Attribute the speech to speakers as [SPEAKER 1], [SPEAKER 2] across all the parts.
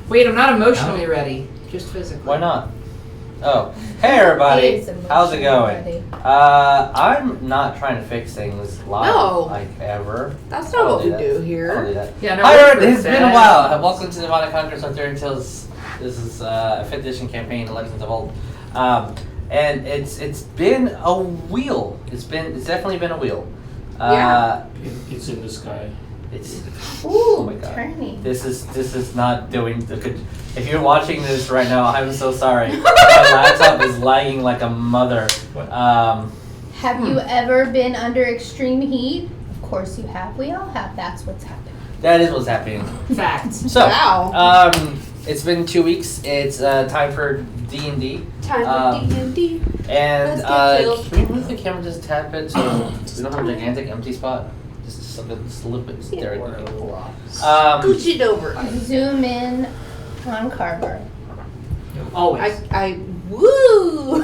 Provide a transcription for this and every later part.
[SPEAKER 1] Wait, I'm not emotionally ready. Just physically.
[SPEAKER 2] Why not? Oh, hey everybody! How's it going? I'm not trying to fix things live like ever.
[SPEAKER 3] That's not what we do here.
[SPEAKER 2] I don't do that.
[SPEAKER 1] Yeah, no.
[SPEAKER 2] Hi, it's been a while. Welcome to the Divine Conquerors Arthurian Tales. This is a 5th edition campaign, Legends of Old, and it's been a wheel. It's definitely been a wheel.
[SPEAKER 4] It's in the sky.
[SPEAKER 2] It's
[SPEAKER 3] oh
[SPEAKER 2] my god.
[SPEAKER 3] Turning.
[SPEAKER 2] This is not doing the good. If you're watching this right now, I'm so sorry. My laptop is lagging like a mother.
[SPEAKER 3] Have you ever been under extreme heat? Of course you have. We all have. That's what's happening.
[SPEAKER 2] That is what's happening.
[SPEAKER 1] Facts.
[SPEAKER 2] So,
[SPEAKER 3] wow.
[SPEAKER 2] It's been 2 weeks. It's time for D&D.
[SPEAKER 3] Time for D&D.
[SPEAKER 2] And
[SPEAKER 3] Let's
[SPEAKER 2] can we move the camera just a tad bit so we don't have a gigantic empty spot? Just a little bit there.
[SPEAKER 3] Scooch it over. Zoom in on Carver.
[SPEAKER 1] Always.
[SPEAKER 3] Woo!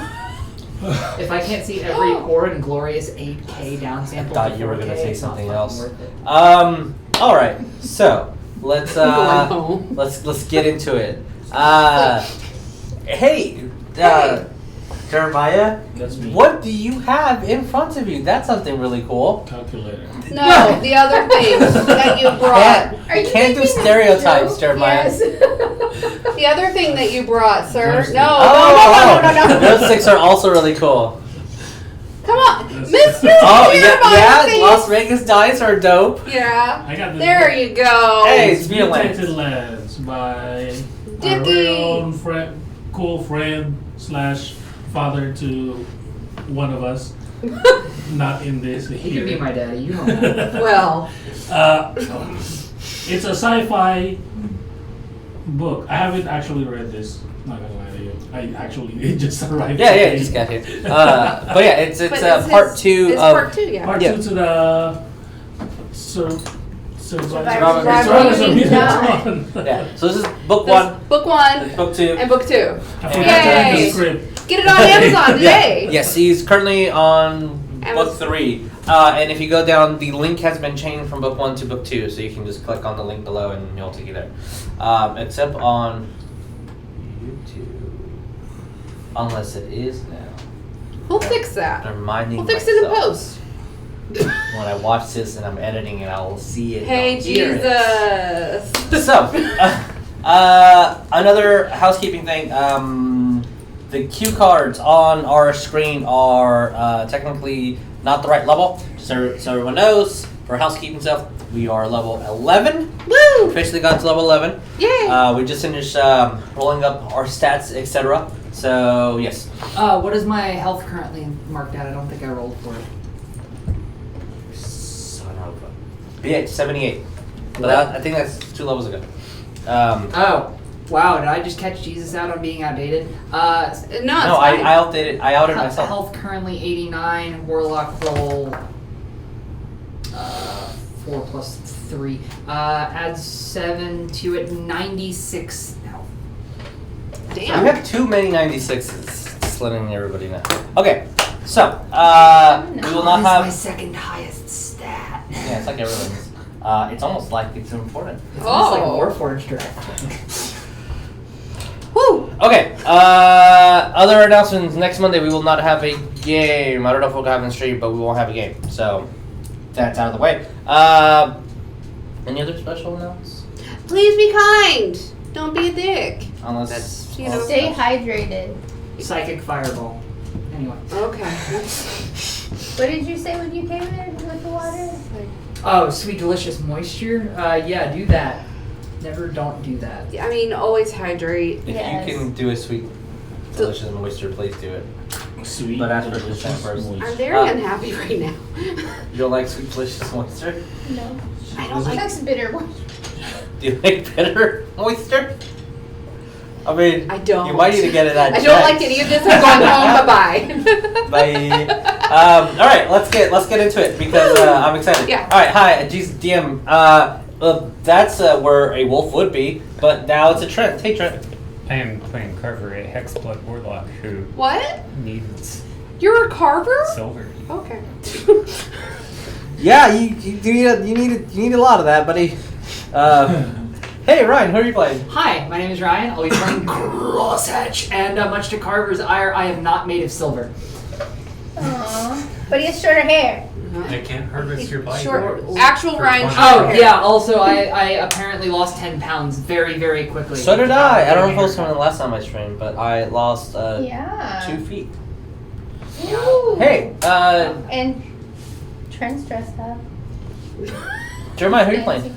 [SPEAKER 1] If I can't see every poor and glorious 8K down sample,
[SPEAKER 2] I thought you were gonna say
[SPEAKER 1] it's not
[SPEAKER 2] something
[SPEAKER 1] fucking
[SPEAKER 2] else.
[SPEAKER 1] worth it.
[SPEAKER 2] All right. So let's get into it. Hey, Jeremiah.
[SPEAKER 4] That's me.
[SPEAKER 2] What do you have in front of you? That's something really cool.
[SPEAKER 4] Calculator.
[SPEAKER 3] No, the other things that you brought.
[SPEAKER 2] You can't do stereotypes, Jeremiah.
[SPEAKER 3] Yes. The other thing that you brought, sir. No.
[SPEAKER 2] Those 6 are also really cool.
[SPEAKER 3] Come on, Mr.
[SPEAKER 2] Yeah, Las Vegas dice are dope.
[SPEAKER 3] Yeah.
[SPEAKER 4] I got this.
[SPEAKER 3] There you go.
[SPEAKER 2] Hey,
[SPEAKER 4] It's Mutated Lands by
[SPEAKER 3] Dicky.
[SPEAKER 4] our very own cool friend / father to one of us. Not in this
[SPEAKER 1] You
[SPEAKER 4] here.
[SPEAKER 1] can be my daddy. You know that.
[SPEAKER 3] Well.
[SPEAKER 4] It's a sci-fi book. I haven't actually read this. Not gonna lie to you. It just arrived.
[SPEAKER 2] Yeah,
[SPEAKER 4] today.
[SPEAKER 2] it just got here. But yeah, it's part 2
[SPEAKER 3] It's
[SPEAKER 2] of
[SPEAKER 3] part 2, yeah.
[SPEAKER 4] Part 2 to the
[SPEAKER 3] Survivors of Mutants.
[SPEAKER 2] Yeah. So this is book 1.
[SPEAKER 3] Book 1.
[SPEAKER 2] Book 2.
[SPEAKER 3] And book 2.
[SPEAKER 4] I forgot to add the script.
[SPEAKER 3] Get it on Amazon today.
[SPEAKER 2] Yes, he's currently on
[SPEAKER 3] Amazon.
[SPEAKER 2] book 3. And if you go down, the link has been changed from book 1 to book 2, so you can just click on the link below and it'll take you there. Except on YouTube. Unless it is now.
[SPEAKER 3] We'll fix that.
[SPEAKER 2] I'm reminding
[SPEAKER 3] We'll fix it in
[SPEAKER 2] myself.
[SPEAKER 3] post.
[SPEAKER 2] When I watch this and I'm editing it, I will see it.
[SPEAKER 3] Hey,
[SPEAKER 2] I'll hear
[SPEAKER 3] Jesus.
[SPEAKER 2] it. So, another housekeeping thing. The cue cards on our screen are technically not the right level. So everyone knows, for housekeeping stuff, we are level 11.
[SPEAKER 3] Woo!
[SPEAKER 2] Officially got to level 11.
[SPEAKER 3] Yay!
[SPEAKER 2] We just finished rolling up our stats, etc. So, yes.
[SPEAKER 1] What is my health currently marked at? I don't think I rolled for it.
[SPEAKER 2] Son of a... Yeah, 78. But I think that's 2 levels ago.
[SPEAKER 1] Oh. Wow, did I just catch Jesus out on being outdated?
[SPEAKER 2] No, I outed myself.
[SPEAKER 1] Health currently 89, Warlock roll 4 plus 3. Add 7 to it, 96 health.
[SPEAKER 3] Damn.
[SPEAKER 2] We have too many 96s. Just letting everybody know. Okay, so we will not have.
[SPEAKER 1] my second highest stat.
[SPEAKER 2] Yeah, it's like everyone's. It's almost like it's important.
[SPEAKER 1] It's almost like Warforged draft.
[SPEAKER 3] Woo!
[SPEAKER 2] Okay. Other announcements. Next Monday we will not have a game. I don't know if we'll have a stream, but we won't have a game. So that's out of the way. Any other special announcements?
[SPEAKER 3] Please be kind. Don't be a dick.
[SPEAKER 2] Unless
[SPEAKER 3] Stay hydrated.
[SPEAKER 1] Psychic fireball. Anyway.
[SPEAKER 3] Okay.
[SPEAKER 5] What did you say when you came in with the water?
[SPEAKER 1] Oh, sweet delicious moisture? Yeah, do that. Never don't do that.
[SPEAKER 3] I mean, always hydrate.
[SPEAKER 2] if you can do a sweet, delicious moisture, please do it.
[SPEAKER 4] Sweet.
[SPEAKER 2] But after this time first.
[SPEAKER 3] I'm very unhappy right now.
[SPEAKER 2] You don't like sweet, delicious moisture?
[SPEAKER 5] No.
[SPEAKER 3] I don't like
[SPEAKER 5] That's bitter one.
[SPEAKER 2] Do you like bitter moisture? I mean,
[SPEAKER 3] I don't.
[SPEAKER 2] You might need to get it at
[SPEAKER 3] I don't like any of this. I'm going home. Bye-bye.
[SPEAKER 2] Bye. All right, let's get into it because I'm excited.
[SPEAKER 3] Yeah.
[SPEAKER 2] All right, hi, DM. That's where a wolf would be, but now it's a Trent. Hey, Trent.
[SPEAKER 6] I am playing Carver, a Hexblood Warlock who
[SPEAKER 3] What?
[SPEAKER 6] needs
[SPEAKER 3] You're a Carver?
[SPEAKER 6] silver.
[SPEAKER 3] Okay.
[SPEAKER 2] Yeah, you need a lot of that, buddy. Hey, Ryan, who are you playing?
[SPEAKER 1] Hi, my name is Ryan. I'll be playing Crosshatch, and much to Carver's ire, I am not made of silver.
[SPEAKER 3] Aww. But he has shorter hair.
[SPEAKER 6] That can't harvest your body.
[SPEAKER 7] Short, actual Ryan.
[SPEAKER 1] Oh, yeah, also, I apparently lost 10 pounds very, very quickly.
[SPEAKER 2] So did I. I don't know if it was from the last time I streamed, but I lost 2 feet.
[SPEAKER 3] Ooh.
[SPEAKER 2] Hey,
[SPEAKER 3] And Trent's dressed up.
[SPEAKER 2] Jeremiah, who are you playing?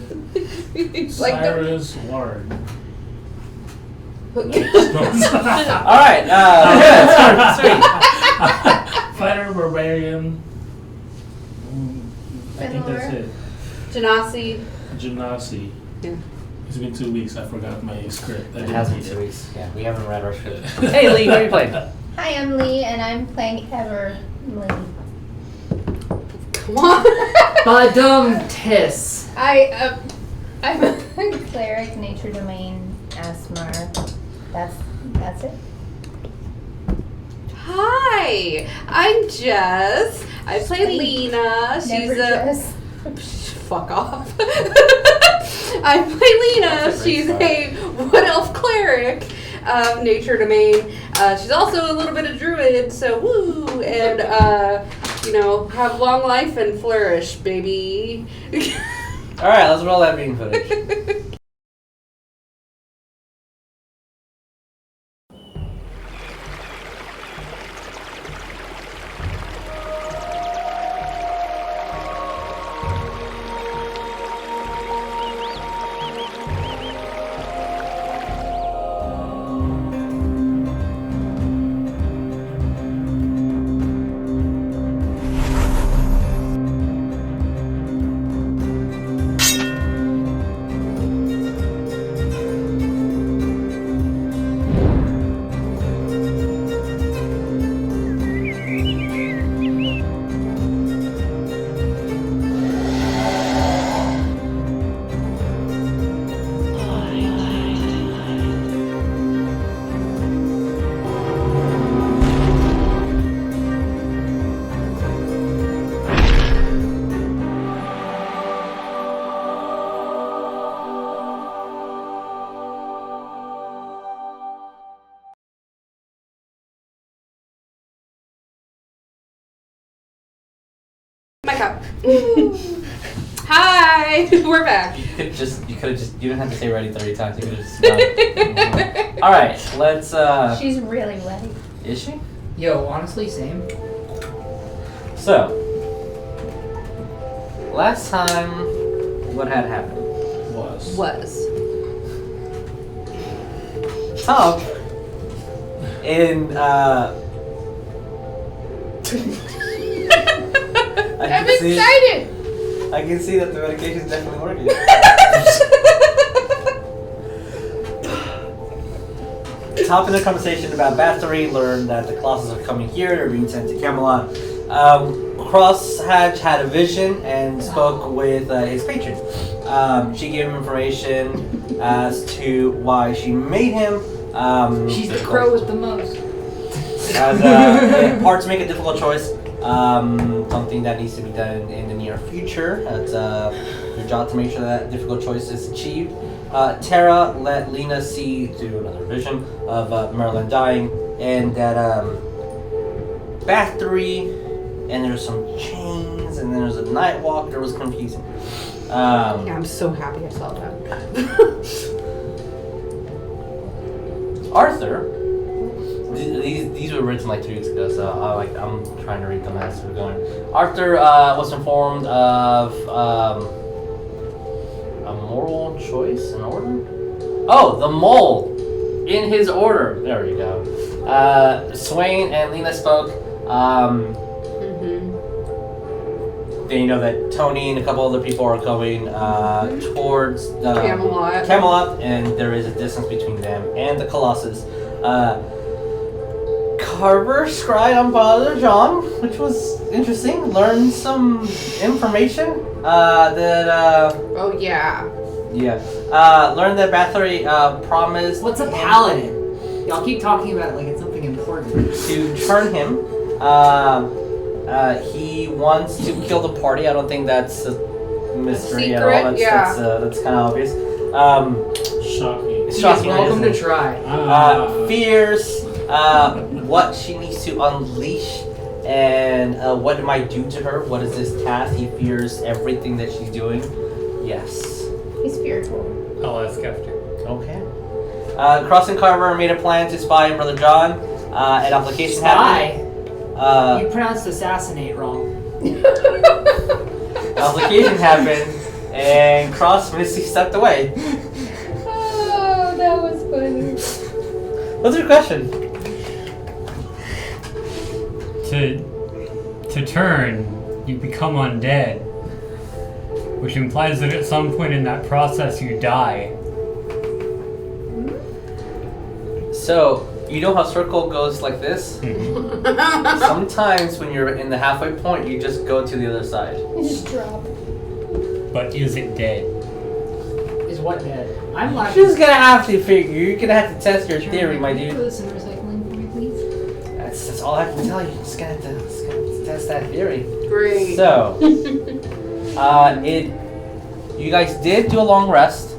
[SPEAKER 4] Saerus Ward.
[SPEAKER 2] Alright, sweet.
[SPEAKER 4] Fighter, barbarian. I think that's it.
[SPEAKER 7] Genasi.
[SPEAKER 4] Genasi.
[SPEAKER 7] Yeah.
[SPEAKER 4] It's been 2 weeks. I forgot my script. I
[SPEAKER 2] It
[SPEAKER 4] didn't
[SPEAKER 2] has been
[SPEAKER 4] read
[SPEAKER 2] 2
[SPEAKER 4] it.
[SPEAKER 2] weeks. Yeah, we haven't read our script. Hey, Lee, who are you playing?
[SPEAKER 3] Hi, I'm Lee, and I'm playing Everlee.
[SPEAKER 7] Come on.
[SPEAKER 1] Badum Tiss.
[SPEAKER 3] I'm a cleric, nature domain, Aasimar. That's it.
[SPEAKER 7] Hi, I'm Jess. I play
[SPEAKER 3] Sweet.
[SPEAKER 7] Lena.
[SPEAKER 3] Never
[SPEAKER 7] She's
[SPEAKER 3] just.
[SPEAKER 7] fuck off. I play Lena. She's a wood elf cleric of nature domain. She's also a little bit of druid, so woo, and have long life and flourish, baby.
[SPEAKER 2] Alright, let's roll that bean footage.
[SPEAKER 7] My cup. Hi, we're back.
[SPEAKER 2] You didn't have to say ready 30 times. You could have just done. Alright, let's,
[SPEAKER 3] She's really ready.
[SPEAKER 2] is she?
[SPEAKER 1] Yo, honestly, same.
[SPEAKER 2] So, last time, what had happened?
[SPEAKER 7] Was.
[SPEAKER 2] Tom, in,
[SPEAKER 3] I'm excited!
[SPEAKER 2] I can see that the medication's definitely working. Top in the conversation about Bathory, learned that the Colossus are coming here, they're being sent to Camelot. Crosshatch had a vision and spoke with his patron. She gave him information as to why she made him.
[SPEAKER 1] She's the crow with the most.
[SPEAKER 2] As parts make a difficult choice. Something that needs to be done in the near future. It's your job to make sure that difficult choice is achieved. Tara let Lena see through another vision of Merlin dying, and that Bathory, and there's some chains, and then there's a night walk. There was confusing.
[SPEAKER 7] I'm so happy I saw that.
[SPEAKER 2] Arthur. These were written like 3 weeks ago, so I'm trying to read them as we're going. Arthur was informed of a moral choice in order. Oh, the mole in his order. There we go. Swain and Lena spoke. They know that Tony and a couple other people are going towards the Camelot, and there is a distance between them and the Colossus. Carver scried on Father John, which was interesting. Learned some information that.
[SPEAKER 7] Oh yeah.
[SPEAKER 2] Learned that Bathory promised.
[SPEAKER 1] What's a paladin? Y'all keep talking about it like it's something important.
[SPEAKER 2] To turn him He wants to kill the party. I don't think that's a mystery at all.
[SPEAKER 7] Secret? Yeah.
[SPEAKER 2] That's kind of obvious.
[SPEAKER 4] Shocking.
[SPEAKER 1] He's
[SPEAKER 2] Shocking,
[SPEAKER 1] welcome
[SPEAKER 2] isn't
[SPEAKER 1] to
[SPEAKER 2] it?
[SPEAKER 1] try.
[SPEAKER 2] Fears what she needs to unleash and what it might do to her. What is this task? He fears everything that she's doing. Yes.
[SPEAKER 3] He's fearful.
[SPEAKER 6] I'll ask after.
[SPEAKER 2] Okay. Cross and Carver made a plan to spy on Brother John. An application happened.
[SPEAKER 1] You pronounced assassinate wrong.
[SPEAKER 2] Application happened, and Cross mystically stepped away.
[SPEAKER 3] Oh, that was funny.
[SPEAKER 2] What's your question?
[SPEAKER 6] To turn, you become undead, which implies that at some point in that process you die.
[SPEAKER 2] So, you know how circle goes like this? Sometimes when you're in the halfway point, you just go to the other side.
[SPEAKER 3] You just drop.
[SPEAKER 6] But is it dead?
[SPEAKER 1] Is what dead? I'm like.
[SPEAKER 2] You're just gonna have to figure. You're gonna have to test your theory, my dude.
[SPEAKER 1] This in recycling for me, please.
[SPEAKER 2] That's all I can tell you. Just gonna have to test that theory.
[SPEAKER 7] Great.
[SPEAKER 2] So, you guys did do a long rest.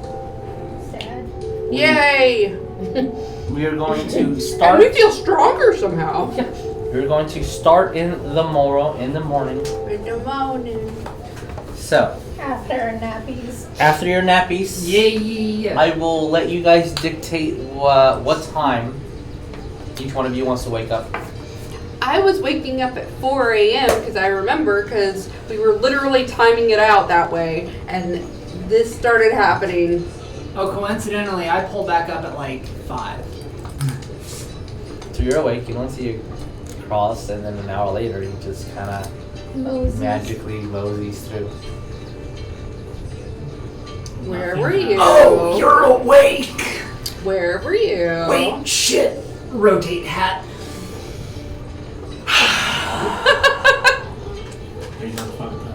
[SPEAKER 3] Sad.
[SPEAKER 7] Yay!
[SPEAKER 2] We are going to
[SPEAKER 7] And
[SPEAKER 2] start.
[SPEAKER 7] we feel stronger somehow.
[SPEAKER 2] We're going to start in the morning.
[SPEAKER 7] In the morning.
[SPEAKER 2] So,
[SPEAKER 3] After our nappies.
[SPEAKER 2] after your nappies,
[SPEAKER 1] Yeah.
[SPEAKER 2] I will let you guys dictate what time each one of you wants to wake up.
[SPEAKER 7] I was waking up at 4 a.m. because I remember because we were literally timing it out that way, and this started happening.
[SPEAKER 1] Oh, coincidentally, I pulled back up at like 5.
[SPEAKER 2] So you're awake. You don't see a cross, and then an hour later, you just kind of
[SPEAKER 3] Moses.
[SPEAKER 2] magically moseys through.
[SPEAKER 7] Where were you?
[SPEAKER 1] Oh, you're awake!
[SPEAKER 7] Where were you?
[SPEAKER 1] Wait, shit. Rotate hat.
[SPEAKER 4] Are you not fucked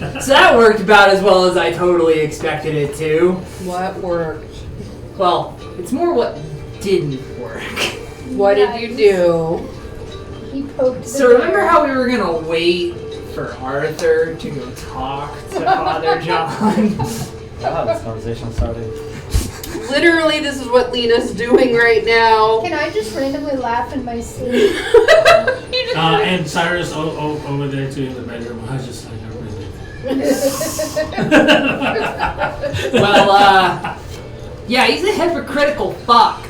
[SPEAKER 4] up?
[SPEAKER 1] So that worked about as well as I totally expected it to.
[SPEAKER 7] What worked?
[SPEAKER 1] Well, it's more what didn't work.
[SPEAKER 7] What did you do?
[SPEAKER 3] He poked the
[SPEAKER 1] So remember
[SPEAKER 3] bear.
[SPEAKER 1] how we were gonna wait for Arthur to go talk to Father John?
[SPEAKER 2] Wow, this conversation started.
[SPEAKER 7] Literally, this is what Lena's doing right now.
[SPEAKER 3] Can I just randomly laugh in my sleep?
[SPEAKER 4] And Saerus over there too in the bedroom. I was just like, I'm really.
[SPEAKER 1] Well, yeah, he's a hypocritical fuck.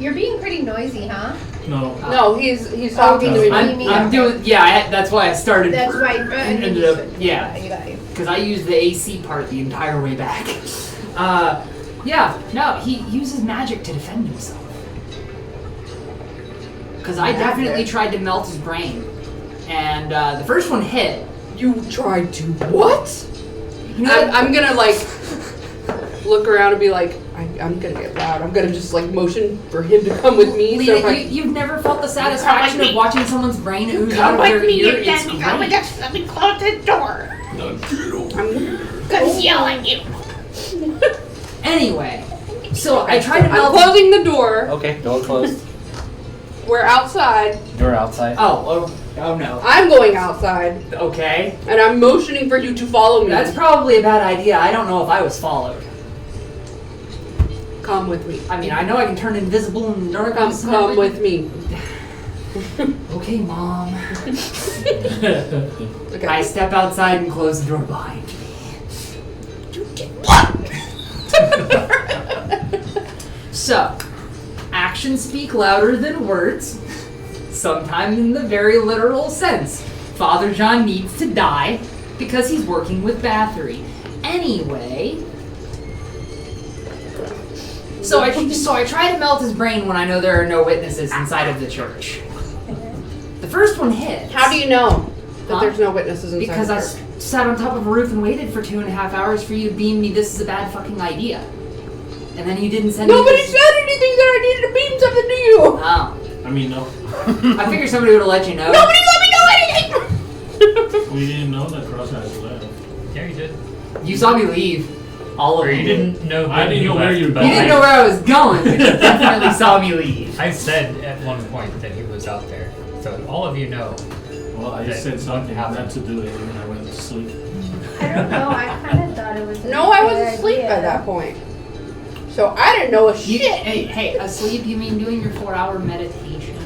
[SPEAKER 3] You're being pretty noisy, huh?
[SPEAKER 4] No.
[SPEAKER 7] No, he's talking to me.
[SPEAKER 1] I'm doing, yeah, that's why I started.
[SPEAKER 3] That's why.
[SPEAKER 1] and ended up, yeah,
[SPEAKER 3] You got it.
[SPEAKER 1] because I used the AC part the entire way back. Yeah, no, he uses magic to defend himself. Because I definitely tried to melt his brain, and the first one hit.
[SPEAKER 7] You tried to what?
[SPEAKER 1] You know,
[SPEAKER 7] I'm gonna like look around and be like, I'm gonna get loud. I'm gonna just like motion for him to come with me.
[SPEAKER 1] Lena,
[SPEAKER 7] So if
[SPEAKER 1] you've never felt the satisfaction of watching someone's brain ooze out
[SPEAKER 5] Come
[SPEAKER 1] of your
[SPEAKER 5] with me
[SPEAKER 1] ear.
[SPEAKER 5] again.
[SPEAKER 1] It's
[SPEAKER 5] Oh my
[SPEAKER 1] great.
[SPEAKER 5] gosh, let me close the door.
[SPEAKER 7] I'm
[SPEAKER 5] Gonna yell at you.
[SPEAKER 1] Anyway, so I tried to
[SPEAKER 7] I'm
[SPEAKER 1] melt.
[SPEAKER 7] closing the door.
[SPEAKER 2] Okay, door closed.
[SPEAKER 7] We're outside.
[SPEAKER 2] You're outside.
[SPEAKER 1] Oh no.
[SPEAKER 7] I'm going outside,
[SPEAKER 1] Okay,
[SPEAKER 7] and I'm motioning for you to follow me.
[SPEAKER 1] that's probably a bad idea. I don't know if I was followed.
[SPEAKER 7] Come with me.
[SPEAKER 1] I mean, I know I can turn invisible in the dark.
[SPEAKER 7] Come with me.
[SPEAKER 1] Okay, Mom.
[SPEAKER 7] Okay.
[SPEAKER 1] I step outside and close the door behind me. So, actions speak louder than words, sometimes in the very literal sense. Father John needs to die because he's working with Bathory. Anyway, so I try to melt his brain when I know there are no witnesses inside of the church. The first one hits.
[SPEAKER 7] How do you know that
[SPEAKER 1] Huh?
[SPEAKER 7] there's no witnesses inside
[SPEAKER 1] Because
[SPEAKER 7] the
[SPEAKER 1] I
[SPEAKER 7] church?
[SPEAKER 1] sat on top of a roof and waited for 2.5 hours for you to beam me. This is a bad fucking idea. And then you didn't send
[SPEAKER 7] Nobody
[SPEAKER 1] me.
[SPEAKER 7] said anything that I needed to beam something to you.
[SPEAKER 1] Oh.
[SPEAKER 4] I mean, no.
[SPEAKER 1] I figured somebody would have let you know.
[SPEAKER 7] Nobody let me know anything.
[SPEAKER 4] We didn't know that Crosshatch left.
[SPEAKER 6] Yeah, you did.
[SPEAKER 1] You saw me leave. All of
[SPEAKER 6] Or
[SPEAKER 1] them.
[SPEAKER 6] you didn't know.
[SPEAKER 4] I
[SPEAKER 6] that
[SPEAKER 4] didn't know where
[SPEAKER 6] left,
[SPEAKER 4] you were
[SPEAKER 6] but
[SPEAKER 1] You didn't know where I was going, but you definitely saw me leave.
[SPEAKER 6] I said at one point that he was out there. So all of you know.
[SPEAKER 4] Well, I just said something not to do it, and then I went to sleep.
[SPEAKER 3] I don't know. I kind of thought it was.
[SPEAKER 7] No, I was asleep at that point. So I didn't know a shit.
[SPEAKER 1] Hey, asleep? You mean doing your 4-hour meditation?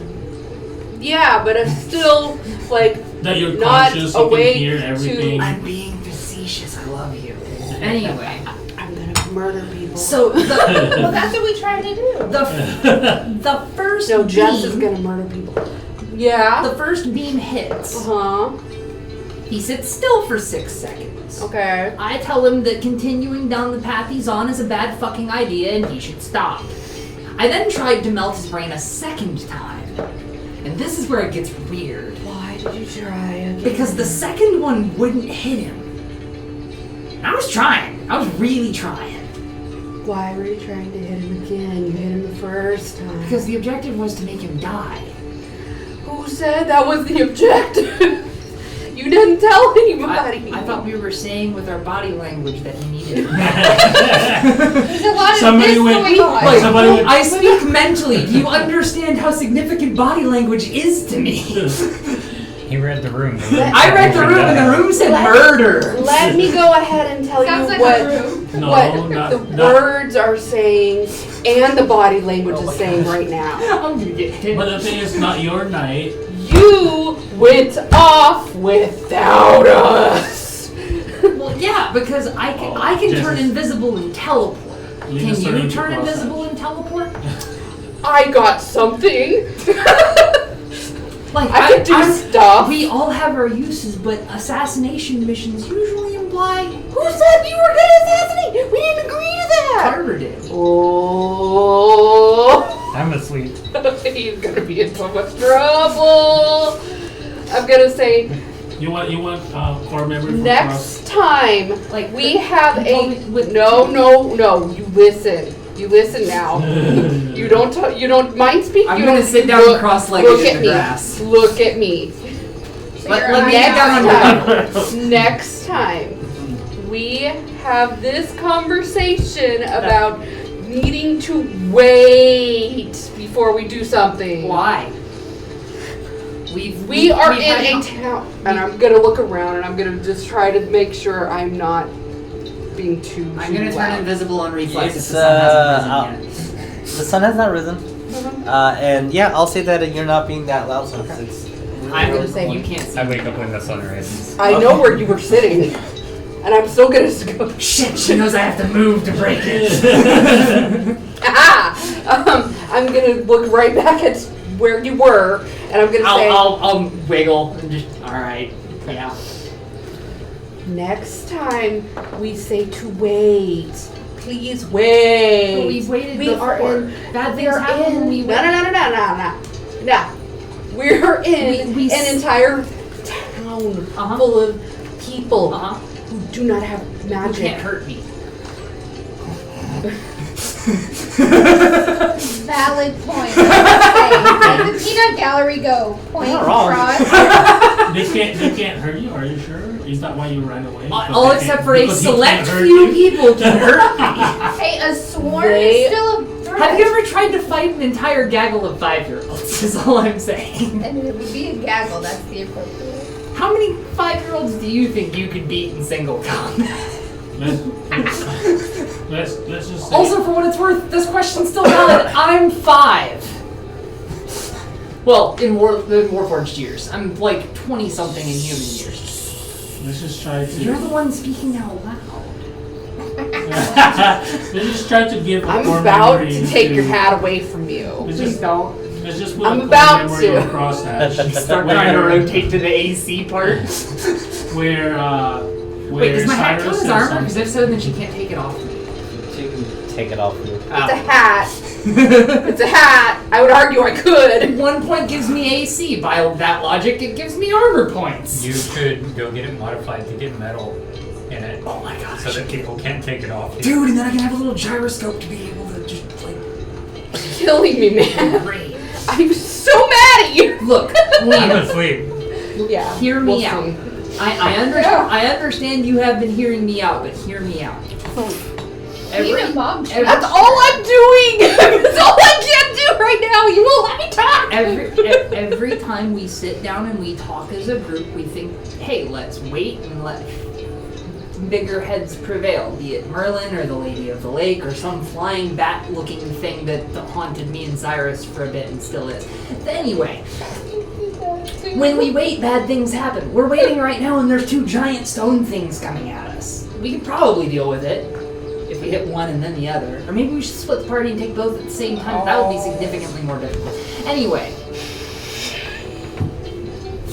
[SPEAKER 7] Yeah, but it's still like
[SPEAKER 4] That you're
[SPEAKER 7] not
[SPEAKER 4] conscious, you can
[SPEAKER 7] awake
[SPEAKER 4] hear everything.
[SPEAKER 1] I'm being facetious. I love you. Anyway,
[SPEAKER 7] I'm gonna murder people.
[SPEAKER 1] so
[SPEAKER 3] Well, that's what we tried to do.
[SPEAKER 1] the first
[SPEAKER 7] No, Jess is
[SPEAKER 1] beam,
[SPEAKER 7] gonna murder people. Yeah.
[SPEAKER 1] the first beam hits.
[SPEAKER 7] Uh-huh.
[SPEAKER 1] He sits still for 6 seconds.
[SPEAKER 7] Okay.
[SPEAKER 1] I tell him that continuing down the path he's on is a bad fucking idea and he should stop. I then tried to melt his brain a second time. And this is where it gets weird.
[SPEAKER 7] Why did you try again?
[SPEAKER 1] Because the second one wouldn't hit him. I was trying. I was really trying.
[SPEAKER 7] Why were you trying to hit him again? You hit him the first time.
[SPEAKER 1] Because the objective was to make him die.
[SPEAKER 7] Who said that was the objective? You didn't tell anybody.
[SPEAKER 1] I thought we were saying with our body language that he needed it.
[SPEAKER 3] There's a lot of
[SPEAKER 4] Somebody
[SPEAKER 3] this
[SPEAKER 4] went-
[SPEAKER 3] going on.
[SPEAKER 1] Like,
[SPEAKER 4] Somebody would-
[SPEAKER 1] I speak mentally. Do you understand how significant body language is to me?
[SPEAKER 6] He read the room.
[SPEAKER 1] I read the room and the room said murder.
[SPEAKER 7] Let me go ahead and tell
[SPEAKER 3] Sounds
[SPEAKER 7] you
[SPEAKER 3] like
[SPEAKER 7] what
[SPEAKER 3] a room.
[SPEAKER 4] No,
[SPEAKER 7] what
[SPEAKER 4] not,
[SPEAKER 7] the
[SPEAKER 4] not.
[SPEAKER 7] words are saying and the body language is saying right now.
[SPEAKER 1] I'm gonna get hit.
[SPEAKER 4] But the thing is, not your night.
[SPEAKER 7] You went off without us.
[SPEAKER 1] Well, yeah, because I can
[SPEAKER 4] Jess
[SPEAKER 1] turn
[SPEAKER 4] is-
[SPEAKER 1] invisible and teleport.
[SPEAKER 4] Lena's
[SPEAKER 1] Can
[SPEAKER 4] starting
[SPEAKER 1] you
[SPEAKER 4] to
[SPEAKER 1] turn
[SPEAKER 4] cross
[SPEAKER 1] invisible and teleport?
[SPEAKER 7] I got something.
[SPEAKER 1] Like
[SPEAKER 7] I can do stuff.
[SPEAKER 1] We all have our uses, but assassination missions usually imply. Who said you were gonna assassinate? We didn't agree to that. Carver did.
[SPEAKER 7] Oh.
[SPEAKER 6] I'm asleep.
[SPEAKER 7] He's gonna be in so much trouble. I'm gonna say
[SPEAKER 4] You want core memory for
[SPEAKER 7] next time
[SPEAKER 1] Like
[SPEAKER 7] we have
[SPEAKER 1] you told
[SPEAKER 7] a
[SPEAKER 1] me with-
[SPEAKER 7] no. You listen. You listen now. You don't mind speak.
[SPEAKER 1] I'm
[SPEAKER 7] you
[SPEAKER 1] gonna
[SPEAKER 7] don't
[SPEAKER 1] sit down
[SPEAKER 7] look,
[SPEAKER 1] cross-legged
[SPEAKER 7] look
[SPEAKER 1] in
[SPEAKER 7] at
[SPEAKER 1] the
[SPEAKER 7] me.
[SPEAKER 1] grass.
[SPEAKER 7] Look at me.
[SPEAKER 1] Let me
[SPEAKER 7] Next
[SPEAKER 1] get down on your
[SPEAKER 7] time, next time, we have this conversation about needing to wait before we do something.
[SPEAKER 1] Why?
[SPEAKER 7] We are
[SPEAKER 1] we've
[SPEAKER 7] in
[SPEAKER 1] had
[SPEAKER 7] a town, and I'm gonna look around, and I'm gonna just try to make sure I'm not being too.
[SPEAKER 1] I'm gonna turn
[SPEAKER 7] loud.
[SPEAKER 1] invisible on reflex if
[SPEAKER 2] It's,
[SPEAKER 1] the sun hasn't risen yet.
[SPEAKER 2] The sun has not risen. And yeah, I'll say that you're not being that loud, so it's
[SPEAKER 1] I'm
[SPEAKER 7] gonna say
[SPEAKER 1] you can't see.
[SPEAKER 6] I wake up when the sun rises.
[SPEAKER 7] I know where you were sitting, and I'm still gonna go.
[SPEAKER 1] Shit, she knows I have to move to break it.
[SPEAKER 7] I'm gonna look right back at where you were, and I'm gonna say,
[SPEAKER 1] I'll wiggle and just alright. Yeah.
[SPEAKER 7] next time we say to wait. Please wait.
[SPEAKER 1] But we've waited
[SPEAKER 7] We are
[SPEAKER 1] before.
[SPEAKER 7] in.
[SPEAKER 1] Bad
[SPEAKER 7] we
[SPEAKER 1] things
[SPEAKER 7] are
[SPEAKER 1] happen when
[SPEAKER 7] in.
[SPEAKER 1] we
[SPEAKER 7] No.
[SPEAKER 1] wait.
[SPEAKER 7] No. We're in
[SPEAKER 1] We
[SPEAKER 7] an entire town
[SPEAKER 1] Uh-huh.
[SPEAKER 7] full of people
[SPEAKER 1] Uh-huh.
[SPEAKER 7] who do not have
[SPEAKER 1] You
[SPEAKER 7] magic.
[SPEAKER 1] can't hurt me.
[SPEAKER 3] Valid point. Let the peanut gallery go. Point
[SPEAKER 2] Not wrong.
[SPEAKER 3] cross.
[SPEAKER 4] They can't hurt you. Are you sure? Is that why you ran away?
[SPEAKER 1] All
[SPEAKER 4] Because
[SPEAKER 1] except
[SPEAKER 4] they
[SPEAKER 1] for a
[SPEAKER 4] can't- because he
[SPEAKER 1] select
[SPEAKER 4] can't hurt
[SPEAKER 1] few
[SPEAKER 4] you?
[SPEAKER 1] people can hurt me.
[SPEAKER 3] Hey, a swarm
[SPEAKER 7] They-
[SPEAKER 3] is still a threat.
[SPEAKER 1] Have you ever tried to fight an entire gaggle of 5-year-olds? Is all I'm saying.
[SPEAKER 3] And it would be a gaggle. That's the appropriate.
[SPEAKER 1] How many 5-year-olds do you think you could beat in single combat?
[SPEAKER 4] Let's just say.
[SPEAKER 1] Also, for what it's worth, this question's still valid. I'm 5. Well, in Warforged years. I'm like 20-something in human years.
[SPEAKER 4] Let's just try
[SPEAKER 1] You're
[SPEAKER 4] to.
[SPEAKER 1] the one speaking out loud.
[SPEAKER 4] Let's just try to give. a
[SPEAKER 7] I'm
[SPEAKER 4] core
[SPEAKER 7] about
[SPEAKER 4] memory
[SPEAKER 7] to take
[SPEAKER 4] to-
[SPEAKER 7] your hat away from you.
[SPEAKER 4] Let's
[SPEAKER 1] Please
[SPEAKER 4] just,
[SPEAKER 1] don't.
[SPEAKER 4] let's just put
[SPEAKER 7] I'm
[SPEAKER 4] a core
[SPEAKER 7] about
[SPEAKER 4] memory
[SPEAKER 7] to.
[SPEAKER 4] on Crosshatch.
[SPEAKER 1] Start trying to rotate to the AC part.
[SPEAKER 4] Where
[SPEAKER 1] Wait, does my hat count
[SPEAKER 4] Saerus
[SPEAKER 1] as
[SPEAKER 4] said
[SPEAKER 1] armor?
[SPEAKER 4] something.
[SPEAKER 1] Because if so, then she can't take it off me.
[SPEAKER 2] You can take it off you.
[SPEAKER 7] It's a hat. It's a hat. I would argue I could.
[SPEAKER 1] 1 point gives me AC. By that logic, it gives me armor points.
[SPEAKER 6] You should go get it modified to get metal in it.
[SPEAKER 1] Oh my god.
[SPEAKER 6] So that people can't take it off.
[SPEAKER 1] Dude, and then I can have a little gyroscope to be able to just, like,
[SPEAKER 7] Killing me, man.
[SPEAKER 1] rain.
[SPEAKER 7] I'm so mad at you.
[SPEAKER 1] Look,
[SPEAKER 6] I'm
[SPEAKER 1] Lena,
[SPEAKER 6] asleep.
[SPEAKER 7] Yeah.
[SPEAKER 1] hear me
[SPEAKER 7] we'll
[SPEAKER 1] out.
[SPEAKER 7] see.
[SPEAKER 1] I understand you have been hearing me out, but hear me out.
[SPEAKER 3] Lena bombed you.
[SPEAKER 7] That's all I'm doing. That's all I can do right now. You won't let me talk.
[SPEAKER 1] Every time we sit down and we talk as a group, we think, hey, let's wait and let bigger heads prevail, be it Merlin or the Lady of the Lake or some flying bat-looking thing that haunted me and Saerus for a bit and still is. Anyway, when we wait, bad things happen. We're waiting right now and there's 2 giant stone things coming at us. We can probably deal with it if we hit one and then the other. Or maybe we should split the party and take both at the same time. That would be significantly more difficult. Anyway.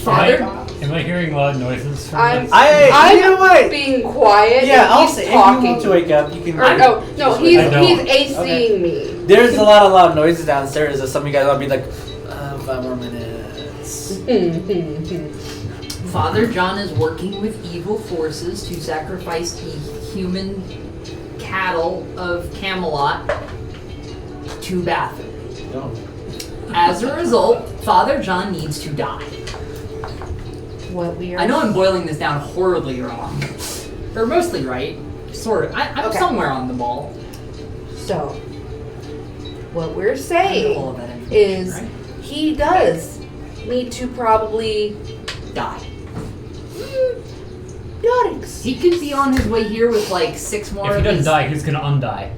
[SPEAKER 1] Father?
[SPEAKER 6] Am I hearing loud noises from
[SPEAKER 7] I'm
[SPEAKER 6] this?
[SPEAKER 7] I'm being quiet.
[SPEAKER 2] Yeah,
[SPEAKER 7] and
[SPEAKER 2] I'll
[SPEAKER 7] he's
[SPEAKER 2] say. If you
[SPEAKER 7] talking.
[SPEAKER 2] want to wake up, you can.
[SPEAKER 7] Or, no, he's
[SPEAKER 6] I don't.
[SPEAKER 7] ACing
[SPEAKER 2] Okay.
[SPEAKER 7] me.
[SPEAKER 2] There's a lot of loud noises downstairs that some of you guys will be like, 5 more minutes.
[SPEAKER 1] Father John is working with evil forces to sacrifice the human cattle of Camelot to Bathory. As a result, Father John needs to die.
[SPEAKER 7] What we are.
[SPEAKER 1] I know I'm boiling this down horribly wrong. Or mostly right. Sort of. I'm
[SPEAKER 7] Okay.
[SPEAKER 1] somewhere on the ball.
[SPEAKER 7] So, what we're
[SPEAKER 1] I know all
[SPEAKER 7] saying
[SPEAKER 1] of that information,
[SPEAKER 7] is
[SPEAKER 1] right?
[SPEAKER 7] he does need to probably
[SPEAKER 1] Die.
[SPEAKER 7] yikes.
[SPEAKER 1] He could be on his way here with like 6 more
[SPEAKER 6] If he
[SPEAKER 1] of
[SPEAKER 6] doesn't
[SPEAKER 1] his...
[SPEAKER 6] die, who's gonna undie?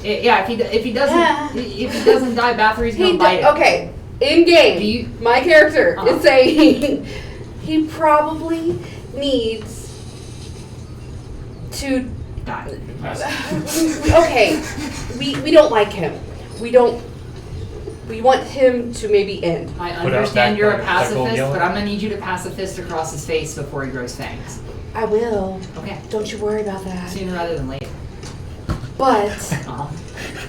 [SPEAKER 1] Yeah, if he doesn't
[SPEAKER 7] Yeah.
[SPEAKER 1] if he doesn't die, Bathory's gonna
[SPEAKER 7] He
[SPEAKER 1] bite him.
[SPEAKER 7] okay. In game,
[SPEAKER 1] Do you-
[SPEAKER 7] my character
[SPEAKER 1] Uh-huh.
[SPEAKER 7] is saying he probably needs to.
[SPEAKER 1] Die.
[SPEAKER 7] Okay, we don't like him. We want him to maybe end.
[SPEAKER 1] I
[SPEAKER 6] Put out
[SPEAKER 1] understand
[SPEAKER 6] that
[SPEAKER 1] you're a
[SPEAKER 6] card, that gold
[SPEAKER 1] pacifist,
[SPEAKER 6] yellow.
[SPEAKER 1] but I'm gonna need you to pass a fist across his face before he grows fangs.
[SPEAKER 7] I will.
[SPEAKER 1] Okay.
[SPEAKER 7] Don't you worry about that.
[SPEAKER 1] Sooner rather than later.
[SPEAKER 7] But
[SPEAKER 1] Uh-huh.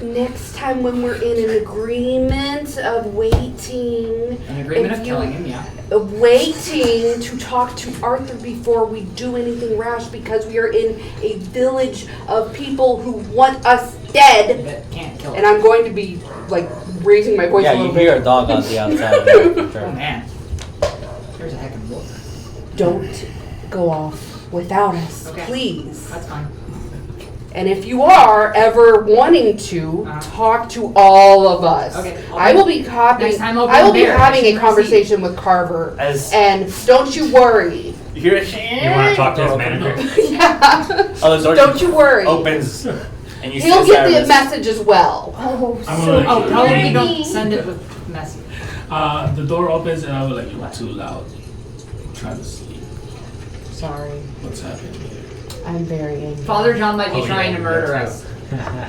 [SPEAKER 7] next time when we're in an agreement of waiting,
[SPEAKER 1] An agreement
[SPEAKER 7] if
[SPEAKER 1] of
[SPEAKER 7] you-
[SPEAKER 1] killing him, yeah.
[SPEAKER 7] waiting to talk to Arthur before we do anything rash because we are in a village of people who want us dead.
[SPEAKER 1] But can't kill him.
[SPEAKER 7] And I'm going to be like raising my voice
[SPEAKER 2] Yeah,
[SPEAKER 7] a
[SPEAKER 2] you
[SPEAKER 7] little
[SPEAKER 2] hear
[SPEAKER 7] bit.
[SPEAKER 2] a dog on the outside.
[SPEAKER 1] Oh man. There's a heck of a wolf.
[SPEAKER 7] Don't go off without us,
[SPEAKER 1] Okay.
[SPEAKER 7] please.
[SPEAKER 1] That's fine.
[SPEAKER 7] And if you are ever wanting to
[SPEAKER 1] Uh-huh.
[SPEAKER 7] talk to all of us,
[SPEAKER 1] Okay,
[SPEAKER 7] I will be having
[SPEAKER 1] next time I'll
[SPEAKER 7] I will be
[SPEAKER 1] bring bear.
[SPEAKER 7] having
[SPEAKER 1] I
[SPEAKER 7] a
[SPEAKER 1] should
[SPEAKER 7] conversation with Carver.
[SPEAKER 2] As
[SPEAKER 7] And don't you worry.
[SPEAKER 2] you hear it,
[SPEAKER 6] You want to talk to his manager?
[SPEAKER 7] Yeah.
[SPEAKER 2] oh, the door
[SPEAKER 7] Don't you worry.
[SPEAKER 2] opens, and you
[SPEAKER 7] He'll
[SPEAKER 2] see
[SPEAKER 7] get the
[SPEAKER 2] Saerus.
[SPEAKER 7] message as well.
[SPEAKER 3] Oh,
[SPEAKER 4] I'm
[SPEAKER 3] so
[SPEAKER 4] gonna-
[SPEAKER 1] Oh, probably
[SPEAKER 3] nerdy.
[SPEAKER 1] don't send it with message.
[SPEAKER 4] The door opens and I was like, you're too loud. I'm trying to sleep.
[SPEAKER 7] Sorry,
[SPEAKER 4] What's happening here?
[SPEAKER 7] I'm very angry.
[SPEAKER 1] Father John might be
[SPEAKER 6] Oh,
[SPEAKER 1] trying
[SPEAKER 6] yeah,
[SPEAKER 1] to murder
[SPEAKER 6] yeah,
[SPEAKER 1] us.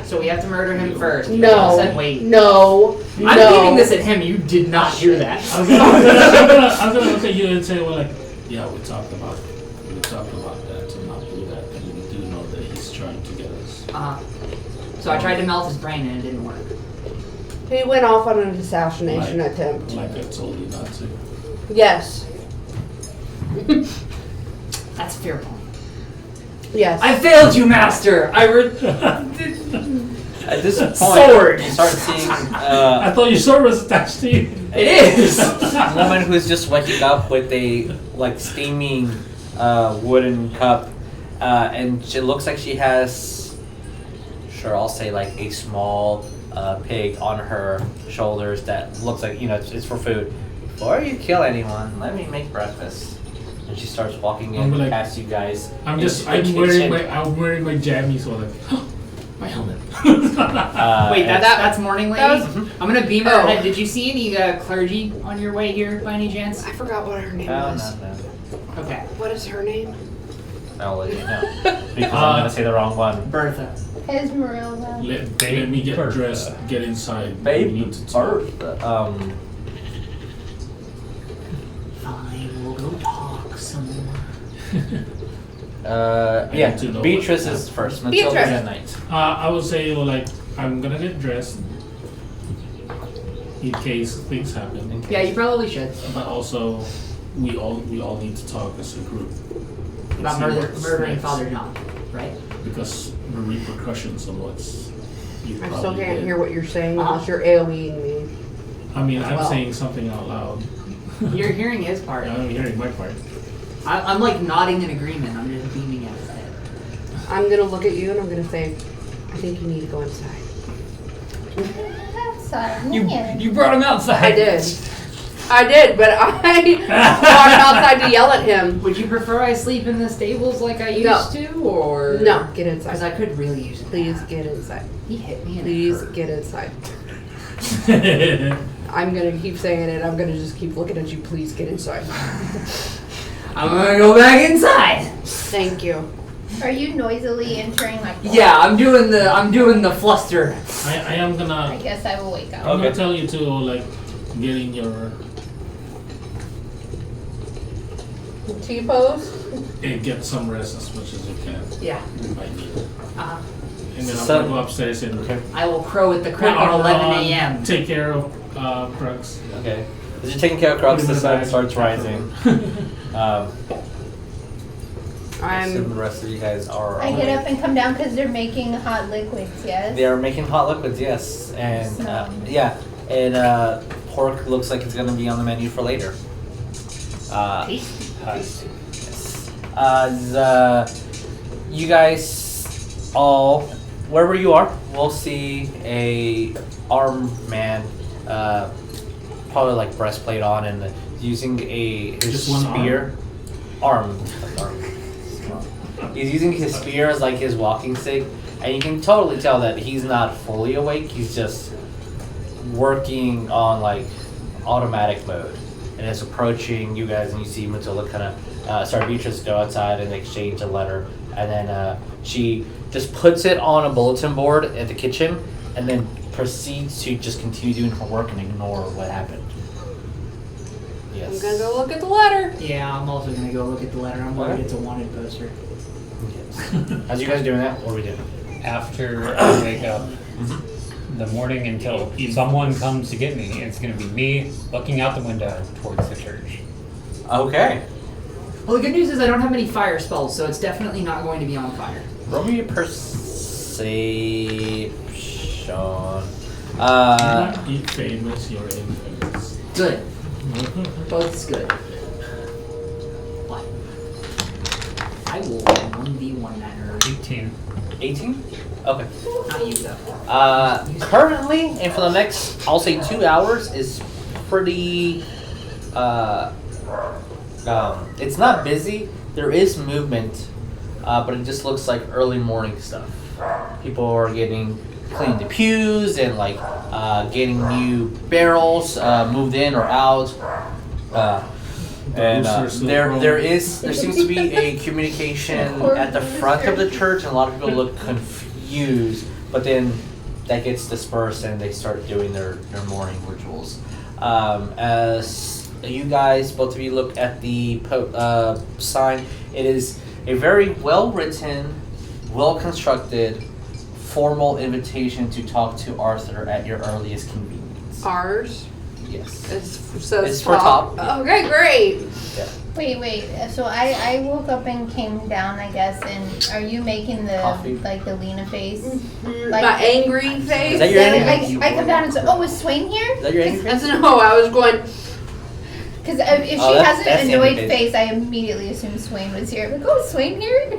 [SPEAKER 1] So we have to murder him first.
[SPEAKER 7] No,
[SPEAKER 1] I'll said wait.
[SPEAKER 7] no,
[SPEAKER 1] I'm
[SPEAKER 7] no.
[SPEAKER 1] leaving this at him. You did not hear that.
[SPEAKER 4] I was gonna look at you and say, well, like, yeah, we talked about that to not do that, and we do know that he's trying to get us.
[SPEAKER 1] So I tried to melt his brain and it didn't work.
[SPEAKER 7] He went off on an assassination attempt.
[SPEAKER 4] Like I told you not to.
[SPEAKER 7] Yes,
[SPEAKER 1] That's a fair point.
[SPEAKER 7] yes.
[SPEAKER 1] I failed you, Master.
[SPEAKER 2] At this point,
[SPEAKER 1] Sword.
[SPEAKER 2] you start seeing
[SPEAKER 4] I thought your sword was attached to you.
[SPEAKER 1] It is.
[SPEAKER 2] a woman who's just waking up with a like steaming wooden cup, and she looks like she has, sure, I'll say like a small pig on her shoulders that looks like, you know, it's for food. Before you kill anyone, let me make breakfast. And she starts walking in
[SPEAKER 4] I'm like-
[SPEAKER 2] past you guys.
[SPEAKER 4] I'm
[SPEAKER 2] into the
[SPEAKER 4] wearing
[SPEAKER 2] kitchen.
[SPEAKER 4] my jammies, so like, my helmet.
[SPEAKER 1] Wait,
[SPEAKER 2] and-
[SPEAKER 1] that's morning lady.
[SPEAKER 7] that
[SPEAKER 1] I'm gonna beam her
[SPEAKER 7] Oh.
[SPEAKER 1] ahead. Did you see any clergy on your way here by any chance?
[SPEAKER 7] I forgot what her name
[SPEAKER 2] No,
[SPEAKER 7] was.
[SPEAKER 2] no.
[SPEAKER 1] Okay,
[SPEAKER 7] What is her name?
[SPEAKER 2] I'll let you know. Because I'm gonna say the wrong one.
[SPEAKER 1] Bertha.
[SPEAKER 3] Esmeralda.
[SPEAKER 4] Let me get
[SPEAKER 6] Babe
[SPEAKER 4] dressed,
[SPEAKER 6] Bertha.
[SPEAKER 4] get inside. We
[SPEAKER 2] Babe
[SPEAKER 4] need to talk.
[SPEAKER 2] Bertha.
[SPEAKER 1] Fine, we'll go talk some more.
[SPEAKER 2] Yeah,
[SPEAKER 4] need to know
[SPEAKER 2] Beatrice
[SPEAKER 4] what
[SPEAKER 2] is first.
[SPEAKER 7] Beatrice.
[SPEAKER 2] Matilda midnight.
[SPEAKER 4] I would say, like, I'm gonna get dressed in case things happen.
[SPEAKER 1] Yeah, you probably should.
[SPEAKER 4] But also, we all need to talk as a group.
[SPEAKER 1] About
[SPEAKER 4] See what's
[SPEAKER 1] murdering
[SPEAKER 4] next.
[SPEAKER 1] Father John, right?
[SPEAKER 4] Because the repercussions of what's you
[SPEAKER 7] I still
[SPEAKER 4] probably
[SPEAKER 7] can't
[SPEAKER 4] did.
[SPEAKER 7] hear what you're saying
[SPEAKER 1] Uh-huh.
[SPEAKER 7] unless you're AoEing me.
[SPEAKER 4] I mean, I'm
[SPEAKER 7] Well.
[SPEAKER 4] saying something out loud.
[SPEAKER 1] You're hearing his part.
[SPEAKER 4] Yeah, I'm hearing my part.
[SPEAKER 1] I'm like nodding in agreement. I'm just beaming at his head.
[SPEAKER 7] I'm gonna look at you and I'm gonna say, I think you need to go inside.
[SPEAKER 3] Outside.
[SPEAKER 1] You brought him outside.
[SPEAKER 7] I did, but I brought him outside to yell at him.
[SPEAKER 1] Would you prefer I sleep in the stables like I used
[SPEAKER 7] No.
[SPEAKER 1] to, or
[SPEAKER 7] No, get
[SPEAKER 1] Because
[SPEAKER 7] inside.
[SPEAKER 1] I could really use it.
[SPEAKER 7] Please get inside.
[SPEAKER 1] He hit me. And
[SPEAKER 7] Please
[SPEAKER 1] it hurt.
[SPEAKER 7] get inside. I'm gonna keep saying it. I'm gonna just keep looking at you. Please get inside.
[SPEAKER 1] I'm gonna go back inside.
[SPEAKER 7] Thank you.
[SPEAKER 3] Are you noisily entering my door?
[SPEAKER 1] Yeah, I'm doing the fluster.
[SPEAKER 4] I am
[SPEAKER 3] I
[SPEAKER 4] gonna.
[SPEAKER 3] guess I will wake up.
[SPEAKER 4] I'm
[SPEAKER 2] Okay.
[SPEAKER 4] gonna tell you to like get in your
[SPEAKER 7] T-pose.
[SPEAKER 4] and get some rest as much as you can.
[SPEAKER 1] Yeah.
[SPEAKER 4] If I need it. And then I'm
[SPEAKER 2] So-
[SPEAKER 4] gonna go upstairs and
[SPEAKER 1] I will crow at the crack of 11 a.m.
[SPEAKER 4] Take care of Crux.
[SPEAKER 2] Okay. As you're taking care of Crux,
[SPEAKER 4] Put him
[SPEAKER 2] the
[SPEAKER 4] in the
[SPEAKER 2] sun
[SPEAKER 4] bag.
[SPEAKER 2] starts rising. I assume the
[SPEAKER 7] I'm.
[SPEAKER 2] rest of you guys are.
[SPEAKER 3] I get up and come down because they're making hot liquids, yes?
[SPEAKER 2] They are making hot liquids, yes, and pork looks like it's gonna be on the menu for later.
[SPEAKER 1] Tasty.
[SPEAKER 2] Yes. You guys all, wherever you are, will see a armed man, probably like breastplate on and using his
[SPEAKER 4] Just one
[SPEAKER 2] spear. Armed. He's using his spear as like his walking stick, and you can totally tell that he's not fully awake. He's just working on like automatic mode, and it's approaching you guys, and you see Matilda kind of Beatrice go outside and exchange a letter, and then she just puts it on a bulletin board at the kitchen, and then proceeds to just continue doing her work and ignore what happened. Yes.
[SPEAKER 7] I'm gonna go look at the letter.
[SPEAKER 1] Yeah, I'm also gonna go look at the letter. I'm worried
[SPEAKER 2] Okay.
[SPEAKER 1] it's a wanted poster.
[SPEAKER 2] Yes. As you guys doing that, what are we doing?
[SPEAKER 6] After I wake up, the morning until someone comes to get me, it's going to be me looking out the window towards the church.
[SPEAKER 2] Okay.
[SPEAKER 1] Well, the good news is I don't have any fire spells, so it's definitely not going to be on fire.
[SPEAKER 2] Roll me a perception.
[SPEAKER 4] You're not famous, you're infamous.
[SPEAKER 1] Good. Both is good. What? I will 1v1 that nerd.
[SPEAKER 6] 18.
[SPEAKER 2] 18? Okay.
[SPEAKER 1] Not you though.
[SPEAKER 2] Currently, and for the next, I'll say 2 hours, is pretty, it's not busy. There is movement, but it just looks like early morning stuff. People are cleaning the pews and like getting new barrels moved in or out. And there seems to be a communication at the front of the church, and a lot of people look confused. But then that gets dispersed, and they start doing their morning rituals. As you guys, both of you, look at the sign, it is a very well written, well constructed, formal invitation to talk to Arthur at your earliest convenience.
[SPEAKER 7] Ours.
[SPEAKER 2] Yes.
[SPEAKER 7] Says
[SPEAKER 2] It's for top.
[SPEAKER 7] Okay, great.
[SPEAKER 2] Yeah.
[SPEAKER 3] Wait. So I woke up and came down, I guess, and are you making the
[SPEAKER 2] Coffee.
[SPEAKER 3] like the Lena face?
[SPEAKER 7] My angry face.
[SPEAKER 2] Is that your angry
[SPEAKER 3] Like,
[SPEAKER 2] face?
[SPEAKER 3] I come down and say, "Oh, is Swain here?"
[SPEAKER 2] Is that your angry face?
[SPEAKER 7] No, I was going.
[SPEAKER 3] Because if she
[SPEAKER 2] Oh,
[SPEAKER 3] has
[SPEAKER 2] that's
[SPEAKER 3] an
[SPEAKER 2] the
[SPEAKER 3] annoyed
[SPEAKER 2] angry
[SPEAKER 3] face, I immediately assume Swain was here. Like, oh, is Swain here?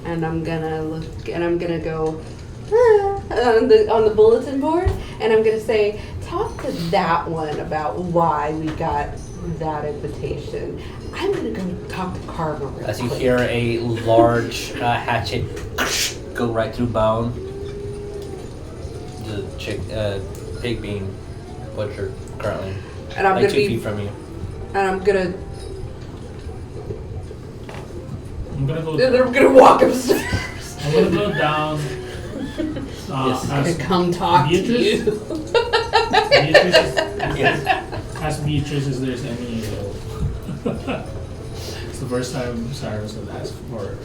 [SPEAKER 7] And I'm gonna look, and I'm gonna go on the bulletin board, and I'm gonna say, talk to that one about why we got that invitation. I'm gonna go talk to Carver real
[SPEAKER 2] As you
[SPEAKER 7] quick.
[SPEAKER 2] hear a large hatchet go right through bone, the pig being butchered currently,
[SPEAKER 7] and I'm
[SPEAKER 2] like
[SPEAKER 7] gonna
[SPEAKER 2] 2 feet from you.
[SPEAKER 7] and I'm gonna
[SPEAKER 4] I'm
[SPEAKER 7] gonna walk upstairs.
[SPEAKER 4] I'm gonna go down.
[SPEAKER 2] Yes.
[SPEAKER 4] Ask
[SPEAKER 7] Come talk to
[SPEAKER 4] Beatrice?
[SPEAKER 7] you.
[SPEAKER 2] Yes.
[SPEAKER 4] Ask Beatrice if there's any. It's the first time Saerus has asked for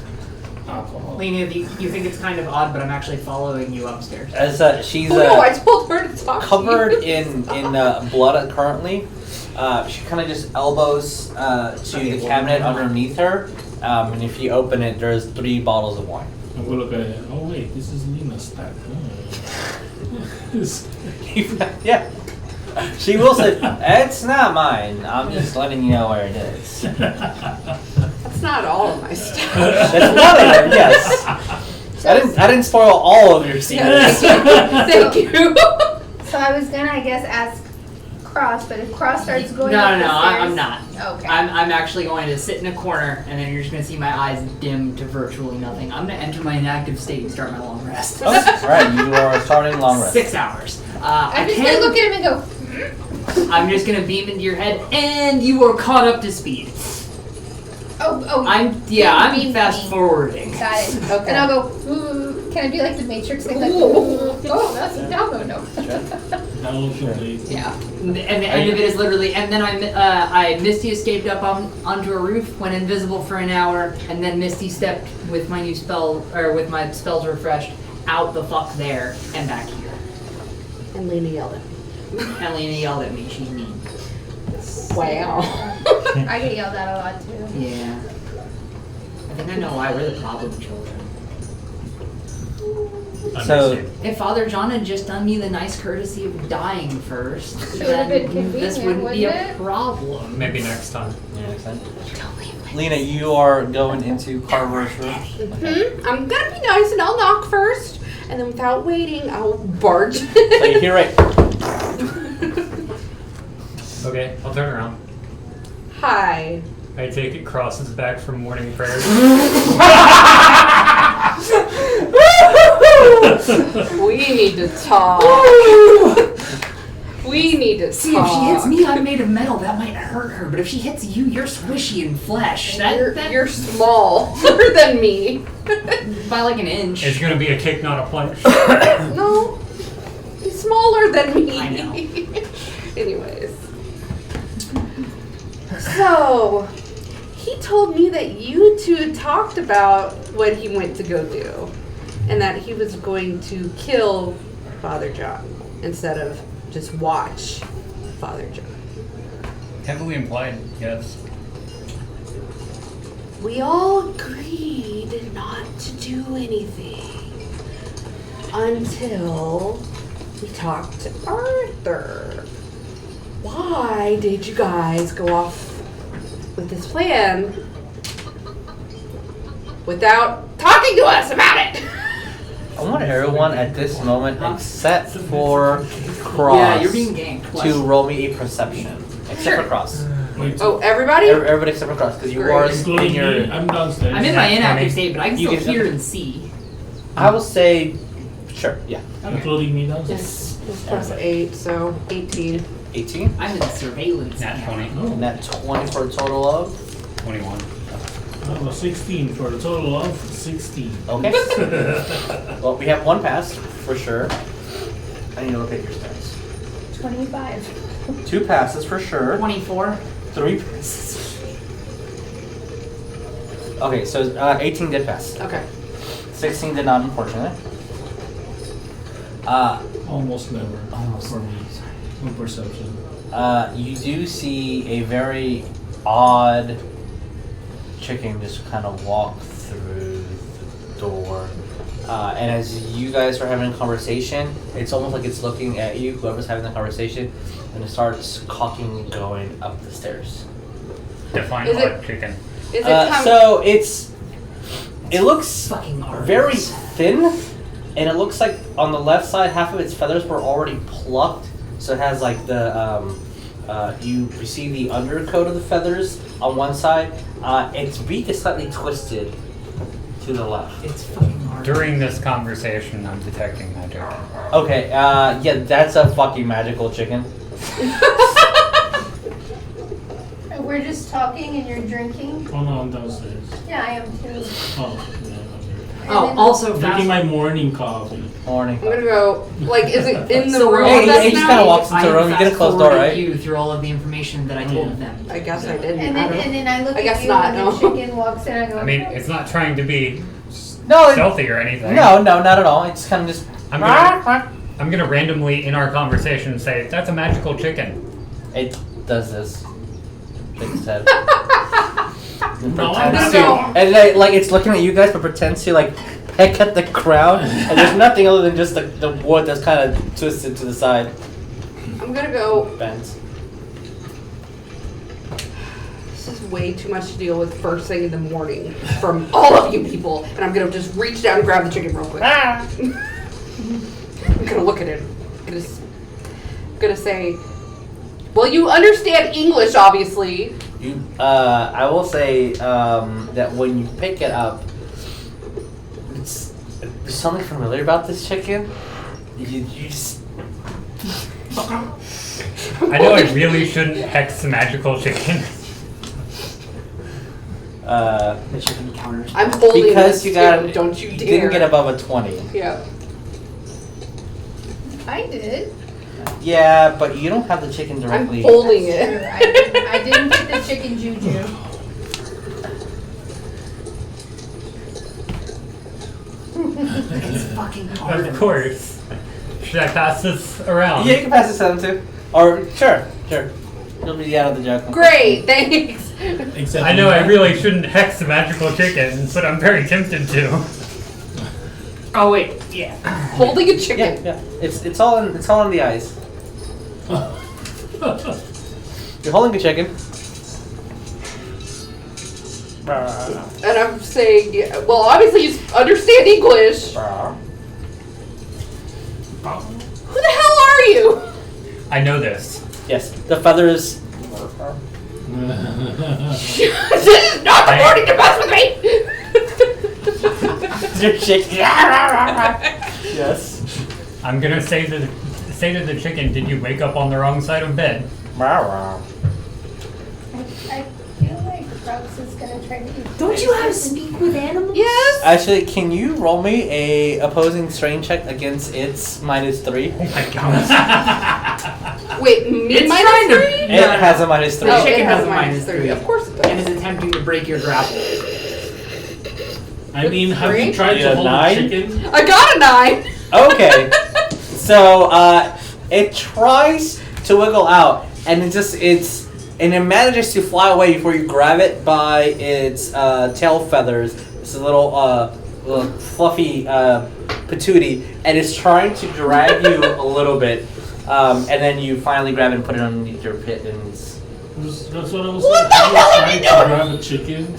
[SPEAKER 4] alcohol.
[SPEAKER 1] Lena, you think it's kind of odd, but I'm actually following you upstairs.
[SPEAKER 2] As she's
[SPEAKER 7] Oh no! I told her to talk
[SPEAKER 2] covered
[SPEAKER 7] to you.
[SPEAKER 2] in blood currently, she kind of just elbows to the cabinet underneath her, and if you open it, there's 3 bottles of wine.
[SPEAKER 4] I'm gonna look at it. Oh wait, this is Lena's stack.
[SPEAKER 2] Yeah. She will say, it's not mine. I'm just letting you know where it is.
[SPEAKER 7] That's not all of my stuff.
[SPEAKER 2] That's one of them, yes. I didn't spoil all of your secrets.
[SPEAKER 7] Thank you.
[SPEAKER 3] So I was gonna, I guess, ask Cross, but if Cross starts going
[SPEAKER 1] No,
[SPEAKER 3] up
[SPEAKER 1] no,
[SPEAKER 3] the
[SPEAKER 1] no,
[SPEAKER 3] stairs,
[SPEAKER 1] I'm not.
[SPEAKER 3] Okay.
[SPEAKER 1] I'm actually going to sit in a corner, and then you're just going to see my eyes dim to virtually nothing. I'm going to enter my inactive state and start my long rest.
[SPEAKER 2] Okay. Alright, you are starting long rest.
[SPEAKER 1] 6 hours.
[SPEAKER 3] I'm just gonna look at him and go.
[SPEAKER 1] I'm just going to beam into your head, and you are caught up to speed.
[SPEAKER 3] Oh.
[SPEAKER 1] I'm
[SPEAKER 3] beam
[SPEAKER 1] fast
[SPEAKER 3] me.
[SPEAKER 1] forwarding.
[SPEAKER 3] Got it.
[SPEAKER 7] Okay.
[SPEAKER 3] And I'll go. Ooh. Can I be like the Matrix thing? Like, oh, that's no.
[SPEAKER 4] Download complete.
[SPEAKER 3] Yeah.
[SPEAKER 1] And the end of it is literally, and then I Misty escaped up onto a roof, went invisible for an hour, and then Misty stepped with my new spell, or with my spells refreshed, out the fuck there and back here.
[SPEAKER 7] And Lena yelled at me.
[SPEAKER 1] And Lena yelled at me, she's mean.
[SPEAKER 7] Wow.
[SPEAKER 3] I get yelled at a lot too.
[SPEAKER 1] Yeah. I think I know why we're the problem children.
[SPEAKER 2] So,
[SPEAKER 1] If Father John had just done me the nice courtesy of dying first,
[SPEAKER 3] Should've been
[SPEAKER 1] then
[SPEAKER 3] convenient,
[SPEAKER 1] this wouldn't be a
[SPEAKER 3] wouldn't it?
[SPEAKER 1] problem.
[SPEAKER 6] Maybe next time.
[SPEAKER 2] yeah, next time. Lena, you are going into Carver's room.
[SPEAKER 7] I'm gonna be nice and I'll knock first, and then without waiting, I'll barge.
[SPEAKER 2] So you hear right.
[SPEAKER 6] Okay, I'll turn around.
[SPEAKER 7] Hi.
[SPEAKER 6] I take it Cross is back from morning prayers.
[SPEAKER 7] We need to talk. We need to
[SPEAKER 1] See, if she hits me, I'm made of metal. That might hurt her. But if she hits you, you're squishy in flesh.
[SPEAKER 7] You're smaller than me.
[SPEAKER 1] by like an inch.
[SPEAKER 6] It's gonna be a kick, not a punch.
[SPEAKER 7] No, he's smaller than me.
[SPEAKER 1] I know.
[SPEAKER 7] Anyways. So, he told me that you two talked about what he went to go do. And that he was going to kill Father John instead of just watch Father John.
[SPEAKER 6] Heavily implied, yes.
[SPEAKER 7] We all agreed not to do anything until we talked to Arthur. Why did you guys go off with this plan without talking to us about it?
[SPEAKER 2] I want everyone at this moment, except for Cross,
[SPEAKER 1] Yeah, you're being ganked.
[SPEAKER 2] to roll me a perception. Except
[SPEAKER 7] Sure.
[SPEAKER 2] for Cross.
[SPEAKER 4] Wait,
[SPEAKER 7] Oh, everybody?
[SPEAKER 2] Everybody except for Cross, because you
[SPEAKER 7] Great.
[SPEAKER 2] are
[SPEAKER 4] including
[SPEAKER 2] in your...
[SPEAKER 4] me, I'm downstairs.
[SPEAKER 1] I'm in my
[SPEAKER 6] Yeah,
[SPEAKER 1] inactive
[SPEAKER 6] 20.
[SPEAKER 1] state, but I can
[SPEAKER 2] You
[SPEAKER 1] still
[SPEAKER 2] can-
[SPEAKER 1] hear and see.
[SPEAKER 2] I will say, sure, yeah.
[SPEAKER 4] Including me downstairs.
[SPEAKER 7] Yes. It's plus 8, so 18.
[SPEAKER 2] 18.
[SPEAKER 1] I'm in surveillance.
[SPEAKER 6] Nat
[SPEAKER 1] now.
[SPEAKER 6] 20.
[SPEAKER 4] Oh,
[SPEAKER 2] And that 20 for a total of...
[SPEAKER 6] 21.
[SPEAKER 4] I was 16 for a total of 16.
[SPEAKER 2] Okay. Well, we have one pass, for sure. I need to look at your stats.
[SPEAKER 3] 25.
[SPEAKER 2] 2 passes, for sure.
[SPEAKER 1] 24.
[SPEAKER 2] 3 passes. Okay, so 18 did pass.
[SPEAKER 7] Okay.
[SPEAKER 2] 16 did not, unfortunately.
[SPEAKER 4] Almost never.
[SPEAKER 2] Almost.
[SPEAKER 4] For me. No perception.
[SPEAKER 2] You do see a very odd chicken just kind of walk through the door. And as you guys are having a conversation, it's almost like it's looking at you, whoever's having the conversation, and it starts cocking and going up the stairs.
[SPEAKER 6] Define
[SPEAKER 7] Is it-
[SPEAKER 6] odd chicken.
[SPEAKER 7] Is it
[SPEAKER 2] So it looks
[SPEAKER 1] Fucking arms.
[SPEAKER 2] very thin, and it looks like on the left side, half of its feathers were already plucked. So it has like the you see the undercoat of the feathers on one side. Its beak is slightly twisted to the left.
[SPEAKER 1] It's fucking hard.
[SPEAKER 6] During this conversation, I'm detecting magic.
[SPEAKER 2] Okay, yeah, that's a fucking magical chicken.
[SPEAKER 3] We're just talking and you're drinking?
[SPEAKER 4] Oh no, I'm downstairs.
[SPEAKER 3] Yeah, I am too.
[SPEAKER 4] Oh, yeah.
[SPEAKER 1] Oh, also
[SPEAKER 4] I'm
[SPEAKER 1] fast.
[SPEAKER 4] drinking my morning coffee.
[SPEAKER 2] Morning.
[SPEAKER 7] I'm gonna go, like, is it in the
[SPEAKER 1] So
[SPEAKER 7] room
[SPEAKER 1] we're-
[SPEAKER 7] with
[SPEAKER 2] Hey,
[SPEAKER 7] us
[SPEAKER 2] he just
[SPEAKER 7] now?
[SPEAKER 2] kinda walks into
[SPEAKER 1] I
[SPEAKER 2] the room. You get a closed door,
[SPEAKER 1] fast-forwarded
[SPEAKER 2] right?
[SPEAKER 1] you through all of the information that I told them.
[SPEAKER 7] I guess I didn't.
[SPEAKER 3] And
[SPEAKER 7] I
[SPEAKER 3] then,
[SPEAKER 7] don't-
[SPEAKER 3] and then I look
[SPEAKER 7] I guess
[SPEAKER 3] at you
[SPEAKER 7] not,
[SPEAKER 3] and
[SPEAKER 7] no.
[SPEAKER 3] the chicken walks in. I go.
[SPEAKER 6] I mean, it's not trying to be
[SPEAKER 2] No,
[SPEAKER 6] stealthy or anything.
[SPEAKER 2] no, not at all. It's kind of just.
[SPEAKER 6] I'm gonna randomly in our conversation say, that's a magical chicken.
[SPEAKER 2] It does this. Its head.
[SPEAKER 4] No,
[SPEAKER 7] I'm
[SPEAKER 2] Pretends
[SPEAKER 7] gonna
[SPEAKER 2] to- and like it's looking at you guys, but pretends to like peck at the crown, and there's nothing other than just the wood that's kind of twisted to the side,
[SPEAKER 7] I'm gonna go,
[SPEAKER 2] bent.
[SPEAKER 7] this is way too much to deal with first thing in the morning from all of you people, and I'm gonna just reach down and grab the chicken real quick. I'm gonna look at it. I'm gonna say, well, you understand English, obviously.
[SPEAKER 2] I will say that when you pick it up, there's something familiar about this chicken. You just.
[SPEAKER 6] I know I really shouldn't hex the magical chicken.
[SPEAKER 1] The chicken counters.
[SPEAKER 7] I'm holding
[SPEAKER 2] Because
[SPEAKER 7] this
[SPEAKER 2] you got,
[SPEAKER 7] too, don't you
[SPEAKER 2] you
[SPEAKER 7] dare.
[SPEAKER 2] didn't get above a 20.
[SPEAKER 7] Yeah.
[SPEAKER 3] I did.
[SPEAKER 2] Yeah, but you don't have the chicken
[SPEAKER 7] I'm
[SPEAKER 2] directly.
[SPEAKER 7] holding
[SPEAKER 3] True.
[SPEAKER 7] it.
[SPEAKER 3] I didn't get the chicken juju.
[SPEAKER 1] It's fucking hard.
[SPEAKER 6] Of course. Should I pass this around?
[SPEAKER 2] Yeah, you can pass this on too. Or sure. You'll be out of the joke.
[SPEAKER 7] Great, thanks.
[SPEAKER 4] Except
[SPEAKER 6] I know I really shouldn't hex the magical chicken, but I'm very tempted to.
[SPEAKER 1] Oh wait, yeah.
[SPEAKER 7] Holding a chicken.
[SPEAKER 2] Yeah. It's all in the eyes. You're holding a chicken.
[SPEAKER 7] And I'm saying, yeah, well, obviously you understand English. Who the hell are you?
[SPEAKER 6] I know this.
[SPEAKER 2] Yes, the feathers.
[SPEAKER 7] This is not the morning to mess with me.
[SPEAKER 2] You're shaking. Yes.
[SPEAKER 6] I'm gonna say to the chicken, did you wake up on the wrong side of bed?
[SPEAKER 3] I feel like Krauts is gonna try to eat.
[SPEAKER 1] Don't you have speak with animals?
[SPEAKER 7] Yes.
[SPEAKER 2] Actually, can you roll me a opposing strain check against its -3?
[SPEAKER 6] Oh my god.
[SPEAKER 7] Wait, me
[SPEAKER 1] It's
[SPEAKER 7] minus
[SPEAKER 1] trying to-
[SPEAKER 7] 3?
[SPEAKER 2] It has a -3.
[SPEAKER 7] Oh,
[SPEAKER 1] chicken
[SPEAKER 7] it
[SPEAKER 1] has
[SPEAKER 7] has
[SPEAKER 1] a
[SPEAKER 7] a minus
[SPEAKER 1] -3.
[SPEAKER 7] 3. Of course it
[SPEAKER 1] And
[SPEAKER 7] does.
[SPEAKER 1] is attempting to break your grapple.
[SPEAKER 4] I mean, have
[SPEAKER 7] Three?
[SPEAKER 4] you tried
[SPEAKER 2] You
[SPEAKER 4] to
[SPEAKER 2] got
[SPEAKER 4] hold a
[SPEAKER 2] 9?
[SPEAKER 4] chicken?
[SPEAKER 7] I got a 9.
[SPEAKER 2] Okay. So it tries to wiggle out, and it manages to fly away before you grab it by its tail feathers. It's a little fluffy patootie, and it's trying to drag you a little bit, and then you finally grab it and put it underneath your pit, and it's.
[SPEAKER 4] That's what I was
[SPEAKER 7] What
[SPEAKER 4] saying.
[SPEAKER 7] the hell are you
[SPEAKER 4] Trying to grab a chicken.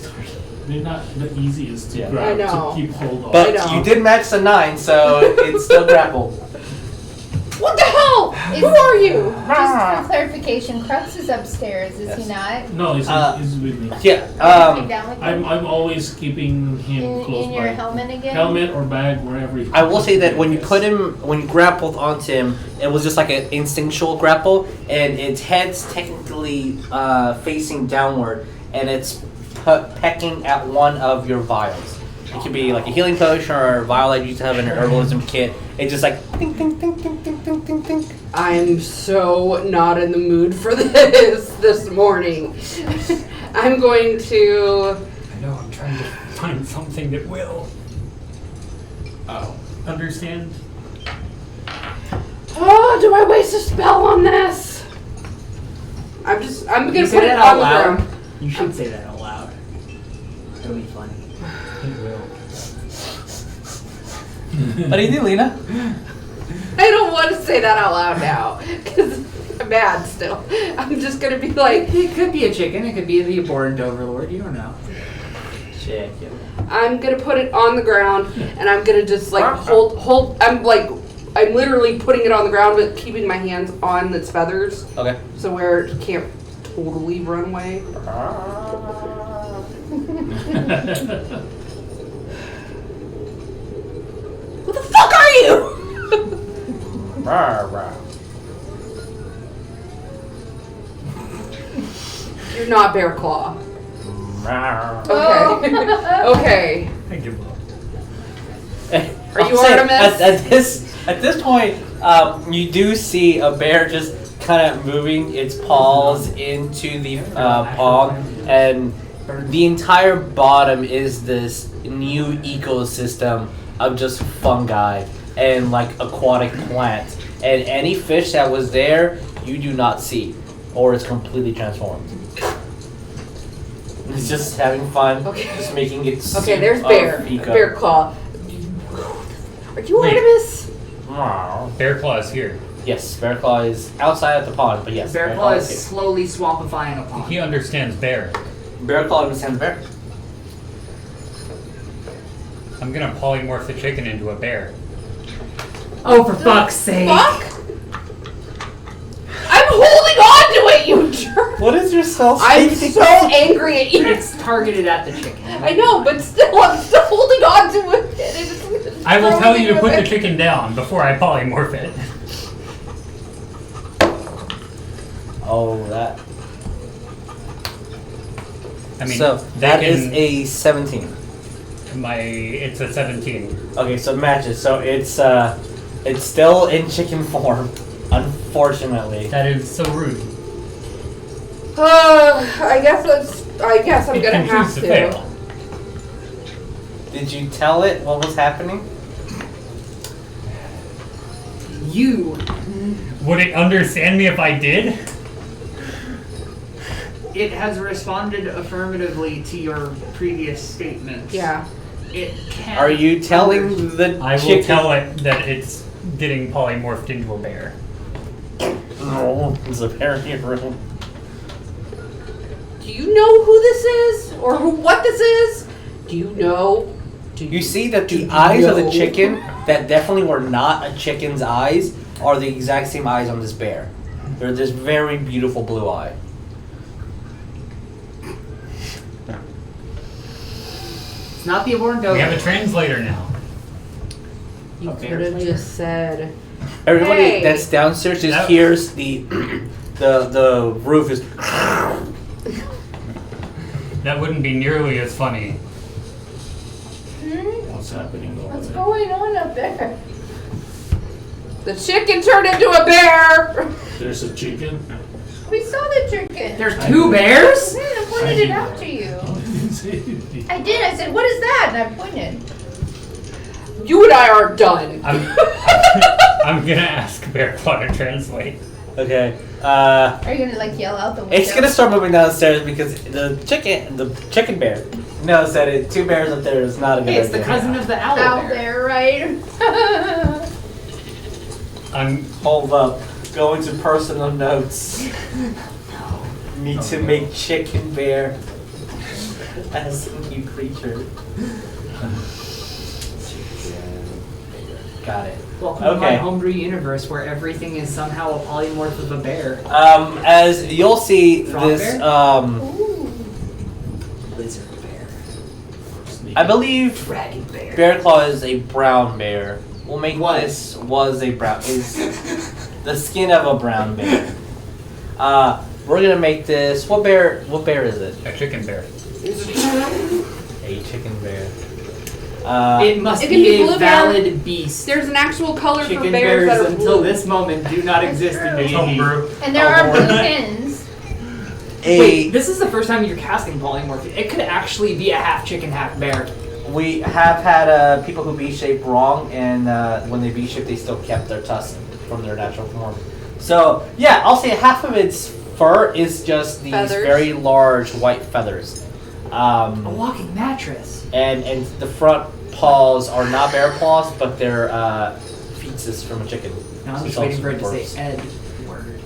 [SPEAKER 4] They're not the easiest to
[SPEAKER 2] Yeah.
[SPEAKER 4] grab
[SPEAKER 7] I know.
[SPEAKER 4] to keep hold of.
[SPEAKER 2] But
[SPEAKER 7] I know.
[SPEAKER 2] you did match the 9, so it's still grappled.
[SPEAKER 7] What the hell? Who are you?
[SPEAKER 3] Just for clarification, Krauts is upstairs, is
[SPEAKER 2] Yes.
[SPEAKER 3] he not?
[SPEAKER 4] No, he's with me.
[SPEAKER 2] Yeah.
[SPEAKER 3] Take down with
[SPEAKER 4] I'm
[SPEAKER 3] him?
[SPEAKER 4] always keeping him close
[SPEAKER 3] in your
[SPEAKER 4] by.
[SPEAKER 3] helmet again?
[SPEAKER 4] Helmet or bag, wherever.
[SPEAKER 2] I will say that when you grappled onto him, it was just like an instinctual grapple, and its head's technically facing downward, and it's pecking at one of your vials. It could be like a healing potion or a vial that you used to have in an herbalism kit. It's just like ding, ding, ding, ding, ding, ding, ding, ding.
[SPEAKER 7] I'm so not in the mood for this morning. I'm going to.
[SPEAKER 6] I know, I'm trying to find something that will. Understand?
[SPEAKER 7] Oh, do I waste a spell on this? I'm
[SPEAKER 1] You
[SPEAKER 7] gonna
[SPEAKER 1] say
[SPEAKER 7] put it
[SPEAKER 1] that
[SPEAKER 7] on
[SPEAKER 1] out
[SPEAKER 7] the
[SPEAKER 1] loud.
[SPEAKER 7] ground.
[SPEAKER 1] You should say that out loud. It'll be funny.
[SPEAKER 6] It will.
[SPEAKER 2] What do you do, Lena?
[SPEAKER 7] I don't want to say that out loud now because I'm mad still. I'm just gonna be like,
[SPEAKER 1] It could be a chicken. It could be the abhorrent overlord. You don't know.
[SPEAKER 2] Chicken.
[SPEAKER 7] I'm gonna put it on the ground and I'm gonna just like hold. I'm literally putting it on the ground but keeping my hands on its feathers
[SPEAKER 2] Okay.
[SPEAKER 7] so where it can't totally run away. What the fuck are you? You're not Bear Claw. Okay. Okay.
[SPEAKER 6] I give up.
[SPEAKER 7] Are you
[SPEAKER 2] I'll say,
[SPEAKER 7] Artemis?
[SPEAKER 2] At this point, you do see a bear just kind of moving its paws into the palm, and the entire bottom is this new ecosystem of just fungi and like aquatic plants, and any fish that was there you do not see, or it's completely transformed. It's just having fun,
[SPEAKER 7] Okay.
[SPEAKER 2] just making it.
[SPEAKER 7] Okay, there's
[SPEAKER 2] soup
[SPEAKER 7] Bear.
[SPEAKER 2] of eco.
[SPEAKER 7] Bear Claw. Are you
[SPEAKER 6] Wait.
[SPEAKER 7] Artemis?
[SPEAKER 6] Bear Claw is here.
[SPEAKER 2] Yes, Bear Claw is outside of the pond, but yes.
[SPEAKER 1] Bear Claw is
[SPEAKER 2] here.
[SPEAKER 1] slowly swampifying a pond.
[SPEAKER 6] He understands bear.
[SPEAKER 2] Bear Claw understands bear.
[SPEAKER 6] I'm gonna polymorph the chicken into a bear.
[SPEAKER 1] Oh, for fuck's sake.
[SPEAKER 7] Fuck! I'm holding on to it, you jerk!
[SPEAKER 2] What is your spell?
[SPEAKER 7] I'm so angry at you.
[SPEAKER 1] It's targeted at the chicken.
[SPEAKER 7] I know, but still, I'm still holding on to it. And it's
[SPEAKER 6] I will tell you to put the
[SPEAKER 7] chicken.
[SPEAKER 6] chicken down before I polymorph it.
[SPEAKER 2] Oh, that.
[SPEAKER 6] I mean,
[SPEAKER 2] So
[SPEAKER 6] they
[SPEAKER 2] that
[SPEAKER 6] can,
[SPEAKER 2] is a 17.
[SPEAKER 6] it's a 17.
[SPEAKER 2] Okay, so it matches. So it's still in chicken form, unfortunately.
[SPEAKER 6] That is so rude.
[SPEAKER 7] I guess I'm
[SPEAKER 6] It
[SPEAKER 7] gonna
[SPEAKER 6] can
[SPEAKER 7] have
[SPEAKER 6] choose
[SPEAKER 7] to.
[SPEAKER 6] to fail.
[SPEAKER 2] Did you tell it what was happening?
[SPEAKER 1] You.
[SPEAKER 6] Would it understand me if I did?
[SPEAKER 1] It has responded affirmatively to your previous statements.
[SPEAKER 7] Yeah.
[SPEAKER 1] It can.
[SPEAKER 2] Are you telling the
[SPEAKER 6] I will
[SPEAKER 2] chicken?
[SPEAKER 6] tell it that it's getting polymorphed into a bear.
[SPEAKER 2] No, it's a bear in your room.
[SPEAKER 7] Do you know who this is? Or what this is? Do you know?
[SPEAKER 2] You see that the eyes of the chicken that definitely were not a chicken's eyes are the exact same eyes on this bear. They're this very beautiful blue eye.
[SPEAKER 1] It's not the Aborn
[SPEAKER 6] We have a translator now.
[SPEAKER 7] You
[SPEAKER 1] Okay,
[SPEAKER 7] could have
[SPEAKER 1] later.
[SPEAKER 7] just said.
[SPEAKER 2] Everybody
[SPEAKER 7] Hey.
[SPEAKER 2] that's downstairs just
[SPEAKER 6] That-
[SPEAKER 2] hears the roof is.
[SPEAKER 6] That wouldn't be nearly as funny.
[SPEAKER 4] What's happening over
[SPEAKER 3] What's
[SPEAKER 4] there?
[SPEAKER 3] going on up there?
[SPEAKER 7] The chicken turned into a bear!
[SPEAKER 4] There's a chicken.
[SPEAKER 3] We saw the chicken.
[SPEAKER 1] There's two bears?
[SPEAKER 3] Man, I pointed it out to you.
[SPEAKER 4] Oh, I didn't say anything.
[SPEAKER 3] I did. I said, "What is that?" And I pointed.
[SPEAKER 7] You and I are done.
[SPEAKER 6] I'm gonna ask Bearclaw to translate.
[SPEAKER 2] Okay.
[SPEAKER 3] Are you gonna like yell out the window?
[SPEAKER 2] It's gonna start moving downstairs because the chicken bear knows that two bears up there is not a good
[SPEAKER 1] Hey, it's
[SPEAKER 2] idea.
[SPEAKER 1] the cousin of the owl
[SPEAKER 3] out
[SPEAKER 1] bear.
[SPEAKER 3] there, right?
[SPEAKER 6] I'm
[SPEAKER 2] Hold up. Go into personal notes. Need to make chicken bear as a new creature. Got it.
[SPEAKER 1] Welcome to my
[SPEAKER 2] Okay.
[SPEAKER 1] homebrew universe where everything is somehow a polymorph of a bear.
[SPEAKER 2] As you'll see,
[SPEAKER 1] Frog
[SPEAKER 2] this
[SPEAKER 1] bear?
[SPEAKER 3] Ooh.
[SPEAKER 1] Lizard bear.
[SPEAKER 2] I believe
[SPEAKER 1] Dragon bear.
[SPEAKER 2] Bear Claw is a brown bear. We'll make
[SPEAKER 1] Was.
[SPEAKER 2] this was a brown is the skin of a brown bear. We're gonna make this. What bear is it?
[SPEAKER 6] a chicken bear.
[SPEAKER 2] A chicken bear.
[SPEAKER 1] It must
[SPEAKER 7] It can
[SPEAKER 1] be
[SPEAKER 7] be
[SPEAKER 1] a
[SPEAKER 7] blue bear.
[SPEAKER 1] valid beast.
[SPEAKER 7] There's an actual color for
[SPEAKER 1] Chicken
[SPEAKER 7] bears
[SPEAKER 1] bears
[SPEAKER 7] that are
[SPEAKER 1] until
[SPEAKER 7] blue.
[SPEAKER 1] this moment do not exist in
[SPEAKER 3] true.
[SPEAKER 1] the
[SPEAKER 6] It's homebrew.
[SPEAKER 3] And there are blue pins.
[SPEAKER 1] Wait, this is the first time you're casting polymorph. It could actually be a half chicken, half bear.
[SPEAKER 2] We have had people who B-shape wrong, and when they B-shape, they still kept their tusk from their natural form. So yeah, I'll say half of its fur is just these
[SPEAKER 7] Feathers.
[SPEAKER 2] very large white feathers,
[SPEAKER 1] A walking mattress.
[SPEAKER 2] and the front paws are not bear claws, but they're feces from a chicken.
[SPEAKER 1] Now I'm
[SPEAKER 2] So
[SPEAKER 1] just
[SPEAKER 2] it's
[SPEAKER 1] waiting
[SPEAKER 2] also
[SPEAKER 1] for it to
[SPEAKER 2] dwarfs.
[SPEAKER 1] say Ed word.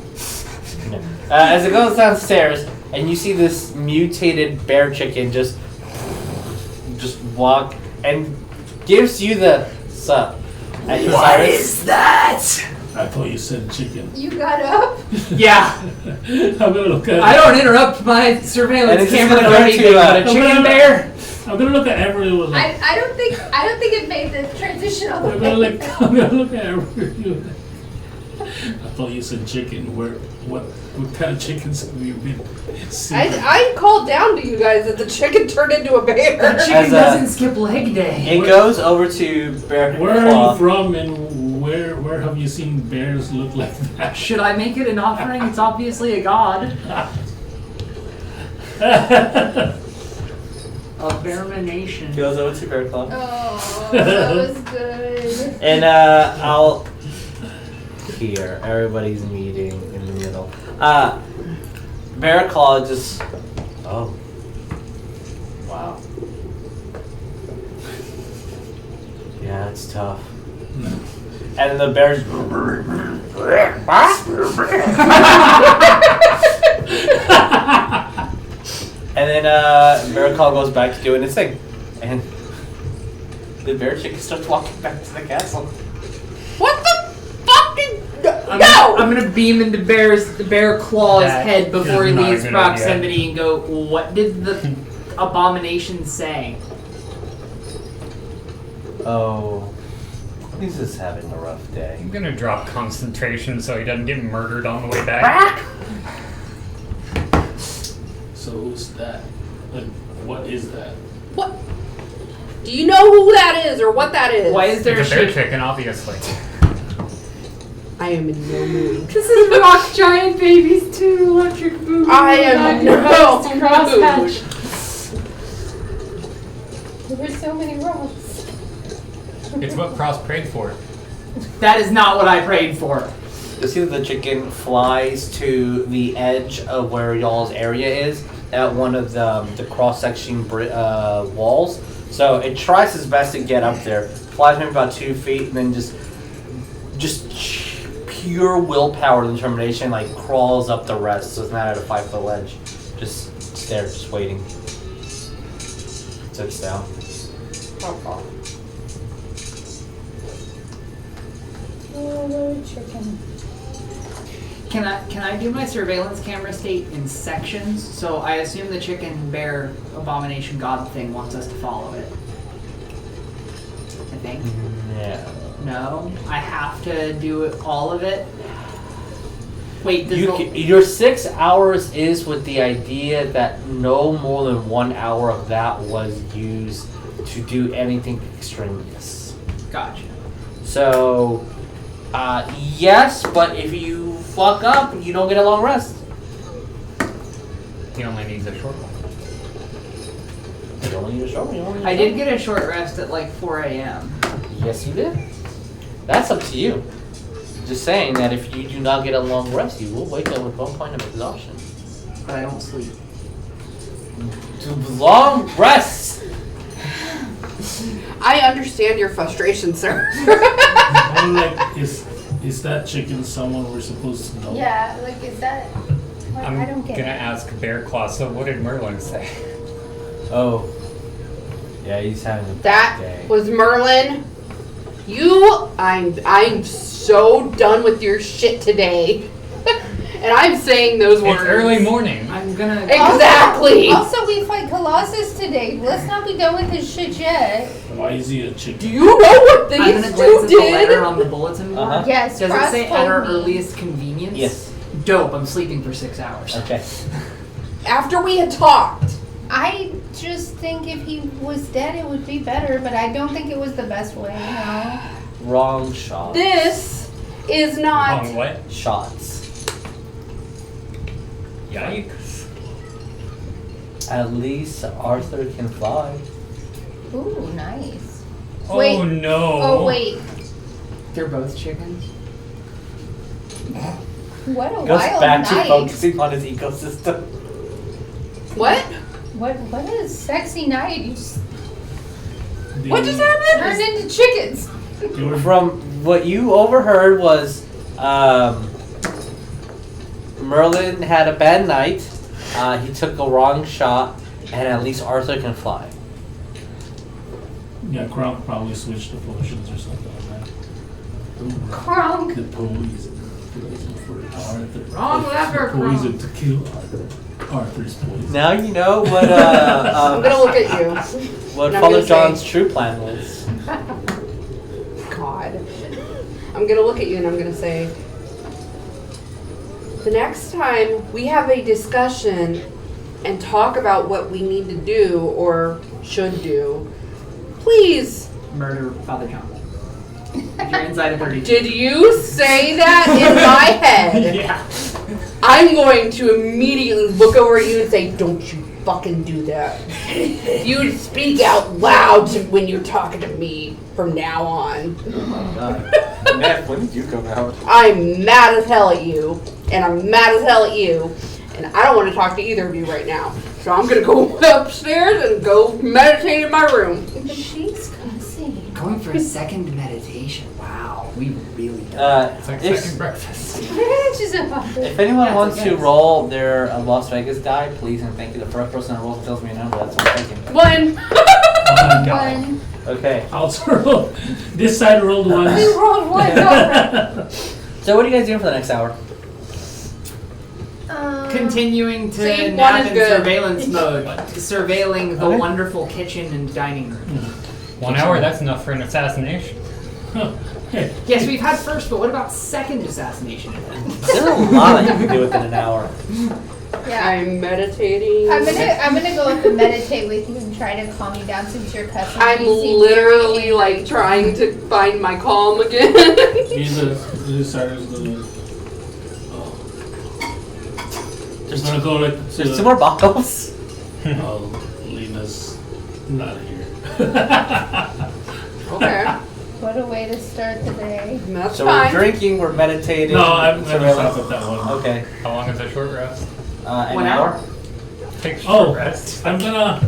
[SPEAKER 2] As it goes downstairs, and you see this mutated bear chicken just walk and gives you the sup. At your Saerus.
[SPEAKER 1] that?
[SPEAKER 4] I thought you said chicken.
[SPEAKER 3] You got up.
[SPEAKER 1] Yeah,
[SPEAKER 4] I'm gonna look at.
[SPEAKER 1] I don't interrupt my
[SPEAKER 2] And
[SPEAKER 1] surveillance
[SPEAKER 2] it's just
[SPEAKER 1] camera
[SPEAKER 2] gonna
[SPEAKER 1] or
[SPEAKER 2] go
[SPEAKER 1] anything,
[SPEAKER 2] to,
[SPEAKER 1] but a chicken bear?
[SPEAKER 4] I'm gonna look at Everlee with like.
[SPEAKER 3] I don't think it made the transition all the
[SPEAKER 4] I'm
[SPEAKER 3] way.
[SPEAKER 4] gonna look at Everlee. I thought you said chicken. What kind of chickens have you been seeing?
[SPEAKER 7] I called down to you guys that the chicken turned into a
[SPEAKER 1] The
[SPEAKER 7] bear.
[SPEAKER 1] chicken
[SPEAKER 2] As a-
[SPEAKER 1] doesn't skip leg day.
[SPEAKER 2] It goes over to Bear
[SPEAKER 4] Where are
[SPEAKER 2] Claw.
[SPEAKER 4] you from, and where have you seen bears look like that?
[SPEAKER 1] Should I make it an offering? It's obviously a god. Abomination.
[SPEAKER 2] Goes over to Bear Claw.
[SPEAKER 3] Oh, that was good.
[SPEAKER 2] And I'll here. Everybody's meeting in the middle. Bear Claw just oh. Wow. Yeah, it's tough. And the bears And then Bear Call goes back to doing his thing. And the bear chicken starts walking back to the castle.
[SPEAKER 7] What the fucking
[SPEAKER 1] I'm
[SPEAKER 7] no?
[SPEAKER 1] gonna beam into the bear claw's
[SPEAKER 6] That
[SPEAKER 1] head before he
[SPEAKER 6] is not a
[SPEAKER 1] leaves
[SPEAKER 6] good
[SPEAKER 1] proximity and go, what did the abomination say?
[SPEAKER 2] Oh, he's just having a rough day.
[SPEAKER 6] I'm gonna drop concentration so he doesn't get murdered on the way back.
[SPEAKER 4] So who's that? Like, what is that?
[SPEAKER 7] What? Do you know who that is or what that is?
[SPEAKER 1] Why is there a
[SPEAKER 6] It's a bear
[SPEAKER 1] shape?
[SPEAKER 6] chicken, obviously.
[SPEAKER 7] I am in no mood.
[SPEAKER 1] This is Rock Giant Babies 2 Electric Boogaloo.
[SPEAKER 7] I am
[SPEAKER 1] on your
[SPEAKER 7] no
[SPEAKER 1] best
[SPEAKER 7] mood.
[SPEAKER 1] Crosshatch.
[SPEAKER 3] There's so many rocks.
[SPEAKER 6] It's what Cross prayed for.
[SPEAKER 1] That is not what I prayed for.
[SPEAKER 2] You see that the chicken flies to the edge of where y'all's area is at one of the cross-section walls. So it tries its best to get up there, flies maybe about 2 feet, and then just pure willpower and determination, like crawls up the rest. So it's not at a 5-foot ledge. Just there, just waiting. Sits down.
[SPEAKER 3] Oh, little chicken.
[SPEAKER 1] Can I do my surveillance camera state in sections? So I assume the chicken bear abomination god thing wants us to follow it. I think.
[SPEAKER 2] Yeah.
[SPEAKER 1] No, I have to do it, all of it. Wait, does
[SPEAKER 2] Your 6 hours is with the idea that no more than 1 hour of that was used to do anything extraneous.
[SPEAKER 1] Gotcha.
[SPEAKER 2] So, yes, but if you fuck up, you don't get a long rest.
[SPEAKER 6] He only needs a short one.
[SPEAKER 2] You only need a short one. You only need a
[SPEAKER 1] I
[SPEAKER 2] short
[SPEAKER 1] did get a short rest at like 4 a.m.
[SPEAKER 2] one. Yes, you did. That's up to you. Just saying that if you do not get a long rest, you will wake up with 1 point of exhaustion.
[SPEAKER 1] But I don't sleep.
[SPEAKER 2] Long rests.
[SPEAKER 7] I understand your frustration, sir.
[SPEAKER 4] I'm like, is that chicken someone we're supposed to know?
[SPEAKER 3] Yeah, like, is that. Like,
[SPEAKER 6] I'm
[SPEAKER 3] I don't get
[SPEAKER 6] gonna
[SPEAKER 3] it.
[SPEAKER 6] ask Bear Claw, so what did Merlin say?
[SPEAKER 2] Oh. Yeah, he's having a bad
[SPEAKER 7] That
[SPEAKER 2] day.
[SPEAKER 7] was Merlin. I'm so done with your shit today. And I'm saying those words.
[SPEAKER 6] It's early morning.
[SPEAKER 1] I'm gonna.
[SPEAKER 7] Exactly.
[SPEAKER 3] Also, we fight Colossus today. Let's not be done with his shit yet.
[SPEAKER 4] Why is he a chicken?
[SPEAKER 7] Do you know what
[SPEAKER 1] I'm
[SPEAKER 7] these
[SPEAKER 1] gonna
[SPEAKER 7] two
[SPEAKER 1] glance at the letter
[SPEAKER 7] did?
[SPEAKER 1] on the bulletin board.
[SPEAKER 2] Uh-huh.
[SPEAKER 3] Yes,
[SPEAKER 1] Does
[SPEAKER 3] Cross
[SPEAKER 1] it say
[SPEAKER 3] told
[SPEAKER 1] at our
[SPEAKER 3] me.
[SPEAKER 1] earliest convenience?
[SPEAKER 2] Yes.
[SPEAKER 1] Dope, I'm sleeping for 6 hours.
[SPEAKER 2] Okay.
[SPEAKER 7] After we had talked.
[SPEAKER 3] I just think if he was dead, it would be better, but I don't think it was the best way, you know?
[SPEAKER 2] Wrong shot.
[SPEAKER 7] This is not.
[SPEAKER 6] Wrong what?
[SPEAKER 2] Shots.
[SPEAKER 6] Yikes.
[SPEAKER 2] At least Arthur can fly.
[SPEAKER 3] Ooh, nice.
[SPEAKER 6] Oh
[SPEAKER 3] Wait.
[SPEAKER 6] no.
[SPEAKER 3] Oh, wait.
[SPEAKER 1] They're both chickens.
[SPEAKER 3] What a
[SPEAKER 2] Goes
[SPEAKER 3] wild
[SPEAKER 2] back to
[SPEAKER 3] night.
[SPEAKER 2] focusing on his ecosystem.
[SPEAKER 7] What?
[SPEAKER 3] What a sexy night. You just
[SPEAKER 7] What just happened?
[SPEAKER 3] turned into chickens.
[SPEAKER 2] From what you overheard was Merlin had a bad night. He took a wrong shot, and at least Arthur can fly.
[SPEAKER 4] Yeah, Kronk probably switched the potions or something like that.
[SPEAKER 3] Kronk.
[SPEAKER 4] The poison for Arthur.
[SPEAKER 1] Wrong lever,
[SPEAKER 4] The poison to kill Arthur. Arthur's poison.
[SPEAKER 2] Now you know what
[SPEAKER 7] I'm gonna look at you.
[SPEAKER 2] what
[SPEAKER 7] And I'm
[SPEAKER 2] Father
[SPEAKER 7] gonna say-
[SPEAKER 2] John's true plan was.
[SPEAKER 7] God. I'm gonna look at you and I'm gonna say, the next time we have a discussion and talk about what we need to do or should do, please,
[SPEAKER 1] Murder Father John. If you're inside of 32.
[SPEAKER 7] did you say that in my head?
[SPEAKER 1] Yeah.
[SPEAKER 7] I'm going to immediately look over at you and say, don't you fucking do that. You speak out loud when you're talking to me from now on.
[SPEAKER 2] Oh my god. Neff, when did you come out?
[SPEAKER 7] I'm mad as hell at you, and I'm mad as hell at you, and I don't want to talk to either of you right now. So I'm gonna go upstairs and go meditate in my room.
[SPEAKER 3] She's gonna see.
[SPEAKER 1] Going for for a second meditation. Wow, we really.
[SPEAKER 6] It's like
[SPEAKER 2] If-
[SPEAKER 6] second breakfast.
[SPEAKER 3] She's a
[SPEAKER 2] If anyone
[SPEAKER 1] Yeah,
[SPEAKER 2] wants
[SPEAKER 1] I
[SPEAKER 2] to
[SPEAKER 1] guess.
[SPEAKER 2] roll their Las Vegas die, please and thank you. The first person that rolls tells me a number. That's what I'm thinking.
[SPEAKER 7] 1.
[SPEAKER 3] one.
[SPEAKER 2] Okay.
[SPEAKER 4] I'll roll. This side rolled
[SPEAKER 3] We
[SPEAKER 4] once.
[SPEAKER 3] rolled one.
[SPEAKER 2] So what are you guys doing for the next hour?
[SPEAKER 1] Continuing to
[SPEAKER 7] See, one
[SPEAKER 1] nap
[SPEAKER 7] is
[SPEAKER 1] in
[SPEAKER 7] good.
[SPEAKER 1] surveillance mode, surveilling the
[SPEAKER 2] Okay.
[SPEAKER 1] wonderful kitchen and dining room.
[SPEAKER 6] 1 hour, that's enough for an assassination.
[SPEAKER 1] Yes, we've had first, but what about second assassination?
[SPEAKER 2] There's a lot that you can do within an hour.
[SPEAKER 3] Yeah.
[SPEAKER 7] I'm meditating.
[SPEAKER 3] I'm gonna go up and meditate with you and try to calm you down since you're cussing.
[SPEAKER 7] I'm
[SPEAKER 3] You seem
[SPEAKER 7] literally
[SPEAKER 3] very
[SPEAKER 7] like
[SPEAKER 3] angry.
[SPEAKER 7] trying to find my calm again.
[SPEAKER 4] Jesus, Saerus gonna. Just gonna go like.
[SPEAKER 2] There's 2 more bottles.
[SPEAKER 4] Oh, Lena's not here.
[SPEAKER 7] Okay,
[SPEAKER 3] What a way to start the day.
[SPEAKER 7] that's
[SPEAKER 2] So
[SPEAKER 7] fine.
[SPEAKER 2] we're drinking, we're meditating.
[SPEAKER 4] No, I'm gonna
[SPEAKER 2] surveillance.
[SPEAKER 4] stop at that one.
[SPEAKER 2] Okay.
[SPEAKER 6] How long is a short rest?
[SPEAKER 2] An
[SPEAKER 1] 1
[SPEAKER 2] hour.
[SPEAKER 1] hour.
[SPEAKER 6] Take a short
[SPEAKER 4] Oh,
[SPEAKER 6] rest.
[SPEAKER 4] I'm gonna.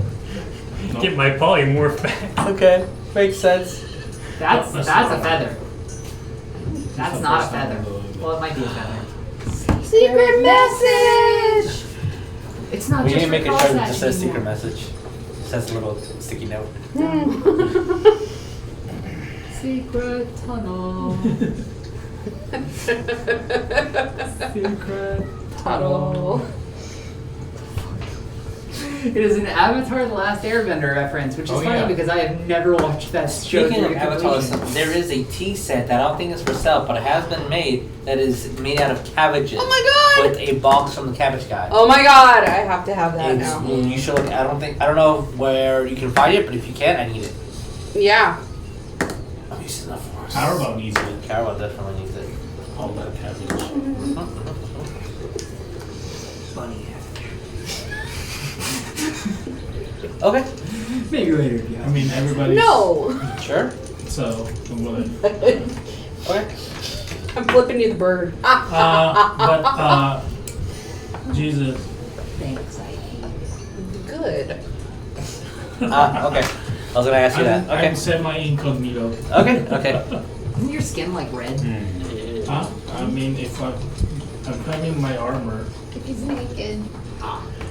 [SPEAKER 6] Get my polymorph back.
[SPEAKER 2] Okay. Makes sense.
[SPEAKER 1] That's
[SPEAKER 4] That's
[SPEAKER 1] a
[SPEAKER 4] not-
[SPEAKER 1] feather. That's
[SPEAKER 4] the
[SPEAKER 1] not a
[SPEAKER 4] first time
[SPEAKER 1] feather.
[SPEAKER 4] I'm doing it.
[SPEAKER 1] Well, it might be a feather.
[SPEAKER 3] Secret message!
[SPEAKER 1] It's not
[SPEAKER 2] We
[SPEAKER 1] just
[SPEAKER 2] need to make
[SPEAKER 1] for
[SPEAKER 2] a shirt that
[SPEAKER 1] Crosshatch
[SPEAKER 2] just says secret
[SPEAKER 1] anymore.
[SPEAKER 2] message. It says a little sticky note.
[SPEAKER 1] Secret tunnel. Secret tunnel. It is an Avatar: The Last Airbender reference, which is
[SPEAKER 6] Oh,
[SPEAKER 1] funny
[SPEAKER 6] yeah.
[SPEAKER 1] because I have never watched that show.
[SPEAKER 2] Speaking of
[SPEAKER 1] through
[SPEAKER 2] Avatar,
[SPEAKER 1] completion.
[SPEAKER 2] there is a tea set that I don't think is for sale, but it has been made that is made out of cabbages.
[SPEAKER 7] Oh my god!
[SPEAKER 2] With a box from the cabbage guy.
[SPEAKER 7] Oh my god! I have to have that
[SPEAKER 2] It's-
[SPEAKER 7] now.
[SPEAKER 2] you should look. I don't know where you can find it, but if you can, I need it.
[SPEAKER 7] Yeah.
[SPEAKER 2] I'm using that for us.
[SPEAKER 4] Powerbomb needs it.
[SPEAKER 2] Carol definitely needs it.
[SPEAKER 4] All that cabbage.
[SPEAKER 1] Bunny head.
[SPEAKER 2] Okay.
[SPEAKER 1] Maybe later, yeah.
[SPEAKER 4] I mean, everybody's.
[SPEAKER 7] No.
[SPEAKER 2] Sure.
[SPEAKER 4] So, I'm gonna.
[SPEAKER 2] Okay.
[SPEAKER 7] I'm flipping you the bird.
[SPEAKER 4] Jesus.
[SPEAKER 1] Thanks, I
[SPEAKER 7] Good.
[SPEAKER 2] Okay. I was gonna ask you that.
[SPEAKER 4] I'm
[SPEAKER 2] Okay.
[SPEAKER 4] semi-incognito.
[SPEAKER 2] Okay.
[SPEAKER 1] Isn't your skin like red?
[SPEAKER 4] Huh? I mean, if I'm claiming my armor,
[SPEAKER 3] If he's naked.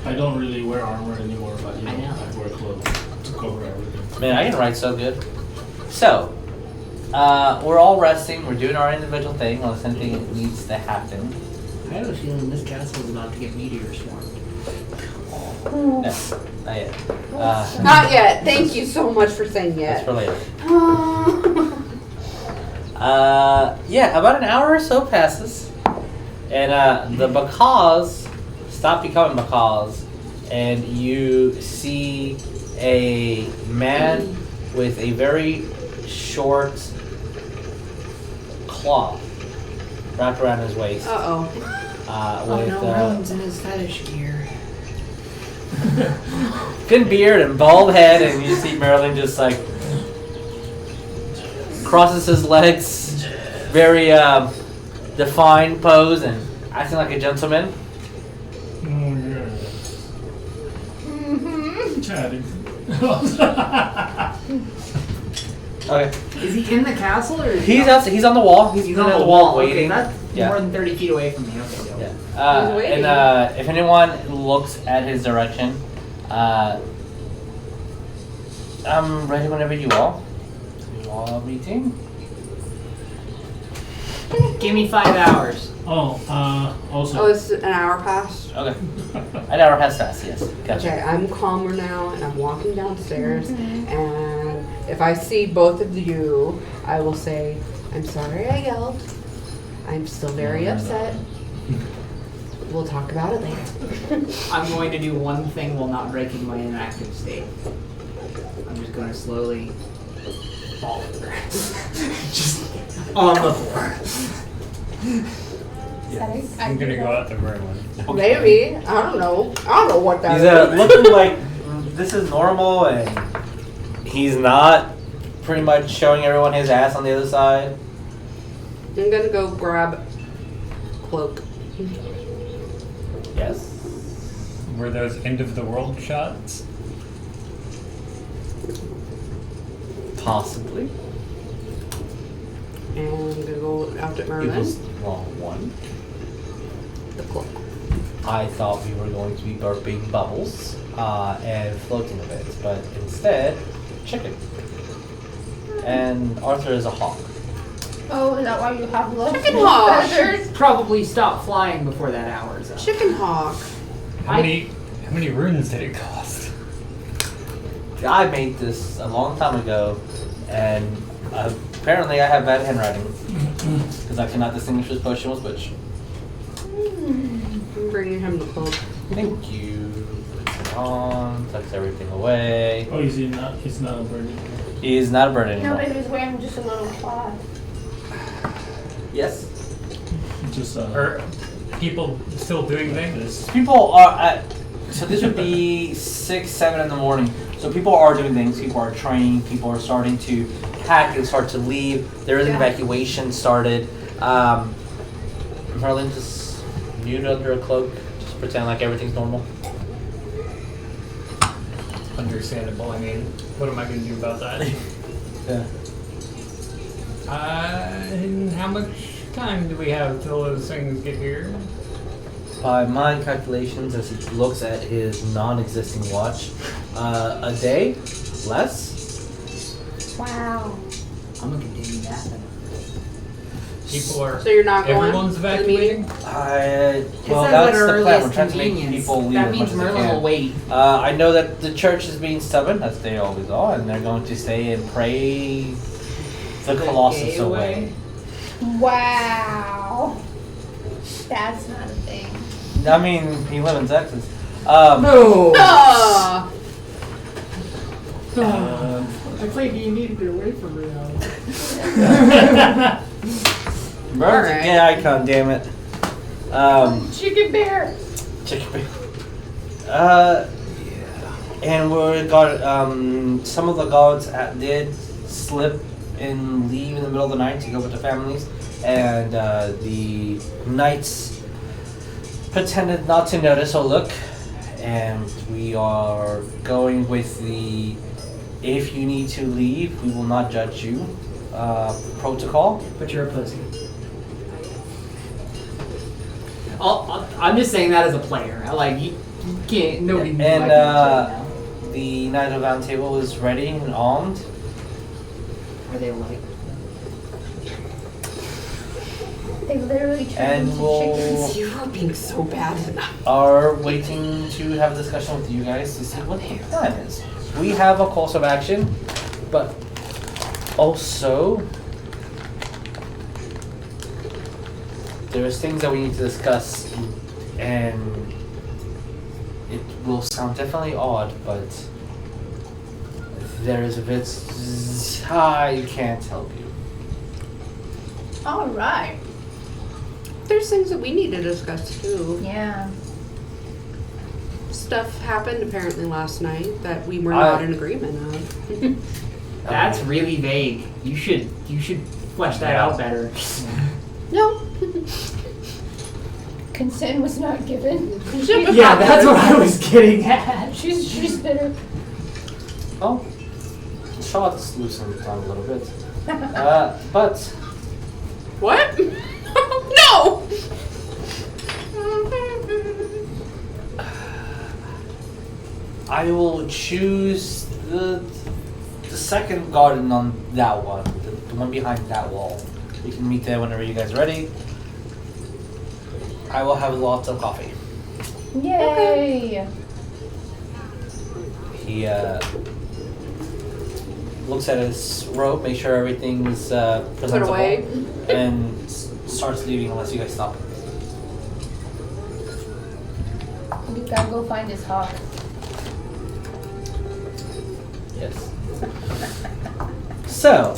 [SPEAKER 4] I don't really wear armor anymore, but you know,
[SPEAKER 1] I know.
[SPEAKER 4] I wear clothes to cover everything.
[SPEAKER 2] Man, I can write so good. So, we're all resting. We're doing our individual thing unless anything needs to happen.
[SPEAKER 1] I have a feeling this castle is about to get meteor swarmed.
[SPEAKER 2] No, not yet.
[SPEAKER 7] Not yet. Thank you so much for saying
[SPEAKER 2] That's
[SPEAKER 7] yet.
[SPEAKER 2] for later. Yeah, about an hour or so passes, and the macaws stop becoming macaws, and you see a man with a very short cloth wrapped around his waist.
[SPEAKER 7] Uh-oh.
[SPEAKER 2] With
[SPEAKER 1] in his fetish gear.
[SPEAKER 2] thin beard and bald head, and you see Marilyn just like crosses his legs, very defined pose, and acting like a gentleman.
[SPEAKER 4] Oh, yeah. Chatting.
[SPEAKER 2] Okay,
[SPEAKER 1] Is he in the castle or? Is
[SPEAKER 2] he's outside. He's on the wall. He's
[SPEAKER 1] on
[SPEAKER 2] on
[SPEAKER 1] the wall.
[SPEAKER 2] waiting.
[SPEAKER 1] Okay, that's
[SPEAKER 2] Yeah.
[SPEAKER 1] more than 30 feet away from me. Okay, go.
[SPEAKER 2] Yeah.
[SPEAKER 7] He's waiting.
[SPEAKER 2] And if anyone looks at his direction, I'm ready whenever you all. You all are meeting.
[SPEAKER 1] Give me 5 hours.
[SPEAKER 4] Also.
[SPEAKER 7] Oh, it's an hour past?
[SPEAKER 2] Okay. An hour has passed. Yes. Gotcha.
[SPEAKER 7] Okay, I'm calmer now, and I'm walking downstairs, and if I see both of you, I will say, I'm sorry I yelled. I'm still very upset. We'll talk about it later.
[SPEAKER 1] I'm going to do one thing while not breaking my inactive state. I'm just going to slowly fall over. Just on the floor.
[SPEAKER 6] I'm gonna go out the room.
[SPEAKER 7] Maybe. I don't know. I don't know what that
[SPEAKER 2] He's
[SPEAKER 7] is.
[SPEAKER 2] looking like this is normal, and he's not pretty much showing everyone his ass on the other side.
[SPEAKER 7] I'm gonna go grab cloak.
[SPEAKER 2] Yes.
[SPEAKER 6] Were those end of the world shots?
[SPEAKER 2] Possibly.
[SPEAKER 7] And I'm gonna go out to
[SPEAKER 2] It
[SPEAKER 7] Merlin.
[SPEAKER 2] was the wrong one.
[SPEAKER 7] The cloak.
[SPEAKER 2] I thought we were going to be burping bubbles and floating a bit, but instead, chicken. And Arthur is a hawk.
[SPEAKER 3] Oh, is that why you have little
[SPEAKER 7] Chicken hawk.
[SPEAKER 3] feathers?
[SPEAKER 1] Probably stop flying before that hour is up.
[SPEAKER 7] Chicken hawk.
[SPEAKER 6] How many runes did it cost?
[SPEAKER 2] I made this a long time ago, and apparently I have bad handwriting because I cannot distinguish which potion was which.
[SPEAKER 7] I'm bringing him the cloak.
[SPEAKER 2] Thank you. Puts it on, tucks everything away.
[SPEAKER 4] Oh, is he not? He's not a bird anymore.
[SPEAKER 2] He is not a bird
[SPEAKER 3] No,
[SPEAKER 2] anymore.
[SPEAKER 3] but he was wearing just a little cloth.
[SPEAKER 2] Yes.
[SPEAKER 4] Just
[SPEAKER 6] Are people still doing things?
[SPEAKER 2] People are at. So this would be 6, 7 in the morning. So people are doing things. People are training. People are starting to pack and start to leave. There is an evacuation started. Merlin just mute under a cloak. Just pretend like everything's normal.
[SPEAKER 6] Understandable. I mean, what am I going to do about that?
[SPEAKER 2] Yeah.
[SPEAKER 6] How much time do we have till those things get here?
[SPEAKER 2] By my calculations, as he looks at his non-existing watch, a day, less.
[SPEAKER 3] Wow.
[SPEAKER 1] I'm gonna continue that then.
[SPEAKER 6] People are.
[SPEAKER 7] So you're not going
[SPEAKER 6] Everyone's
[SPEAKER 7] to the meeting?
[SPEAKER 6] evacuating.
[SPEAKER 2] Well, that's the plan. We're trying to make people leave
[SPEAKER 1] That
[SPEAKER 2] as much
[SPEAKER 1] means
[SPEAKER 2] as they
[SPEAKER 1] Merlin
[SPEAKER 2] can.
[SPEAKER 1] will wait.
[SPEAKER 2] I know that the church is being stubborn, as they always are, and they're going to stay and pray the Colossus away.
[SPEAKER 3] Wow. That's not a thing.
[SPEAKER 2] I mean, he lives in Texas.
[SPEAKER 1] No!
[SPEAKER 7] Ah!
[SPEAKER 1] It's like you needed it away from reality.
[SPEAKER 2] Merlin's a
[SPEAKER 7] Alright.
[SPEAKER 2] gay icon, damn it.
[SPEAKER 3] Chicken bear.
[SPEAKER 2] Chicken bake. And we got some of the gods did slip and leave in the middle of the night to go with their families, and the knights pretended not to notice or look, and we are going with the if you need to leave, we will not judge you protocol.
[SPEAKER 1] But you're a pussy. I'm just saying that as a player. You can't. Nobody.
[SPEAKER 2] And
[SPEAKER 1] likes it right now.
[SPEAKER 2] the Knight of the Round Table is ready and armed.
[SPEAKER 1] Are they like?
[SPEAKER 3] They literally turned
[SPEAKER 2] And
[SPEAKER 3] into
[SPEAKER 2] we'll-
[SPEAKER 3] chickens.
[SPEAKER 7] You are being so bad.
[SPEAKER 2] Are waiting to have a discussion with you guys to see what the plan is. We have a course of action, but also there's things that we need to discuss, and it will sound definitely odd, but there is a bit I can't help you.
[SPEAKER 3] All right.
[SPEAKER 7] There's things that we need to discuss too.
[SPEAKER 3] Yeah.
[SPEAKER 7] Stuff happened apparently last night that we were not in agreement of.
[SPEAKER 1] That's really vague. You should flesh that out better.
[SPEAKER 7] No.
[SPEAKER 3] Consent was not given.
[SPEAKER 1] Yeah, that's what I was getting at.
[SPEAKER 3] She's bitter.
[SPEAKER 2] Oh, shots loosened the tongue a little bit. But
[SPEAKER 7] What? No!
[SPEAKER 2] I will choose the second garden on that one, the one behind that wall. We can meet there whenever you guys are ready. I will have lots of coffee.
[SPEAKER 3] Yay.
[SPEAKER 2] He looks at his robe, make sure everything is presentable,
[SPEAKER 7] away.
[SPEAKER 2] and starts leaving unless you guys stop.
[SPEAKER 3] We gotta go find his hawk.
[SPEAKER 2] Yes. So,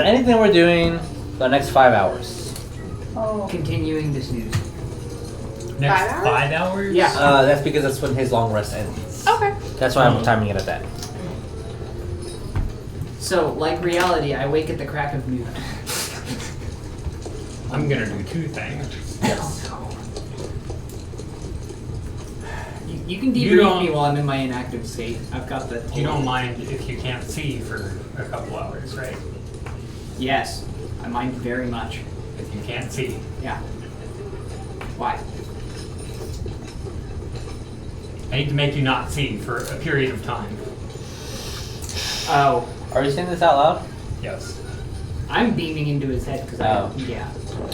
[SPEAKER 2] anything we're doing for the next 5 hours?
[SPEAKER 3] Oh.
[SPEAKER 1] Continuing this news.
[SPEAKER 6] Next
[SPEAKER 7] 5 hours?
[SPEAKER 6] 5 hours?
[SPEAKER 1] Yeah.
[SPEAKER 2] That's because that's when his long rest ends.
[SPEAKER 7] Okay.
[SPEAKER 2] That's why I'm timing it at that.
[SPEAKER 1] So, like reality, I wake at the crack of noon.
[SPEAKER 6] I'm gonna do 2 things.
[SPEAKER 2] Yes.
[SPEAKER 1] You can
[SPEAKER 6] You
[SPEAKER 1] debrief
[SPEAKER 6] don't-
[SPEAKER 1] me while I'm in my inactive state. I've got the.
[SPEAKER 6] You don't mind if you can't see for a couple hours, right?
[SPEAKER 1] Yes. I mind very much.
[SPEAKER 6] If you can't see.
[SPEAKER 1] Yeah. Why?
[SPEAKER 6] I need to make you not see for a period of time.
[SPEAKER 1] Oh,
[SPEAKER 2] Are you saying this out loud?
[SPEAKER 6] Yes.
[SPEAKER 1] I'm beaming into his head because yeah.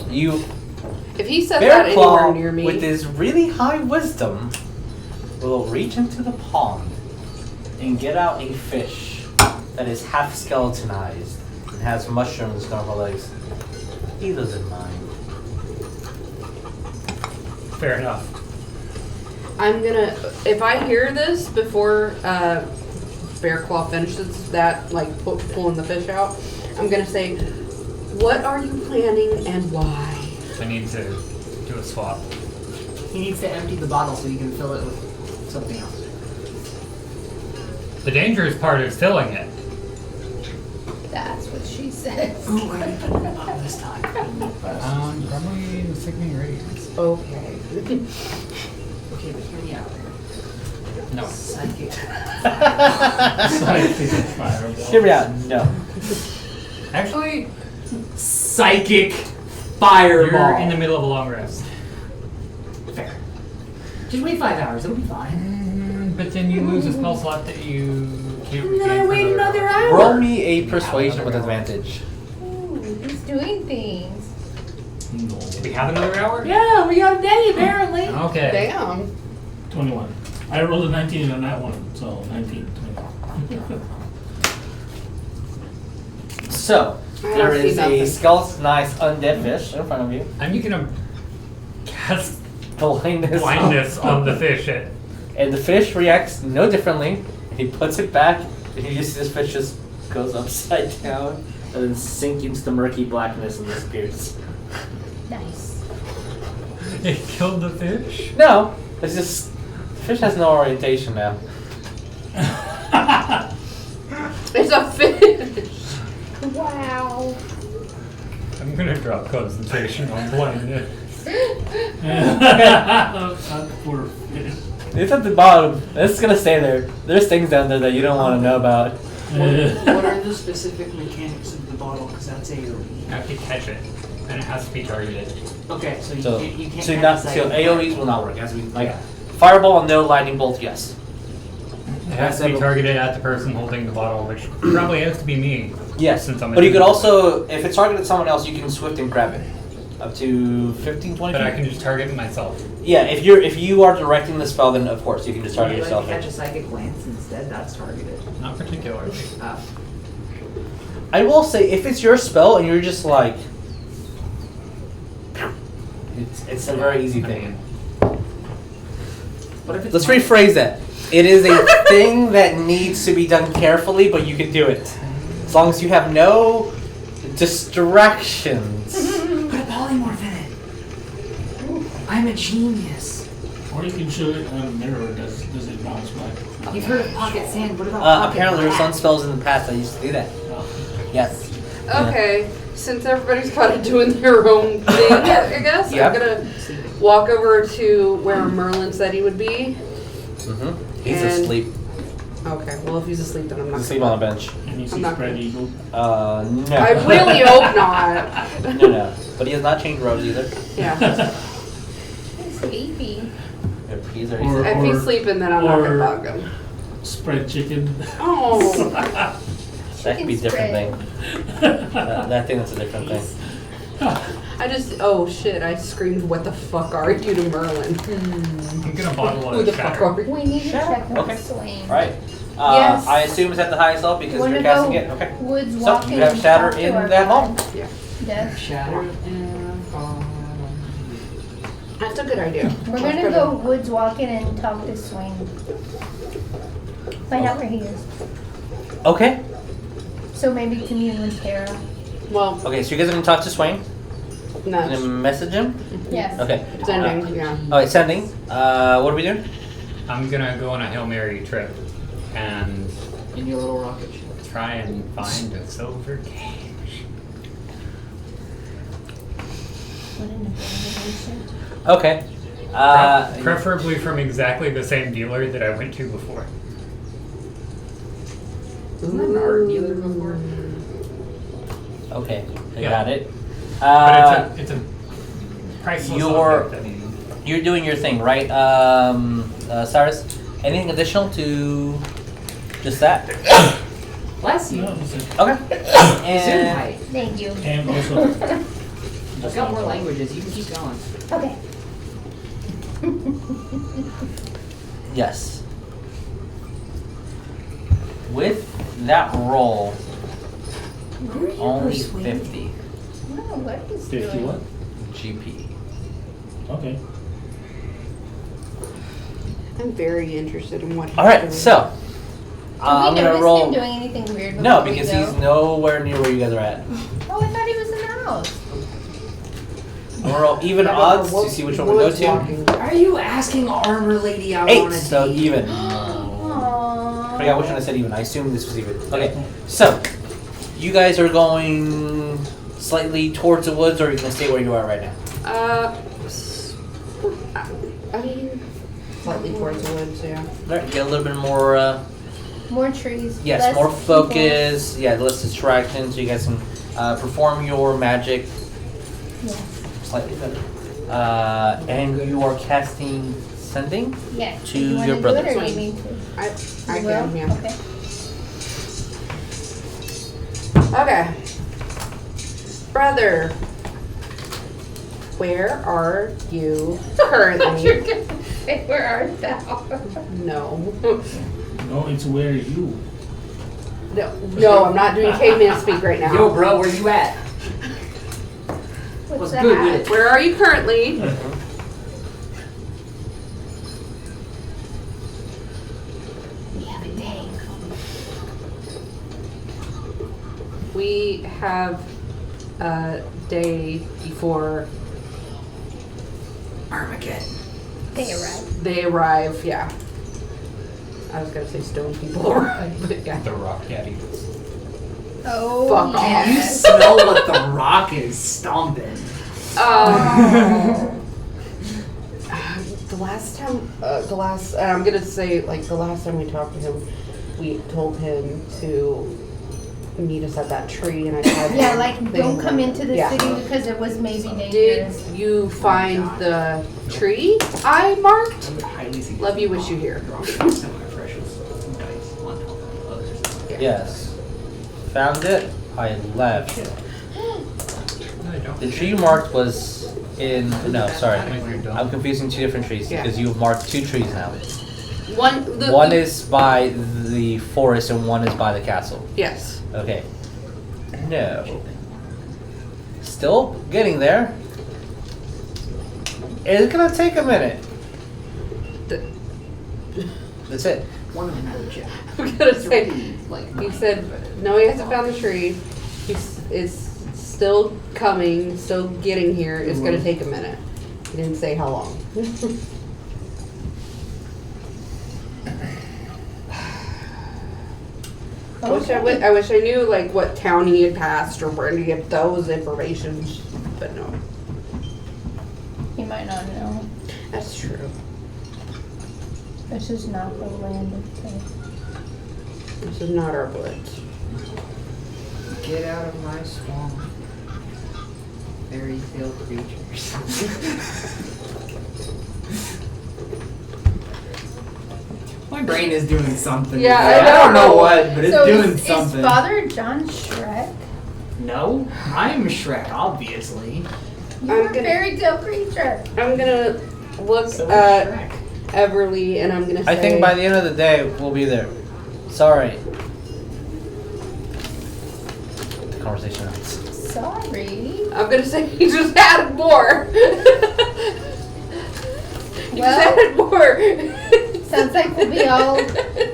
[SPEAKER 2] You,
[SPEAKER 7] If he said that anywhere
[SPEAKER 2] Bearclaw,
[SPEAKER 7] near me,
[SPEAKER 2] with his really high wisdom, will reach into the pond and get out a fish that is half skeletonized and has mushrooms going for legs. He doesn't mind.
[SPEAKER 6] Fair enough.
[SPEAKER 7] I'm gonna. If I hear this before Bearclaw finishes that, like pulling the fish out, I'm gonna say, "What are you planning and why?"
[SPEAKER 6] I need to do a swap.
[SPEAKER 1] He needs to empty the bottle so you can fill it with something else.
[SPEAKER 6] The dangerous part is filling it.
[SPEAKER 3] That's what she says.
[SPEAKER 1] Ooh, I didn't put it on this time.
[SPEAKER 6] Probably the sickening radiance.
[SPEAKER 7] Okay.
[SPEAKER 1] Okay, but hear me out.
[SPEAKER 6] No.
[SPEAKER 1] Psychic.
[SPEAKER 4] Psychic fireball.
[SPEAKER 2] Hear me out. No.
[SPEAKER 6] Actually,
[SPEAKER 1] Psychic fireball.
[SPEAKER 6] you're in the middle of a long rest.
[SPEAKER 1] Fair. Just wait 5 hours. It'll be fine.
[SPEAKER 6] But then you lose a spell slot that you can't
[SPEAKER 1] And then I
[SPEAKER 6] regain for
[SPEAKER 1] wait another hour.
[SPEAKER 2] Roll me a persuasion with advantage.
[SPEAKER 3] Ooh, he's doing things.
[SPEAKER 4] No.
[SPEAKER 6] Do we have another hour?
[SPEAKER 1] Yeah, we got a day apparently.
[SPEAKER 6] Okay.
[SPEAKER 7] Damn.
[SPEAKER 4] 21. I rolled a 19 on that one, so 19. 20.
[SPEAKER 2] So,
[SPEAKER 7] I don't
[SPEAKER 2] there
[SPEAKER 7] see
[SPEAKER 2] is a
[SPEAKER 7] nothing.
[SPEAKER 2] skeletonized undead fish in front of you.
[SPEAKER 6] I'm gonna cast
[SPEAKER 2] Blindness.
[SPEAKER 6] blindness on the fish.
[SPEAKER 2] And the fish reacts no differently. He puts it back, and you just see this fish just goes upside down and then sinks into the murky blackness and disappears.
[SPEAKER 3] Nice.
[SPEAKER 6] It killed the fish.
[SPEAKER 2] No, it's just the fish has no orientation now.
[SPEAKER 7] It's a fish.
[SPEAKER 3] Wow.
[SPEAKER 6] I'm gonna drop concentration on blindness.
[SPEAKER 4] That poor fish.
[SPEAKER 2] It's at the bottom. It's gonna stay there. There's things down there that you don't want to know about.
[SPEAKER 1] What are the specific mechanics of the bottle? Because that's AoE.
[SPEAKER 6] You have to catch it, and it has to be targeted.
[SPEAKER 1] Okay, so
[SPEAKER 2] So,
[SPEAKER 1] you can't.
[SPEAKER 2] so,
[SPEAKER 1] have
[SPEAKER 2] not,
[SPEAKER 1] a
[SPEAKER 2] so
[SPEAKER 1] psychic
[SPEAKER 2] AoEs
[SPEAKER 1] fire.
[SPEAKER 2] will not work. As we like,
[SPEAKER 6] Yeah.
[SPEAKER 2] fireball, no. Lightning bolt, yes.
[SPEAKER 6] It has to be targeted at the person holding the bottle, which probably has to be me.
[SPEAKER 2] Yes,
[SPEAKER 6] Since I'm
[SPEAKER 2] but you could
[SPEAKER 6] invisible.
[SPEAKER 2] also, if it's targeted at someone else, you can swift and grab it. Up to 15, 20
[SPEAKER 6] But I
[SPEAKER 2] feet.
[SPEAKER 6] can just target myself.
[SPEAKER 2] Yeah, if you are directing the spell, then of course you can just target
[SPEAKER 1] Would you
[SPEAKER 2] yourself.
[SPEAKER 1] like to catch a psychic lance instead? That's targeted.
[SPEAKER 6] Not particularly.
[SPEAKER 1] Oh.
[SPEAKER 2] I will say, if it's your spell and you're just like, it's a very easy thing.
[SPEAKER 1] What if it's
[SPEAKER 2] Let's
[SPEAKER 1] mine?
[SPEAKER 2] rephrase that. It is a thing that needs to be done carefully, but you can do it as long as you have no distractions.
[SPEAKER 1] Put a polymorph in it. I'm a genius.
[SPEAKER 4] Or you can shoot it on a mirror. Does it bounce back?
[SPEAKER 1] You've heard of pocket sand. What about pocket
[SPEAKER 2] Apparently, there's some
[SPEAKER 1] rat?
[SPEAKER 2] spells in the past that used to do that.
[SPEAKER 4] Oh.
[SPEAKER 2] Yes.
[SPEAKER 7] Okay, since everybody's kind of doing their own thing, I guess,
[SPEAKER 2] Yeah.
[SPEAKER 7] I'm gonna walk over to where Merlin said he would be.
[SPEAKER 2] Mm-hmm. He's
[SPEAKER 7] And-
[SPEAKER 2] asleep.
[SPEAKER 7] Okay, well, if he's asleep, then I'm not
[SPEAKER 2] He's asleep on a bench.
[SPEAKER 4] And you
[SPEAKER 7] I'm
[SPEAKER 4] see
[SPEAKER 7] not
[SPEAKER 4] spread
[SPEAKER 7] gonna-
[SPEAKER 4] eagle.
[SPEAKER 2] No.
[SPEAKER 7] I really hope not.
[SPEAKER 2] No. But he has not changed robes either.
[SPEAKER 7] Yeah.
[SPEAKER 3] He's sleepy.
[SPEAKER 2] He's
[SPEAKER 4] Or-
[SPEAKER 7] If he's sleeping, then I'm not gonna
[SPEAKER 4] or-
[SPEAKER 7] bug him.
[SPEAKER 4] Spread chicken.
[SPEAKER 7] Oh.
[SPEAKER 2] That could be a different thing. That thing that's a different thing.
[SPEAKER 7] Oh shit, I screamed, what the fuck are you to Merlin?
[SPEAKER 6] I'm gonna bottle
[SPEAKER 7] Who
[SPEAKER 6] of
[SPEAKER 7] the fuck
[SPEAKER 6] shatter.
[SPEAKER 7] are you?
[SPEAKER 3] We need to check
[SPEAKER 2] Okay.
[SPEAKER 3] with Swain.
[SPEAKER 2] Right.
[SPEAKER 7] Yes.
[SPEAKER 2] I assume it's at the highest level because
[SPEAKER 3] Wanna
[SPEAKER 2] you're casting
[SPEAKER 3] go
[SPEAKER 2] it. Okay.
[SPEAKER 3] Woods
[SPEAKER 2] So
[SPEAKER 3] walking
[SPEAKER 2] you have
[SPEAKER 3] and
[SPEAKER 2] shatter
[SPEAKER 3] talk to
[SPEAKER 2] in
[SPEAKER 3] our
[SPEAKER 2] that
[SPEAKER 3] guide.
[SPEAKER 2] moment.
[SPEAKER 7] Yeah.
[SPEAKER 3] Yes.
[SPEAKER 1] Shatter and
[SPEAKER 7] That's a good idea.
[SPEAKER 3] We're gonna go woods walking and talk to Swain. Find out where he is.
[SPEAKER 2] Okay.
[SPEAKER 3] So maybe commune with Tara.
[SPEAKER 7] Well,
[SPEAKER 2] Okay. So you guys are gonna talk to Swain.
[SPEAKER 7] no.
[SPEAKER 2] Gonna message him.
[SPEAKER 3] Yes.
[SPEAKER 2] Okay.
[SPEAKER 7] Sending, yeah.
[SPEAKER 2] Oh, it's sending. What are we doing?
[SPEAKER 6] I'm gonna go on a Hail Mary trip and
[SPEAKER 1] in your little rocket ship.
[SPEAKER 6] try and find a silver cage.
[SPEAKER 3] What an abomination.
[SPEAKER 2] Okay.
[SPEAKER 6] Preferably from exactly the same dealer that I went to before.
[SPEAKER 1] Isn't that an art dealer before?
[SPEAKER 2] Okay, I
[SPEAKER 6] Yeah.
[SPEAKER 2] got it.
[SPEAKER 6] But it's a priceless
[SPEAKER 2] You're-
[SPEAKER 6] object. I mean,
[SPEAKER 2] You're doing your thing, right? Saerus, anything additional to just that?
[SPEAKER 1] Bless you.
[SPEAKER 4] No, it's a-
[SPEAKER 2] Okay. And
[SPEAKER 1] Gesundheit.
[SPEAKER 3] Thank you.
[SPEAKER 4] and also,
[SPEAKER 1] I've got more languages. You can keep going.
[SPEAKER 3] Okay.
[SPEAKER 2] yes. With that roll, only 50
[SPEAKER 3] No, what is
[SPEAKER 4] 50
[SPEAKER 3] doing?
[SPEAKER 4] what?
[SPEAKER 2] GP.
[SPEAKER 4] Okay.
[SPEAKER 7] I'm very interested in what he's
[SPEAKER 2] All right,
[SPEAKER 7] doing.
[SPEAKER 2] so
[SPEAKER 3] Did
[SPEAKER 2] I'm
[SPEAKER 3] we
[SPEAKER 2] gonna
[SPEAKER 3] notice
[SPEAKER 2] roll.
[SPEAKER 3] him doing anything weird?
[SPEAKER 2] No,
[SPEAKER 3] before we
[SPEAKER 2] because
[SPEAKER 3] go?
[SPEAKER 2] he's nowhere near where you guys are at.
[SPEAKER 3] Oh, I thought he was in the house.
[SPEAKER 2] I'm gonna roll even
[SPEAKER 7] Yeah, but
[SPEAKER 2] odds
[SPEAKER 7] we're
[SPEAKER 2] to see which one we go
[SPEAKER 7] woods
[SPEAKER 2] to.
[SPEAKER 7] walking.
[SPEAKER 1] Are you asking Armor Lady out
[SPEAKER 2] 8,
[SPEAKER 1] on a
[SPEAKER 2] so
[SPEAKER 1] date?
[SPEAKER 2] even.
[SPEAKER 3] Aww.
[SPEAKER 2] I forgot which one I said even. I assumed this was even. Okay, so you guys are going slightly towards the woods, or are you gonna stay where you are right now?
[SPEAKER 7] I mean, slightly towards the woods, yeah.
[SPEAKER 2] All right, get a little bit more.
[SPEAKER 3] More trees.
[SPEAKER 2] Yes,
[SPEAKER 3] less
[SPEAKER 2] more
[SPEAKER 3] people.
[SPEAKER 2] focus. Yeah, less distraction, so you guys can perform your magic
[SPEAKER 3] Yeah.
[SPEAKER 2] slightly better. And you are casting sending.
[SPEAKER 3] Yeah.
[SPEAKER 2] To
[SPEAKER 3] Do you wanna
[SPEAKER 2] your
[SPEAKER 3] do
[SPEAKER 2] brother.
[SPEAKER 3] it, or do you need to?
[SPEAKER 7] I
[SPEAKER 3] You
[SPEAKER 7] can,
[SPEAKER 3] will?
[SPEAKER 7] yeah.
[SPEAKER 3] Okay.
[SPEAKER 7] Okay. Brother, where are you
[SPEAKER 3] You're
[SPEAKER 7] currently?
[SPEAKER 3] gonna say, where art thou?
[SPEAKER 7] No.
[SPEAKER 4] No, it's where you.
[SPEAKER 7] No, I'm not doing caveman speak right now.
[SPEAKER 1] Yo, bro, where you at?
[SPEAKER 3] What's
[SPEAKER 1] Was
[SPEAKER 3] that?
[SPEAKER 1] good with it.
[SPEAKER 7] Where are you currently?
[SPEAKER 3] We have a day.
[SPEAKER 7] We have a day before
[SPEAKER 1] Armageddon.
[SPEAKER 3] They arrive.
[SPEAKER 7] they arrive, yeah. I was gonna say stone people arrive, but yeah.
[SPEAKER 6] the rock caddy.
[SPEAKER 3] Oh,
[SPEAKER 7] Fuck off.
[SPEAKER 1] Can you
[SPEAKER 3] yes.
[SPEAKER 1] smell what the rock is stomping?
[SPEAKER 7] The last time, I'm gonna say, like, the last time we talked to him, we told him to meet us at that tree, and I tried
[SPEAKER 3] Yeah,
[SPEAKER 7] to
[SPEAKER 3] like,
[SPEAKER 7] think
[SPEAKER 3] don't
[SPEAKER 7] of-
[SPEAKER 3] come into the
[SPEAKER 7] yeah.
[SPEAKER 3] city because it was maybe
[SPEAKER 7] Did
[SPEAKER 3] dangerous.
[SPEAKER 7] you find the tree I marked? Love you, wish you here.
[SPEAKER 2] Yes. Found it. I left. The tree you marked was in. No, sorry. I'm confusing two different trees
[SPEAKER 7] Yeah.
[SPEAKER 2] because you've marked two trees now.
[SPEAKER 7] One
[SPEAKER 2] One is by the forest and one is by the castle.
[SPEAKER 7] yes.
[SPEAKER 2] Okay. No. Still getting there. It's gonna take a minute. That's it.
[SPEAKER 1] One of them had a jet.
[SPEAKER 7] I'm gonna say,
[SPEAKER 1] Like,
[SPEAKER 7] he said, no, he hasn't found the tree. Is still coming, still getting here. It's gonna take a minute. He didn't say how long. I wish I knew like what town he had passed or where to get those information, but no,
[SPEAKER 3] He might not know.
[SPEAKER 7] that's true.
[SPEAKER 3] This is not the land of faith.
[SPEAKER 7] This is not our blitz.
[SPEAKER 1] get out of my swamp. Fairy tale creatures. My brain is doing something.
[SPEAKER 7] Yeah,
[SPEAKER 1] I don't know what, but it's
[SPEAKER 3] So
[SPEAKER 1] doing
[SPEAKER 3] is
[SPEAKER 1] something.
[SPEAKER 3] Father John Shrek?
[SPEAKER 1] No, I'm Shrek, obviously.
[SPEAKER 3] You're a
[SPEAKER 7] gonna-
[SPEAKER 3] fairy tale creature.
[SPEAKER 7] I'm gonna look
[SPEAKER 1] So is
[SPEAKER 7] at
[SPEAKER 1] Shrek.
[SPEAKER 7] Everlee and I'm gonna say
[SPEAKER 2] I think by the end of the day, we'll be there. Sorry. The conversation ends.
[SPEAKER 3] Sorry.
[SPEAKER 7] I'm gonna say he just added more. He just
[SPEAKER 3] Well-
[SPEAKER 7] added more.
[SPEAKER 3] Sounds like we'll be all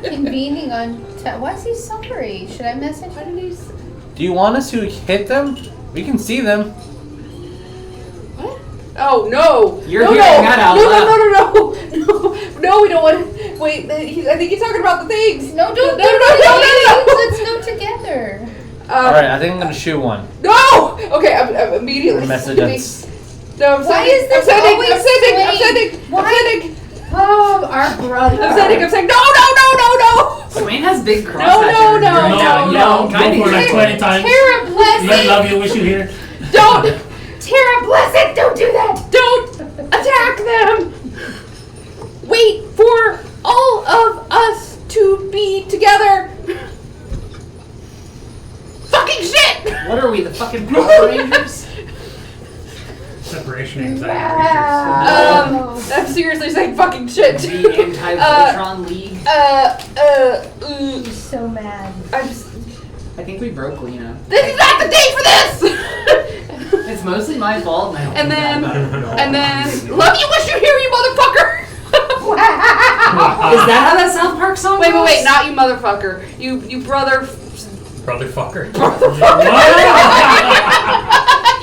[SPEAKER 3] convening on. Why is he sorry? Should I message
[SPEAKER 7] What
[SPEAKER 3] him?
[SPEAKER 7] did he say?
[SPEAKER 2] Do you want us to hit them? We can see them.
[SPEAKER 7] What? Oh no!
[SPEAKER 1] You're
[SPEAKER 7] no,
[SPEAKER 1] hearing
[SPEAKER 7] no.
[SPEAKER 1] that out
[SPEAKER 7] no,
[SPEAKER 1] loud.
[SPEAKER 7] No, we don't want. Wait, I think he's talking about the things.
[SPEAKER 3] No, don't.
[SPEAKER 7] No.
[SPEAKER 3] Let's go together.
[SPEAKER 2] Alright, I think I'm gonna shoot one.
[SPEAKER 7] No. Okay, I'm immediately.
[SPEAKER 2] Message us.
[SPEAKER 7] No, I'm
[SPEAKER 3] Why
[SPEAKER 7] sending.
[SPEAKER 3] is this
[SPEAKER 7] I'm sending.
[SPEAKER 3] always
[SPEAKER 7] I'm sending. I'm
[SPEAKER 3] swaying?
[SPEAKER 7] sending.
[SPEAKER 3] Why?
[SPEAKER 7] I'm sending.
[SPEAKER 3] Oh, our brother.
[SPEAKER 7] I'm sending. No.
[SPEAKER 1] Swain has big cross
[SPEAKER 7] No,
[SPEAKER 1] hatches
[SPEAKER 7] no.
[SPEAKER 1] right now.
[SPEAKER 4] No,
[SPEAKER 1] No,
[SPEAKER 4] go
[SPEAKER 1] kind
[SPEAKER 4] for
[SPEAKER 1] of.
[SPEAKER 4] like 20 times.
[SPEAKER 3] Paraplegic. Blessed!
[SPEAKER 4] Love you, wish you here.
[SPEAKER 7] Don't!
[SPEAKER 3] Terra Blessed! Don't do that!
[SPEAKER 7] Don't attack them! Wait for all of us to be together! Fucking shit!
[SPEAKER 1] What are we, the fucking Power Rangers?
[SPEAKER 6] Separation anxiety
[SPEAKER 7] I'm seriously saying fucking shit.
[SPEAKER 1] The Anti-Voltron League?
[SPEAKER 3] He's so mad.
[SPEAKER 7] I'm just,
[SPEAKER 1] I think we broke Lena.
[SPEAKER 7] this is not the day for this!
[SPEAKER 1] It's mostly my fault.
[SPEAKER 7] And then, love you, wish you here, you motherfucker!
[SPEAKER 1] Is that how that South Park song
[SPEAKER 7] Wait,
[SPEAKER 1] goes?
[SPEAKER 7] not you motherfucker. You brother.
[SPEAKER 6] Brother fucker.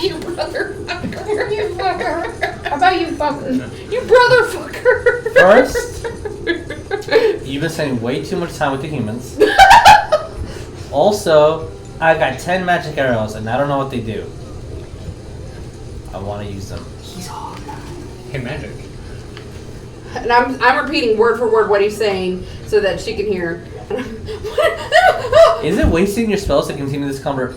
[SPEAKER 7] You brother fucker.
[SPEAKER 3] You fucker. How about you fucker?
[SPEAKER 7] You brother fucker.
[SPEAKER 2] First, you've been spending way too much time with the humans. Also, I got 10 magic arrows and I don't know what they do. I want to use them.
[SPEAKER 1] He's hot.
[SPEAKER 6] Hey, magic.
[SPEAKER 7] And I'm repeating word for word what he's saying so that she can hear.
[SPEAKER 2] Is it wasting your spells to continue this convert?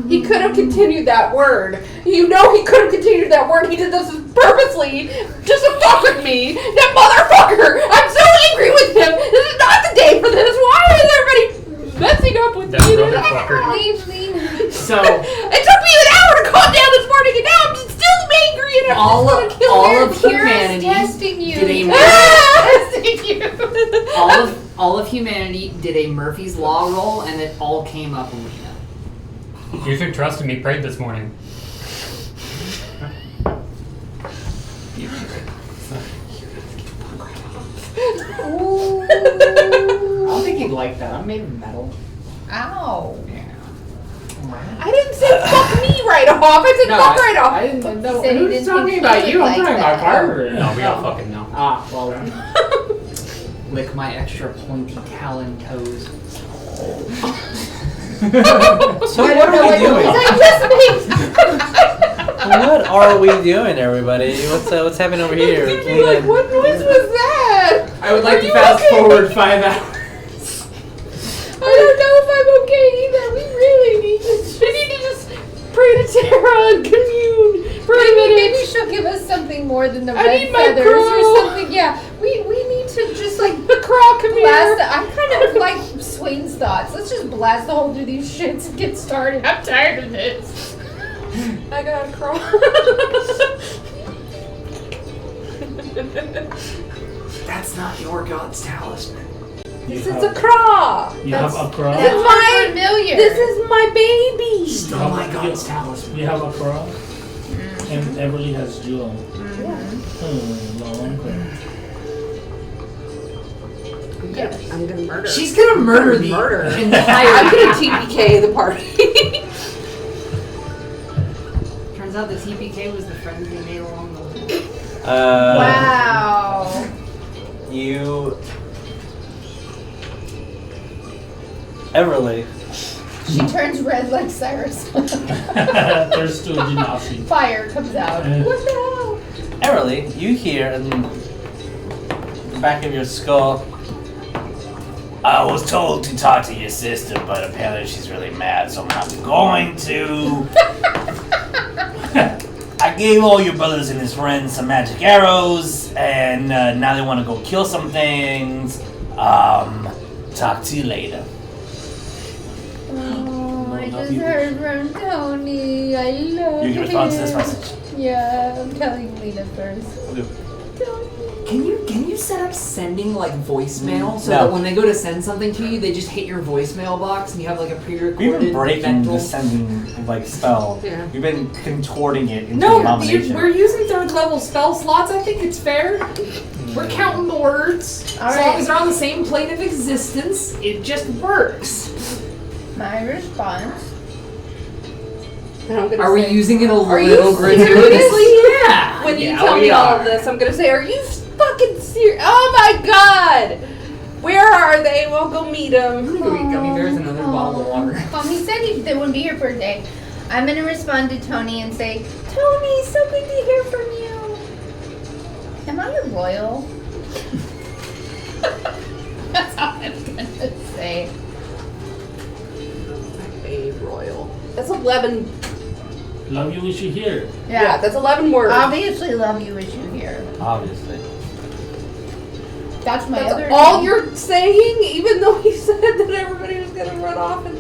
[SPEAKER 7] He could have continued that word. You know he could have continued that word. He did this purposely just to fuck with me. That motherfucker! I'm so angry with him. This is not the day for this. Why is everybody messing up with
[SPEAKER 6] That
[SPEAKER 7] me?
[SPEAKER 6] brother fucker.
[SPEAKER 3] Leave Lena.
[SPEAKER 1] So,
[SPEAKER 7] It took me an hour to calm down this morning, and now I'm still angry, and I'm
[SPEAKER 1] all
[SPEAKER 7] just gonna kill
[SPEAKER 1] of
[SPEAKER 7] her.
[SPEAKER 1] humanity
[SPEAKER 3] testing you.
[SPEAKER 1] did a
[SPEAKER 3] Testing you.
[SPEAKER 1] all of humanity did a Murphy's Law roll, and it all came up Lena.
[SPEAKER 6] You should trust me. Prayed this morning.
[SPEAKER 3] Ooh.
[SPEAKER 1] I don't think he'd like that. I'm made of metal.
[SPEAKER 3] Ow.
[SPEAKER 1] Yeah.
[SPEAKER 7] I didn't say fuck me right off. I said fuck right off.
[SPEAKER 1] I didn't know.
[SPEAKER 3] He said he
[SPEAKER 1] Who's
[SPEAKER 3] didn't
[SPEAKER 1] talking
[SPEAKER 3] think
[SPEAKER 1] about
[SPEAKER 3] he
[SPEAKER 1] you?
[SPEAKER 3] would
[SPEAKER 1] I'm
[SPEAKER 3] like
[SPEAKER 1] talking about
[SPEAKER 3] that.
[SPEAKER 1] Carver.
[SPEAKER 6] No, we all fucking know.
[SPEAKER 1] Ah, well then. Lick my extra pointy talon toes.
[SPEAKER 2] So what are we doing? What are we doing, everybody? What's happening over here?
[SPEAKER 7] You'd be like, what noise was that?
[SPEAKER 1] I would like
[SPEAKER 7] Are
[SPEAKER 1] to
[SPEAKER 7] you
[SPEAKER 1] fast
[SPEAKER 7] okay?
[SPEAKER 1] forward 5 hours.
[SPEAKER 7] I don't know if I'm okay either. We really need to. We need to just pray to Terra and commune for a minute.
[SPEAKER 3] Maybe she'll give us something more than the
[SPEAKER 7] I
[SPEAKER 3] red
[SPEAKER 7] need my
[SPEAKER 3] feathers
[SPEAKER 7] crow.
[SPEAKER 3] or something. Yeah, we need to just like
[SPEAKER 7] The crow, come here.
[SPEAKER 3] blast. I'm kind of like Swain's thoughts. Let's just blast the hole through these shits and get started. I'm tired of this.
[SPEAKER 7] I got a crow.
[SPEAKER 1] That's not your god's talisman.
[SPEAKER 7] This is a craw.
[SPEAKER 4] You have a crow?
[SPEAKER 7] This is my
[SPEAKER 3] familiar.
[SPEAKER 7] This is my baby.
[SPEAKER 1] Still my god's talisman.
[SPEAKER 4] You have a crow? And Everlee has jewel.
[SPEAKER 7] I'm gonna murder.
[SPEAKER 1] She's gonna murder the entire.
[SPEAKER 7] I'm gonna TPK the party.
[SPEAKER 1] Turns out the TPK was the friends we made along the way.
[SPEAKER 3] Wow.
[SPEAKER 2] You, Everlee.
[SPEAKER 3] She turns red like Saerus.
[SPEAKER 4] There's two Genasi.
[SPEAKER 3] Fire comes out. What the hell?
[SPEAKER 2] Everlee, you hear in the back of your skull. I was told to talk to your sister, but apparently she's really mad, so I'm not going to. I gave all your brothers and his friends some magic arrows, and now they want to go kill some things. Talk to you later.
[SPEAKER 3] Oh, I just heard from Tony. I love
[SPEAKER 2] You can respond to this
[SPEAKER 3] him.
[SPEAKER 2] message.
[SPEAKER 3] Yeah, I'm telling Lena first.
[SPEAKER 1] Can you set up sending like voicemail so
[SPEAKER 2] No.
[SPEAKER 1] that when they go to send something to you, they just hit your voicemail box and you have like a pre-recorded
[SPEAKER 2] We've been breaking
[SPEAKER 1] mental.
[SPEAKER 2] the sending spell.
[SPEAKER 7] Yeah.
[SPEAKER 2] We've been contorting it into
[SPEAKER 1] No,
[SPEAKER 2] abomination.
[SPEAKER 1] we're using 3rd level spell slots. I think it's fair. We're counting the words.
[SPEAKER 3] All
[SPEAKER 1] as
[SPEAKER 3] right.
[SPEAKER 1] long as they're on the same plane of existence, it just works.
[SPEAKER 3] My response.
[SPEAKER 7] And I'm gonna
[SPEAKER 1] Are we
[SPEAKER 7] say,
[SPEAKER 1] using it a
[SPEAKER 7] Are you
[SPEAKER 1] little gratuitously? Yeah.
[SPEAKER 7] when you
[SPEAKER 1] Yeah,
[SPEAKER 7] tell
[SPEAKER 1] we
[SPEAKER 7] me all
[SPEAKER 1] are.
[SPEAKER 7] of this, I'm gonna say, are you fucking serious? Oh my god! Where are they? We'll go meet them.
[SPEAKER 1] Go eat gummy bears and another bottle of water.
[SPEAKER 3] He said they wouldn't be here for a day. I'm gonna respond to Tony and say, Tony, so good to hear from you. Am I a royal? That's how I'm gonna say.
[SPEAKER 7] A royal. That's 11.
[SPEAKER 4] Love you, wish you here.
[SPEAKER 7] Yeah, that's 11 words.
[SPEAKER 3] Obviously, love you wish you here.
[SPEAKER 2] Obviously.
[SPEAKER 3] That's my
[SPEAKER 7] That's
[SPEAKER 3] other.
[SPEAKER 7] all
[SPEAKER 3] name.
[SPEAKER 7] you're saying, even though he said that everybody was gonna run off and.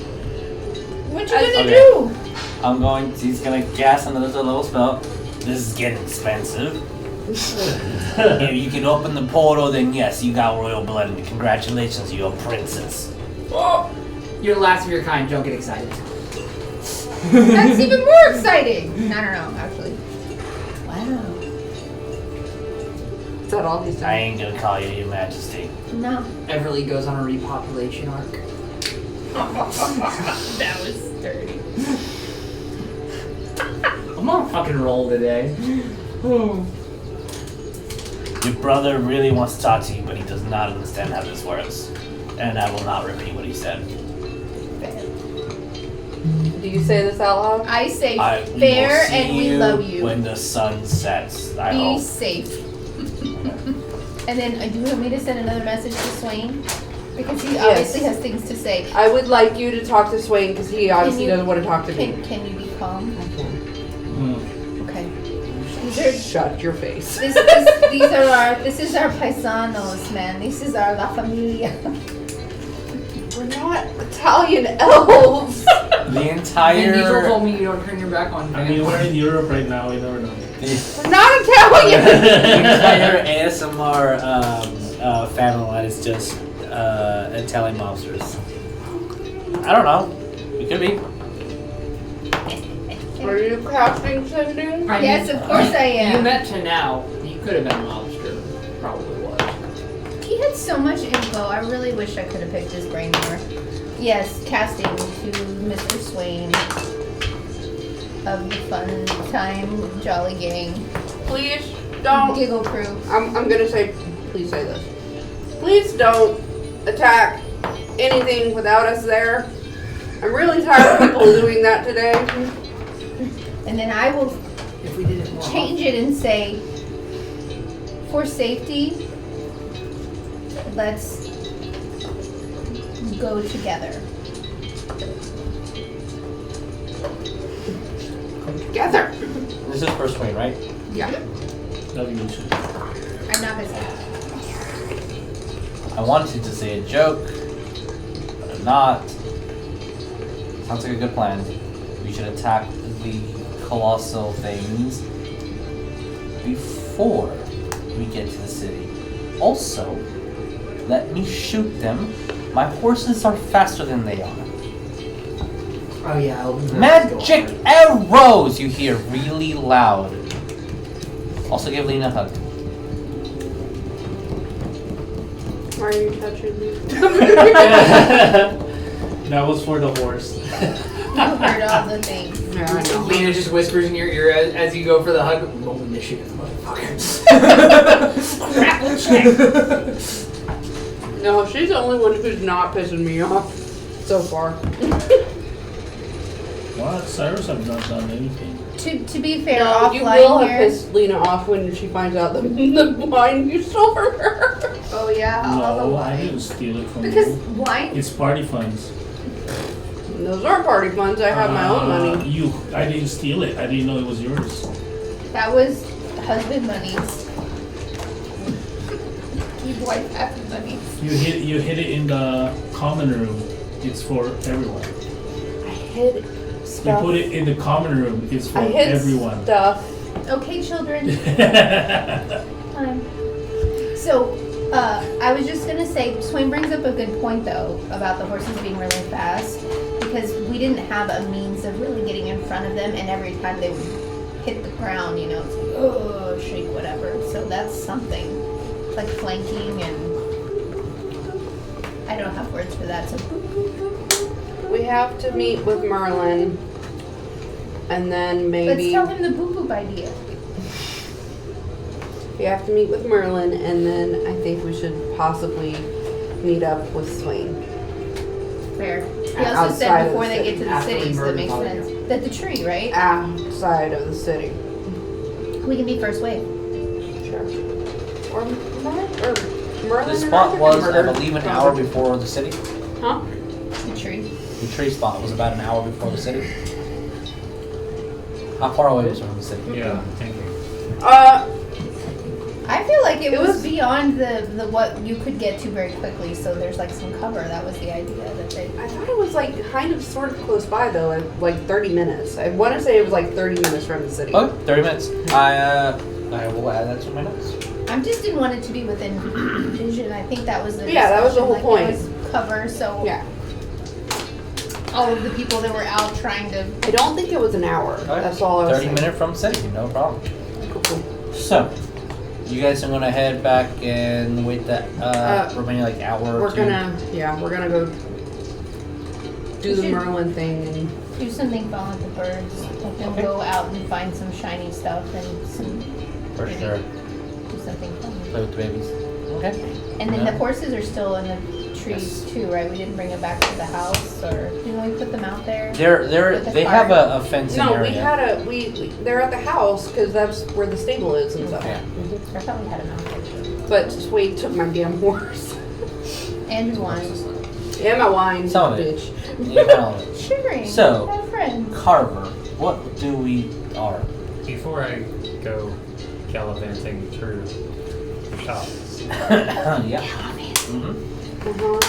[SPEAKER 3] What you gonna
[SPEAKER 2] Okay.
[SPEAKER 3] do?
[SPEAKER 2] He's gonna cast another little spell. This is getting expensive. If you can open the portal, then yes, you got royal blood, and congratulations, you're a princess.
[SPEAKER 1] You're the last of your kind, don't get excited.
[SPEAKER 3] That's even more exciting. I don't know, actually. Wow.
[SPEAKER 7] Is that all he's
[SPEAKER 2] I
[SPEAKER 7] saying?
[SPEAKER 2] ain't gonna call you your majesty.
[SPEAKER 3] No.
[SPEAKER 1] Everlee goes on a repopulation arc.
[SPEAKER 3] That was sturdy.
[SPEAKER 1] I'm on a fucking roll today. Oh.
[SPEAKER 2] Your brother really wants to talk to you, but he does not understand how this works. And I will not repeat what he said.
[SPEAKER 7] Do you say this out loud?
[SPEAKER 3] I say
[SPEAKER 2] I
[SPEAKER 3] fair
[SPEAKER 2] will see
[SPEAKER 3] and we
[SPEAKER 2] you
[SPEAKER 3] love you.
[SPEAKER 2] when the sun sets. I
[SPEAKER 3] Be
[SPEAKER 2] hope.
[SPEAKER 3] safe. And then, do you want me to send another message to Swain? Because he
[SPEAKER 7] Yes.
[SPEAKER 3] obviously has things to say.
[SPEAKER 7] I would like you to talk to Swain because he obviously
[SPEAKER 3] you-
[SPEAKER 7] doesn't want to talk to me.
[SPEAKER 3] Can you be calm?
[SPEAKER 7] I can.
[SPEAKER 3] Okay. These are
[SPEAKER 7] Shut your face.
[SPEAKER 3] this is our paisanos, man. This is our La Familia.
[SPEAKER 7] We're not Italian elves.
[SPEAKER 2] The
[SPEAKER 1] Vin Diesel
[SPEAKER 2] entire
[SPEAKER 1] told me you don't turn your back on
[SPEAKER 4] I mean,
[SPEAKER 1] Van.
[SPEAKER 4] we're in Europe right now. We never know.
[SPEAKER 7] We're not Italian.
[SPEAKER 2] the entire ASMR family line is just Italian mobsters. I don't know. It could be.
[SPEAKER 7] Are you casting sending?
[SPEAKER 1] I
[SPEAKER 3] Yes,
[SPEAKER 1] mean,
[SPEAKER 3] of course I am.
[SPEAKER 1] You met Tenau. You could have been a lobster. Probably was.
[SPEAKER 3] He had so much info. I really wish I could have picked his brain more. Yes, casting to Mr. Swain of the fun time jolly gang
[SPEAKER 7] Please don't.
[SPEAKER 3] giggle crew.
[SPEAKER 7] I'm gonna say, please say this. Please don't attack anything without us there. I'm really tired of people doing that today.
[SPEAKER 3] And then I will
[SPEAKER 1] If we did it more
[SPEAKER 3] change it and say, for safety, let's go together.
[SPEAKER 7] Together.
[SPEAKER 2] This is first swing, right?
[SPEAKER 7] Yeah.
[SPEAKER 4] Love you, wish you here.
[SPEAKER 3] I'm not gonna say.
[SPEAKER 2] I wanted to say a joke, but I'm not. Sounds like a good plan. We should attack the colossal things before we get to the city. Also, let me shoot them. My horses are faster than they are.
[SPEAKER 1] Oh yeah,
[SPEAKER 2] Magic arrows! You hear really loud. Also give Lena a hug.
[SPEAKER 7] Why are you touching me?
[SPEAKER 4] That was for the horse.
[SPEAKER 3] You heard all the things.
[SPEAKER 7] Yeah, I know.
[SPEAKER 1] Lena just whispers in your ear as you go for the hug. Roll initiative, motherfucker. Grapple check.
[SPEAKER 7] No, she's the only one who's not pissing me off so far.
[SPEAKER 4] What? Saerus have not done anything.
[SPEAKER 3] To be fair,
[SPEAKER 7] No, you will
[SPEAKER 3] offline
[SPEAKER 7] have
[SPEAKER 3] here.
[SPEAKER 7] pissed Lena off when she finds out the wine you stole from her.
[SPEAKER 3] Oh yeah, all the
[SPEAKER 4] No, I
[SPEAKER 3] wine.
[SPEAKER 4] didn't steal it from
[SPEAKER 3] Because
[SPEAKER 4] you.
[SPEAKER 3] wine.
[SPEAKER 4] It's party funds.
[SPEAKER 7] Those aren't party funds. I have my own money.
[SPEAKER 4] I didn't steal it. I didn't know it was yours.
[SPEAKER 3] That was husband monies. Give wife half the money.
[SPEAKER 4] You hid it in the common room. It's for everyone.
[SPEAKER 7] I hid
[SPEAKER 4] You
[SPEAKER 7] stuff.
[SPEAKER 4] put it in the common room. It's for
[SPEAKER 7] I hid
[SPEAKER 4] everyone.
[SPEAKER 7] stuff.
[SPEAKER 3] Okay, children. Time. So, I was just gonna say, Swain brings up a good point though about the horses being really fast because we didn't have a means of really getting in front of them, and every time they would hit the ground, you know, it's like, oh, shake, whatever. So that's something like flanking, and I don't have words for that. So,
[SPEAKER 7] We have to meet with Merlin. And then
[SPEAKER 3] let's
[SPEAKER 7] maybe
[SPEAKER 3] tell him the boop boop idea.
[SPEAKER 7] we have to meet with Merlin, and then I think we should possibly meet up with Swain.
[SPEAKER 3] Fair. He also
[SPEAKER 7] Outside
[SPEAKER 3] said
[SPEAKER 7] of
[SPEAKER 3] before
[SPEAKER 7] the
[SPEAKER 3] they
[SPEAKER 7] city.
[SPEAKER 3] get to the
[SPEAKER 1] After we
[SPEAKER 3] city, so
[SPEAKER 1] murder
[SPEAKER 3] that makes
[SPEAKER 1] Paladin.
[SPEAKER 3] sense. That the tree, right?
[SPEAKER 7] Outside of the city.
[SPEAKER 3] We can be first wave.
[SPEAKER 7] Sure. Or Merlin
[SPEAKER 2] The
[SPEAKER 7] and
[SPEAKER 2] spot
[SPEAKER 7] Arthur
[SPEAKER 2] was,
[SPEAKER 7] got
[SPEAKER 2] I
[SPEAKER 7] murdered.
[SPEAKER 2] believe, an hour before the city.
[SPEAKER 7] Huh?
[SPEAKER 3] The tree.
[SPEAKER 2] The tree spot was about an hour before the city. How far away is it from the city?
[SPEAKER 6] Yeah, I'm thinking.
[SPEAKER 3] I feel like it
[SPEAKER 7] It
[SPEAKER 3] was
[SPEAKER 7] was-
[SPEAKER 3] beyond the what you could get to very quickly, so there's like some cover. That was the idea that they.
[SPEAKER 7] I thought it was like kind of sort of close by though, like 30 minutes. I want to say it was like 30 minutes from the city.
[SPEAKER 2] Okay, 30 minutes. I will add that to my notes.
[SPEAKER 3] I just didn't want it to be within vision. I think that was the
[SPEAKER 7] Yeah, that was the
[SPEAKER 3] discussion,
[SPEAKER 7] whole
[SPEAKER 3] like,
[SPEAKER 7] point.
[SPEAKER 3] It was cover, so
[SPEAKER 7] Yeah.
[SPEAKER 3] all of the people that were out trying to.
[SPEAKER 7] I don't think it was an hour.
[SPEAKER 2] Okay.
[SPEAKER 7] That's all I was
[SPEAKER 2] 30
[SPEAKER 7] saying.
[SPEAKER 2] minutes from the city, no problem.
[SPEAKER 7] Cool.
[SPEAKER 2] So, you guys are gonna head back and wait that remaining like hour or
[SPEAKER 7] We're
[SPEAKER 2] two.
[SPEAKER 7] we're gonna go do the Merlin thing and
[SPEAKER 3] Do something fun with the birds. Let them
[SPEAKER 2] Okay.
[SPEAKER 3] go out and find some shiny stuff and some.
[SPEAKER 2] For
[SPEAKER 3] maybe
[SPEAKER 2] sure.
[SPEAKER 3] Do something fun.
[SPEAKER 2] Play with the babies. Okay.
[SPEAKER 3] And then
[SPEAKER 2] Yeah.
[SPEAKER 3] the horses are still in the trees too, right? We didn't bring them back to the house, or didn't we put them out there? With the
[SPEAKER 2] They have
[SPEAKER 3] cart.
[SPEAKER 2] a fencing
[SPEAKER 7] no,
[SPEAKER 2] area.
[SPEAKER 7] we had we they're at the house because that's where the stable is and stuff.
[SPEAKER 2] Yeah.
[SPEAKER 3] I thought we had them out there too.
[SPEAKER 7] But Wade took my damn horse
[SPEAKER 3] And wine.
[SPEAKER 7] and my wine,
[SPEAKER 2] Some of it.
[SPEAKER 7] bitch.
[SPEAKER 2] You know it.
[SPEAKER 3] Sharing.
[SPEAKER 2] So-
[SPEAKER 3] Have friends.
[SPEAKER 2] Carver, what do we are?
[SPEAKER 6] Before I go gallivanting through the shops,
[SPEAKER 2] Yeah. Mm-hmm.
[SPEAKER 7] Uh-huh.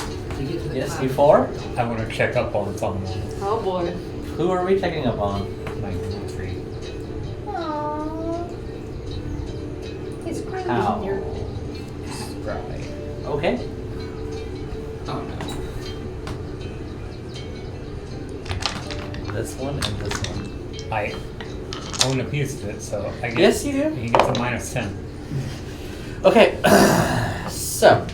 [SPEAKER 2] Yes, before?
[SPEAKER 6] I want to check up on someone.
[SPEAKER 7] Oh boy.
[SPEAKER 2] Who are we checking up on?
[SPEAKER 6] Like the tree.
[SPEAKER 3] Aww. It's crazy.
[SPEAKER 2] How?
[SPEAKER 6] Right.
[SPEAKER 2] Okay.
[SPEAKER 1] Oh no.
[SPEAKER 2] This one and this one.
[SPEAKER 6] I own a piece of it, so I
[SPEAKER 2] Yes,
[SPEAKER 6] guess
[SPEAKER 2] you do.
[SPEAKER 6] he gets a -10.
[SPEAKER 2] Okay. So.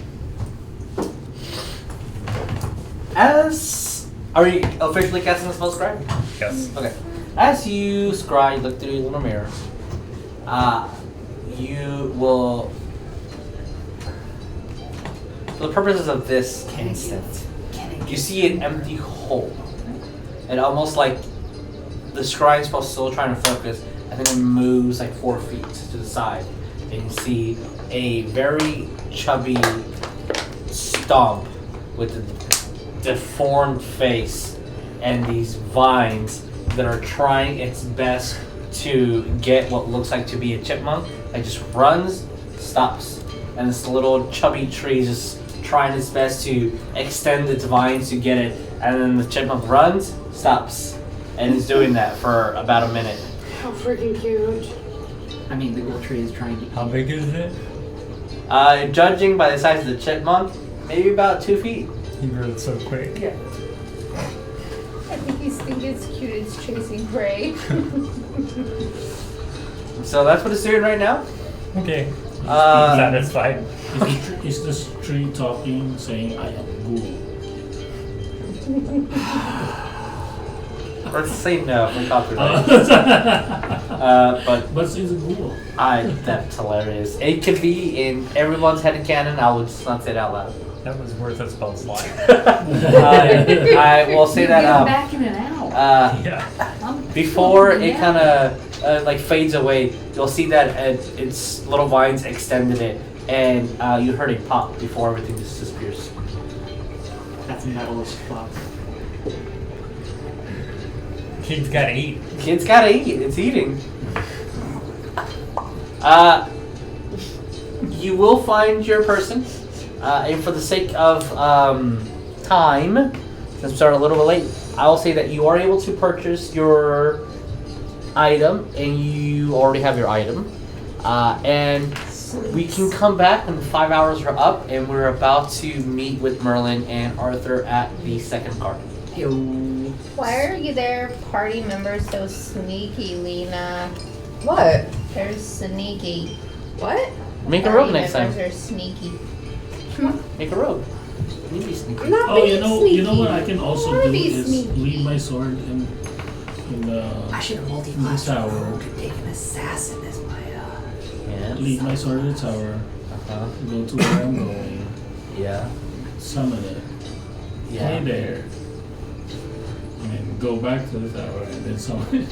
[SPEAKER 2] Are you officially casting the spell Scry?
[SPEAKER 6] Yes.
[SPEAKER 2] Okay. As you scry, look through your little mirror. You will. For the purposes of this instance, you see an empty hole, and almost like the scrying spell still trying to focus, and then it moves like 4 feet to the side, and you see a very chubby stump with a deformed face and these vines that are trying its best to get what looks like to be a chipmunk. It just runs, stops, and this little chubby tree is just trying its best to extend its vines to get it, and then the chipmunk runs, stops, and is doing that for about a minute.
[SPEAKER 7] How freaking cute.
[SPEAKER 1] I mean, the gold tree is trying to.
[SPEAKER 6] How big is it?
[SPEAKER 2] Judging by the size of the chipmunk, maybe about 2 feet.
[SPEAKER 6] He grew so quick.
[SPEAKER 2] Yeah.
[SPEAKER 3] I think you think it's cute. It's chasing prey.
[SPEAKER 2] So that's what it's doing right now.
[SPEAKER 6] Okay.
[SPEAKER 2] Satisfied.
[SPEAKER 4] Is this tree talking, saying, I am ghoul?
[SPEAKER 2] Let's say no. We talked about it. But
[SPEAKER 4] But it's a ghoul.
[SPEAKER 2] that's hilarious. It could be in everyone's headcanon. I would just not say it out loud.
[SPEAKER 6] That was worth a spell slot.
[SPEAKER 2] I will say that
[SPEAKER 1] back in an hour.
[SPEAKER 6] Yeah.
[SPEAKER 2] before it kind of like fades away, you'll see that its little vines extended it, and you heard a pop before everything just disappears.
[SPEAKER 1] That's metal as fuck.
[SPEAKER 6] Kid's gotta eat.
[SPEAKER 2] Kid's gotta eat. It's eating. You will find your person, and for the sake of time, since we started a little bit late, I will say that you are able to purchase your item, and you already have your item. And we can come back when 5 hours are up, and we're about to meet with Merlin and Arthur at the second card.
[SPEAKER 3] Why are you there, party members, so sneaky, Lena?
[SPEAKER 7] What?
[SPEAKER 3] They're sneaky.
[SPEAKER 7] What?
[SPEAKER 2] Make a
[SPEAKER 3] Party
[SPEAKER 2] rogue next
[SPEAKER 3] members
[SPEAKER 2] time.
[SPEAKER 3] are sneaky.
[SPEAKER 2] Make a rogue. You be sneaky.
[SPEAKER 7] I'm not
[SPEAKER 4] Oh,
[SPEAKER 7] being
[SPEAKER 4] you know what I
[SPEAKER 7] sneaky.
[SPEAKER 4] can also
[SPEAKER 3] Wanna
[SPEAKER 4] do
[SPEAKER 3] be
[SPEAKER 4] is
[SPEAKER 3] sneaky.
[SPEAKER 4] leave my sword in
[SPEAKER 1] I
[SPEAKER 4] the
[SPEAKER 1] should have
[SPEAKER 4] in the
[SPEAKER 1] multi-classed
[SPEAKER 4] tower.
[SPEAKER 1] rogue and take an assassin as my
[SPEAKER 2] Yes.
[SPEAKER 4] Leave my sword in the tower.
[SPEAKER 2] Uh-huh.
[SPEAKER 4] Go to where I'm going.
[SPEAKER 2] Yeah.
[SPEAKER 4] Summon it.
[SPEAKER 2] Yeah.
[SPEAKER 4] Stay there. And then go back to the tower and then summon it.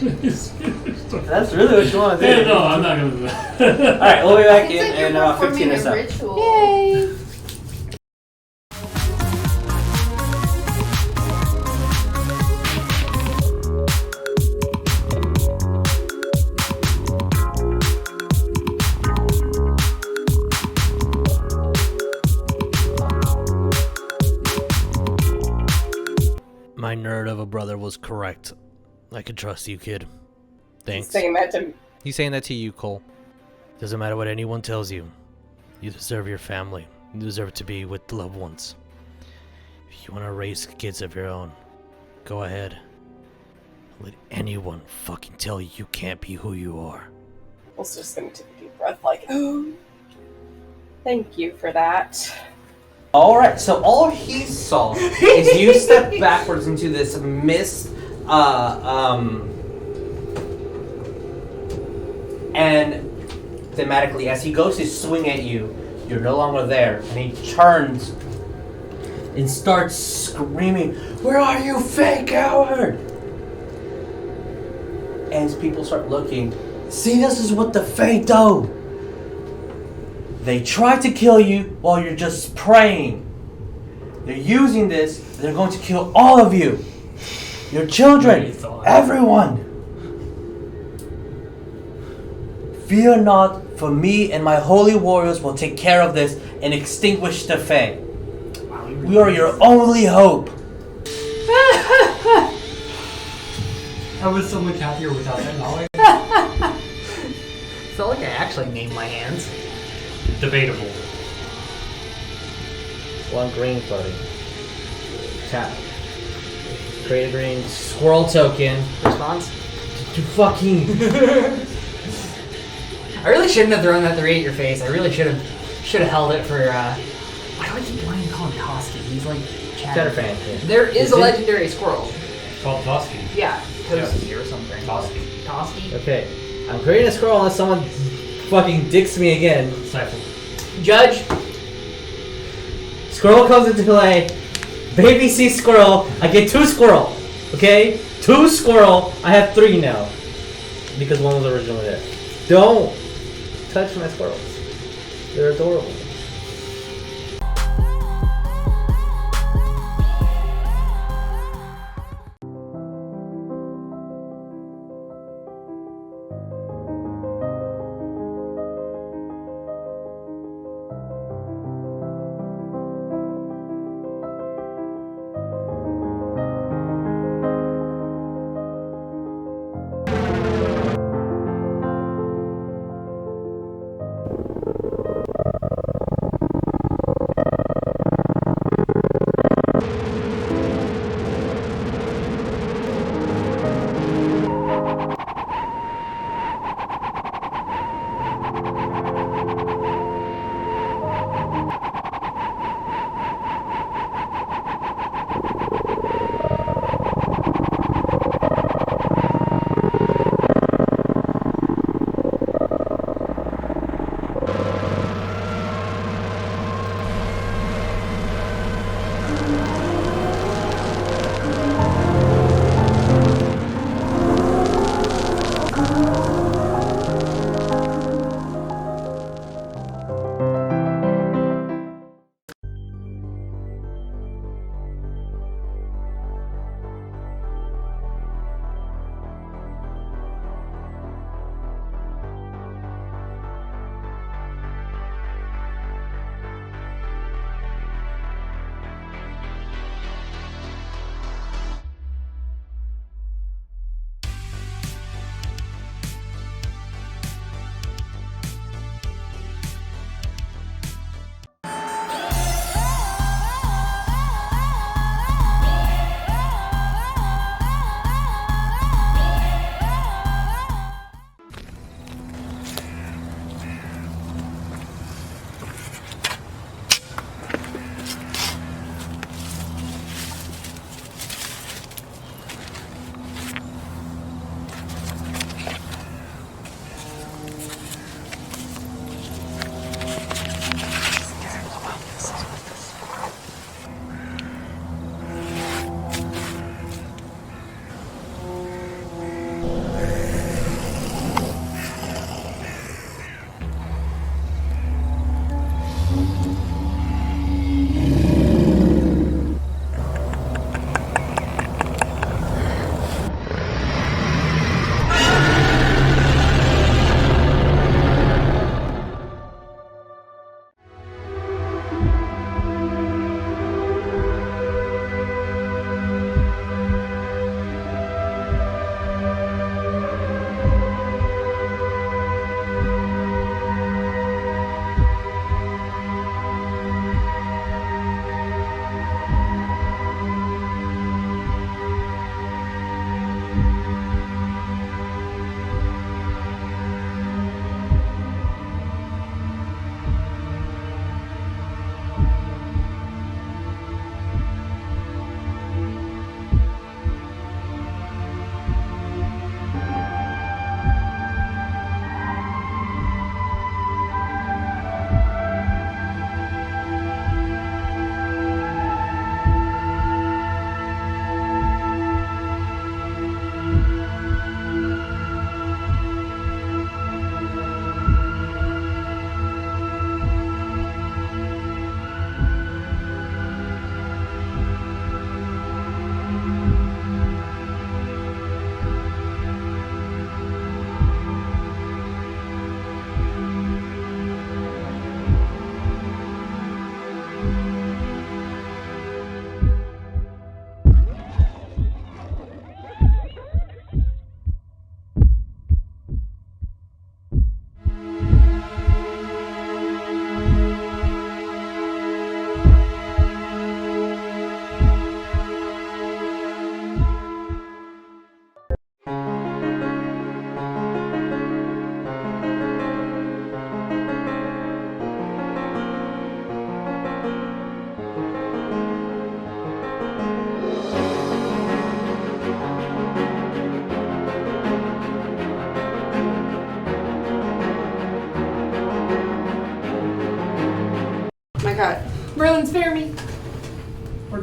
[SPEAKER 2] That's really what you want to do.
[SPEAKER 4] Yeah, no, I'm not gonna do that.
[SPEAKER 2] Alright, we'll be back
[SPEAKER 3] It's
[SPEAKER 2] in
[SPEAKER 3] like you're
[SPEAKER 2] 15 or
[SPEAKER 3] performing
[SPEAKER 2] so.
[SPEAKER 3] a ritual.
[SPEAKER 7] Yay!
[SPEAKER 8] my nerd of a brother was correct. I can trust you, kid. Thanks.
[SPEAKER 9] He's saying that to me.
[SPEAKER 8] He's saying that to you, Cole. Doesn't matter what anyone tells you. You deserve your family. You deserve to be with loved ones. If you want to raise kids of your own, go ahead. Don't let anyone fucking tell you you can't be who you are.
[SPEAKER 9] Cole's just gonna take a deep breath, like, oh, thank you for that.
[SPEAKER 2] Alright, so all he saw is you step backwards into this mist, and thematically, as he goes to swing at you, you're no longer there, and he turns and starts screaming, "Where are you, fake coward?" And as people start looking, see, this is what the Fae do. They try to kill you while you're just praying. They're using this, they're going to kill all of you. Your children, everyone. Fear not, for me and my holy warriors will take care of this and extinguish the Fae. We are your only hope.
[SPEAKER 6] I was so much happier without that knowledge.
[SPEAKER 1] Felt like I actually named my hands.
[SPEAKER 6] Debatable.
[SPEAKER 2] One green floating. Tap. Create a green squirrel token.
[SPEAKER 1] Response?
[SPEAKER 2] To fucking.
[SPEAKER 1] I really shouldn't have thrown that 3 at your face. I really should have held it for. Why do I keep wanting to call him Toski? He's like
[SPEAKER 2] Chatterfan.
[SPEAKER 1] There is a legendary squirrel.
[SPEAKER 6] Called Toski.
[SPEAKER 1] Yeah, Toski or something.
[SPEAKER 6] Toski.
[SPEAKER 2] Okay, I'm creating a squirrel unless someone fucking dicks me again.
[SPEAKER 6] Cypher.
[SPEAKER 1] Judge.
[SPEAKER 2] Squirrel comes into play. Baby sees squirrel. I get 2 squirrel. Okay? 2 squirrel. I have 3 now. Because one was originally there. Don't touch my squirrels. They're adorable.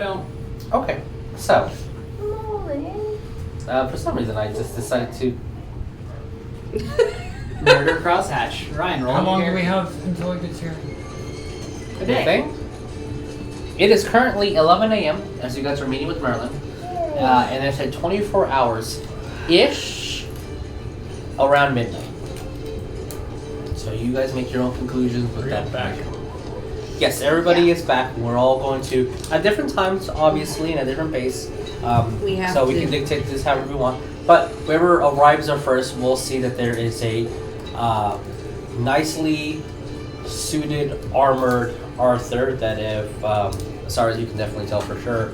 [SPEAKER 1] don't.
[SPEAKER 2] Okay, so
[SPEAKER 3] Molly.
[SPEAKER 2] for some reason I just decided to.
[SPEAKER 1] Murder Crosshatch. Ryan, roll.
[SPEAKER 6] How long
[SPEAKER 1] your
[SPEAKER 6] do we have until it gets here?
[SPEAKER 1] A day.
[SPEAKER 2] Thing. It is currently 11 a.m. as you guys are meeting with Merlin, and it's at 24 hours ish around midnight. So you guys make your own conclusions with that.
[SPEAKER 4] back.
[SPEAKER 2] Yes, everybody is back. We're all going to at different times, obviously, in a different pace.
[SPEAKER 7] We have
[SPEAKER 2] so we
[SPEAKER 7] to-
[SPEAKER 2] can dictate this however we want. But whoever arrives there first, we'll see that there is a nicely suited, armored Arthur. That if, as far as you can definitely tell for sure,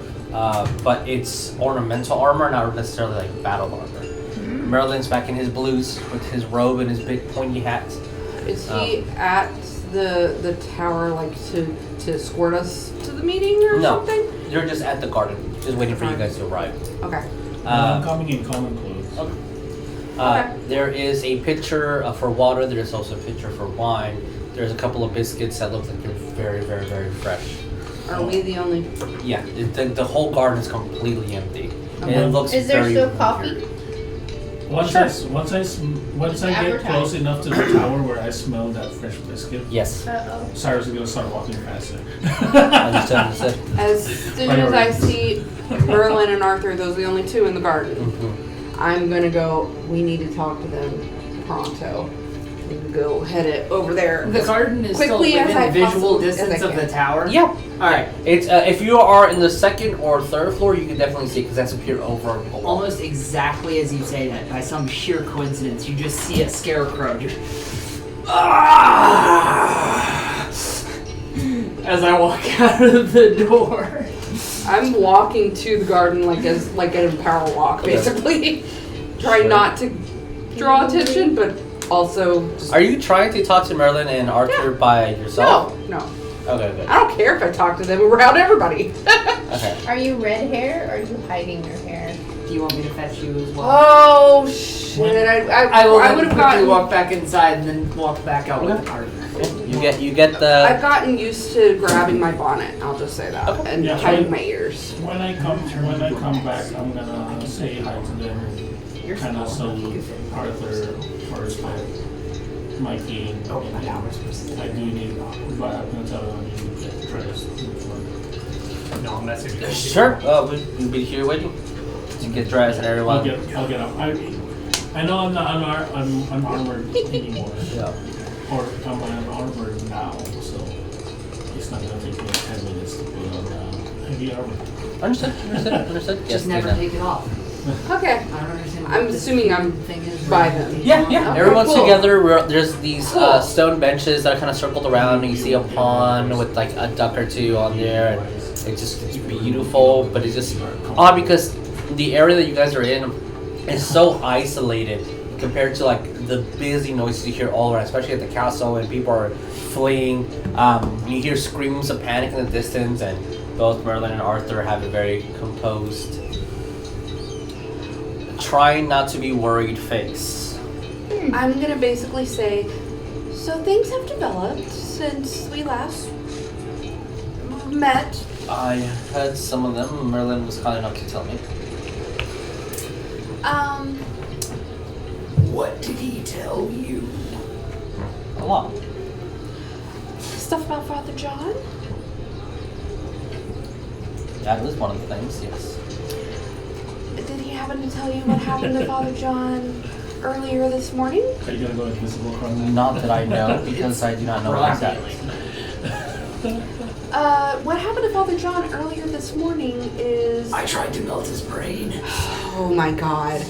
[SPEAKER 2] but it's ornamental armor, not necessarily like battle armor. Merlin's back in his blues with his robe and his big pointy hat.
[SPEAKER 7] Is he at the tower, like to escort us to the meeting or
[SPEAKER 2] No.
[SPEAKER 7] something?
[SPEAKER 2] You're just at the garden, just waiting for you guys to arrive.
[SPEAKER 7] Okay.
[SPEAKER 4] I'm coming in common clothes.
[SPEAKER 7] Okay.
[SPEAKER 2] There is a pitcher for water. There's also a pitcher for wine. There's a couple of biscuits that look like they're very, very, very fresh.
[SPEAKER 7] Are we the only?
[SPEAKER 2] Yeah, the whole garden is completely empty. And
[SPEAKER 7] Okay.
[SPEAKER 2] it looks
[SPEAKER 3] Is there
[SPEAKER 2] very
[SPEAKER 3] still
[SPEAKER 2] weird.
[SPEAKER 3] coffee?
[SPEAKER 4] Once I get
[SPEAKER 3] Advertise.
[SPEAKER 4] close enough to the tower where I smell that fresh biscuit,
[SPEAKER 2] Yes.
[SPEAKER 3] Uh-oh.
[SPEAKER 4] Cyrus is gonna start walking faster.
[SPEAKER 2] Understood.
[SPEAKER 7] As soon as I see Merlin and Arthur, those are the only two in the garden.
[SPEAKER 2] Mhm.
[SPEAKER 7] I'm gonna go. We need to talk to them pronto. And go head it over there.
[SPEAKER 1] The garden is still
[SPEAKER 7] Quickly as
[SPEAKER 1] within
[SPEAKER 7] I
[SPEAKER 1] visual
[SPEAKER 7] possibly- as I
[SPEAKER 1] distance of the
[SPEAKER 7] can.
[SPEAKER 1] tower.
[SPEAKER 2] Yeah.
[SPEAKER 1] Alright.
[SPEAKER 2] It's if you are in the second or third floor, you can definitely see it because that's a peer over. a wall.
[SPEAKER 1] Almost exactly as you say that, by some sheer coincidence, you just see a scarecrow just as I walk out of the door.
[SPEAKER 7] I'm walking to the garden like a power walk,
[SPEAKER 2] Okay.
[SPEAKER 7] basically. Trying
[SPEAKER 2] Sure.
[SPEAKER 7] not to draw attention, but also just
[SPEAKER 2] Are you trying to talk to Merlin and Arthur by yourself?
[SPEAKER 7] no.
[SPEAKER 2] Okay, good.
[SPEAKER 7] I don't care if I talk to them around everybody.
[SPEAKER 2] Okay.
[SPEAKER 3] Are you red hair or are you hiding your hair?
[SPEAKER 1] Do you want me to fetch you as well?
[SPEAKER 7] Oh shit!
[SPEAKER 1] I will
[SPEAKER 7] I
[SPEAKER 1] then
[SPEAKER 7] would have
[SPEAKER 1] quickly
[SPEAKER 7] gotten.
[SPEAKER 1] walk back inside and then walk back out with
[SPEAKER 2] Okay.
[SPEAKER 1] the cart.
[SPEAKER 2] You get the.
[SPEAKER 7] I've gotten used to grabbing my bonnet. I'll just say that,
[SPEAKER 2] Okay.
[SPEAKER 7] and
[SPEAKER 4] Yeah,
[SPEAKER 7] hiding
[SPEAKER 4] fine.
[SPEAKER 7] my ears.
[SPEAKER 4] When I come back, I'm gonna say hi to them. Kind of salute Arthur first, like my king. And I do need, but I'm gonna tell them I need to get dressed.
[SPEAKER 6] No message.
[SPEAKER 2] Sure. We'll be here waiting to get dressed and everyone.
[SPEAKER 4] I'll get up. I know I'm not unarmored anymore.
[SPEAKER 2] Yeah.
[SPEAKER 4] Or I'm unarmored now, so it's not gonna take me 10 minutes to put on heavy armor.
[SPEAKER 2] Understood. Understood.
[SPEAKER 1] Just never take it off.
[SPEAKER 7] Okay.
[SPEAKER 1] I don't understand what
[SPEAKER 7] I'm
[SPEAKER 1] this
[SPEAKER 7] assuming I'm
[SPEAKER 1] thing is.
[SPEAKER 7] by them.
[SPEAKER 2] Yeah.
[SPEAKER 7] Okay,
[SPEAKER 2] Everyone's
[SPEAKER 7] cool.
[SPEAKER 2] together. There's these
[SPEAKER 7] Cool.
[SPEAKER 2] stone benches that are kind of circled around, and you see a pond with like a duck or two on there, and it's beautiful. But it's just odd because the area that you guys are in is so isolated compared to like the busy noises you hear all around, especially at the castle when people are fleeing. You hear screams of panic in the distance, and both Merlin and Arthur have a very composed, trying not to be worried face.
[SPEAKER 7] I'm gonna basically say, so things have developed since we last met.
[SPEAKER 2] I heard some of them. Merlin was kind enough to tell me.
[SPEAKER 1] What did he tell you?
[SPEAKER 2] A lot.
[SPEAKER 7] Stuff about Father John.
[SPEAKER 2] That was one of the things, yes.
[SPEAKER 7] Did he happen to tell you what happened to Father John earlier this morning?
[SPEAKER 4] Are you gonna go invisible from
[SPEAKER 2] Not that I know, because I do not know what that.
[SPEAKER 7] What happened to Father John earlier this morning is...
[SPEAKER 1] I tried to melt his brain.
[SPEAKER 7] Oh my god.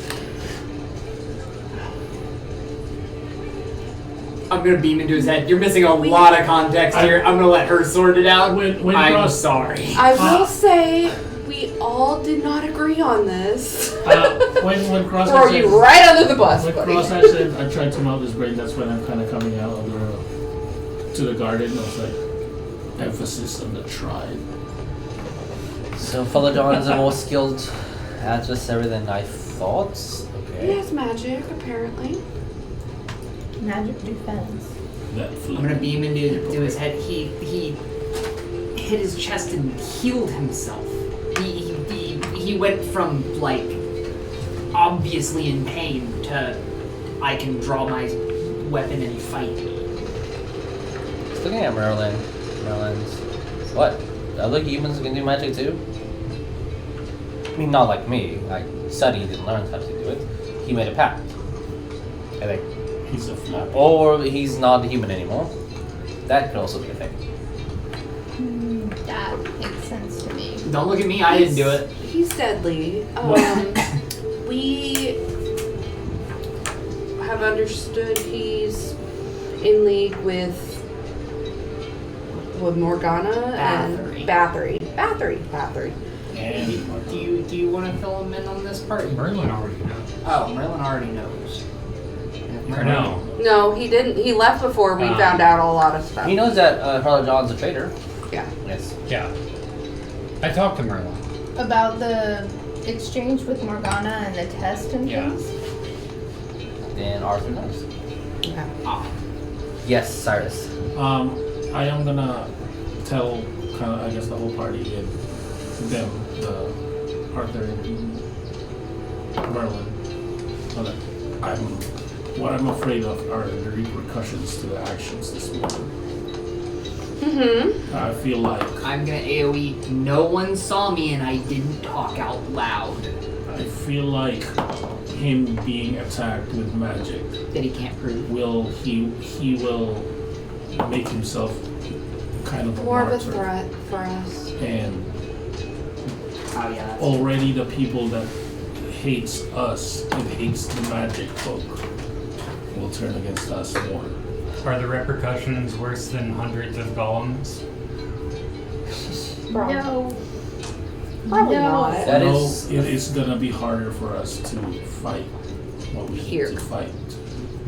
[SPEAKER 1] I'm gonna beam into his head. You're missing a lot of context here. I'm gonna let her sort it out.
[SPEAKER 4] When
[SPEAKER 1] I'm
[SPEAKER 4] Cross-
[SPEAKER 1] sorry.
[SPEAKER 7] I will say, we all did not agree on this.
[SPEAKER 4] when Crosshatch
[SPEAKER 7] Throw you
[SPEAKER 4] says-
[SPEAKER 7] right under the bus,
[SPEAKER 4] When
[SPEAKER 7] buddy.
[SPEAKER 4] Crosshatch said I tried to melt his brain, that's when I'm kind of coming out of to the garden. I was like, emphasis on the tribe.
[SPEAKER 2] So Father John is a more skilled adversary than I thought.
[SPEAKER 7] He
[SPEAKER 2] Okay.
[SPEAKER 7] has magic, apparently.
[SPEAKER 3] Magic defense.
[SPEAKER 4] That
[SPEAKER 1] I'm gonna beam into his head. He hit his chest and healed himself. He went from, like, obviously in pain to I can draw my weapon and fight.
[SPEAKER 2] Just looking at Merlin's. What? The other humans can do magic too? I mean, not like me. I studied and learned how to do it. He made a pact. I think.
[SPEAKER 4] He's a flap.
[SPEAKER 2] Or he's not a human anymore. That could also be a thing.
[SPEAKER 3] That makes sense to me.
[SPEAKER 1] Don't look at me, I didn't do it.
[SPEAKER 7] He's deadly. We have understood he's in league with Morgana and Bathory.
[SPEAKER 4] And
[SPEAKER 1] Do you want to fill him in on this part?
[SPEAKER 6] Merlin already knows.
[SPEAKER 1] Oh, Merlin already knows.
[SPEAKER 6] Or no.
[SPEAKER 7] No, he didn't. He left before we found out a lot of stuff.
[SPEAKER 2] He knows that Father John's a traitor.
[SPEAKER 7] Yeah.
[SPEAKER 2] Yes.
[SPEAKER 6] Yeah. I talked to Merlin.
[SPEAKER 3] About the exchange with Morgana and the test and
[SPEAKER 6] Yeah.
[SPEAKER 3] things?
[SPEAKER 2] Then Arthur knows.
[SPEAKER 7] Okay.
[SPEAKER 2] Yes, Saerus.
[SPEAKER 4] I am gonna tell kind of, I guess, the whole party and them, the Arthur and Merlin, that what I'm afraid of are the repercussions to the actions this morning.
[SPEAKER 7] Mm-hmm.
[SPEAKER 4] I feel like
[SPEAKER 1] I'm gonna AoE. No one saw me and I didn't talk out loud.
[SPEAKER 4] I feel like him being attacked with magic
[SPEAKER 1] That he can't prove.
[SPEAKER 4] he will make himself kind of a
[SPEAKER 7] More of a
[SPEAKER 4] martyr.
[SPEAKER 7] threat for us.
[SPEAKER 4] And
[SPEAKER 1] Oh yeah. That's
[SPEAKER 4] already the people that hates us and hates the magic folk will turn against us more.
[SPEAKER 6] Are the repercussions worse than hundreds of golems?
[SPEAKER 3] No.
[SPEAKER 7] Probably
[SPEAKER 3] No.
[SPEAKER 7] not.
[SPEAKER 2] That
[SPEAKER 4] No,
[SPEAKER 2] is-
[SPEAKER 4] it is gonna be harder for us to fight what we
[SPEAKER 7] Here.
[SPEAKER 4] need to fight.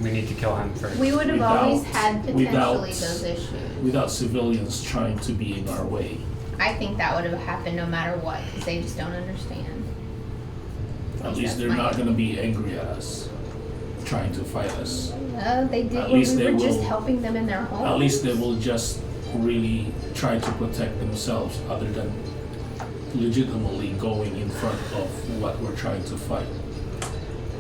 [SPEAKER 6] We need to kill him first.
[SPEAKER 3] We would have
[SPEAKER 4] Without-
[SPEAKER 3] always had potentially
[SPEAKER 4] without-
[SPEAKER 3] those issues.
[SPEAKER 4] Without civilians trying to be in our way.
[SPEAKER 3] I think that would have happened no matter what, because they just don't understand.
[SPEAKER 4] At least they're not gonna be angry at us, trying to fight us.
[SPEAKER 3] They did
[SPEAKER 4] At
[SPEAKER 3] when
[SPEAKER 4] least
[SPEAKER 3] we
[SPEAKER 4] they
[SPEAKER 3] were just
[SPEAKER 4] will-
[SPEAKER 3] helping them in their homes.
[SPEAKER 4] At least they will just really try to protect themselves other than legitimately going in front of what we're trying to fight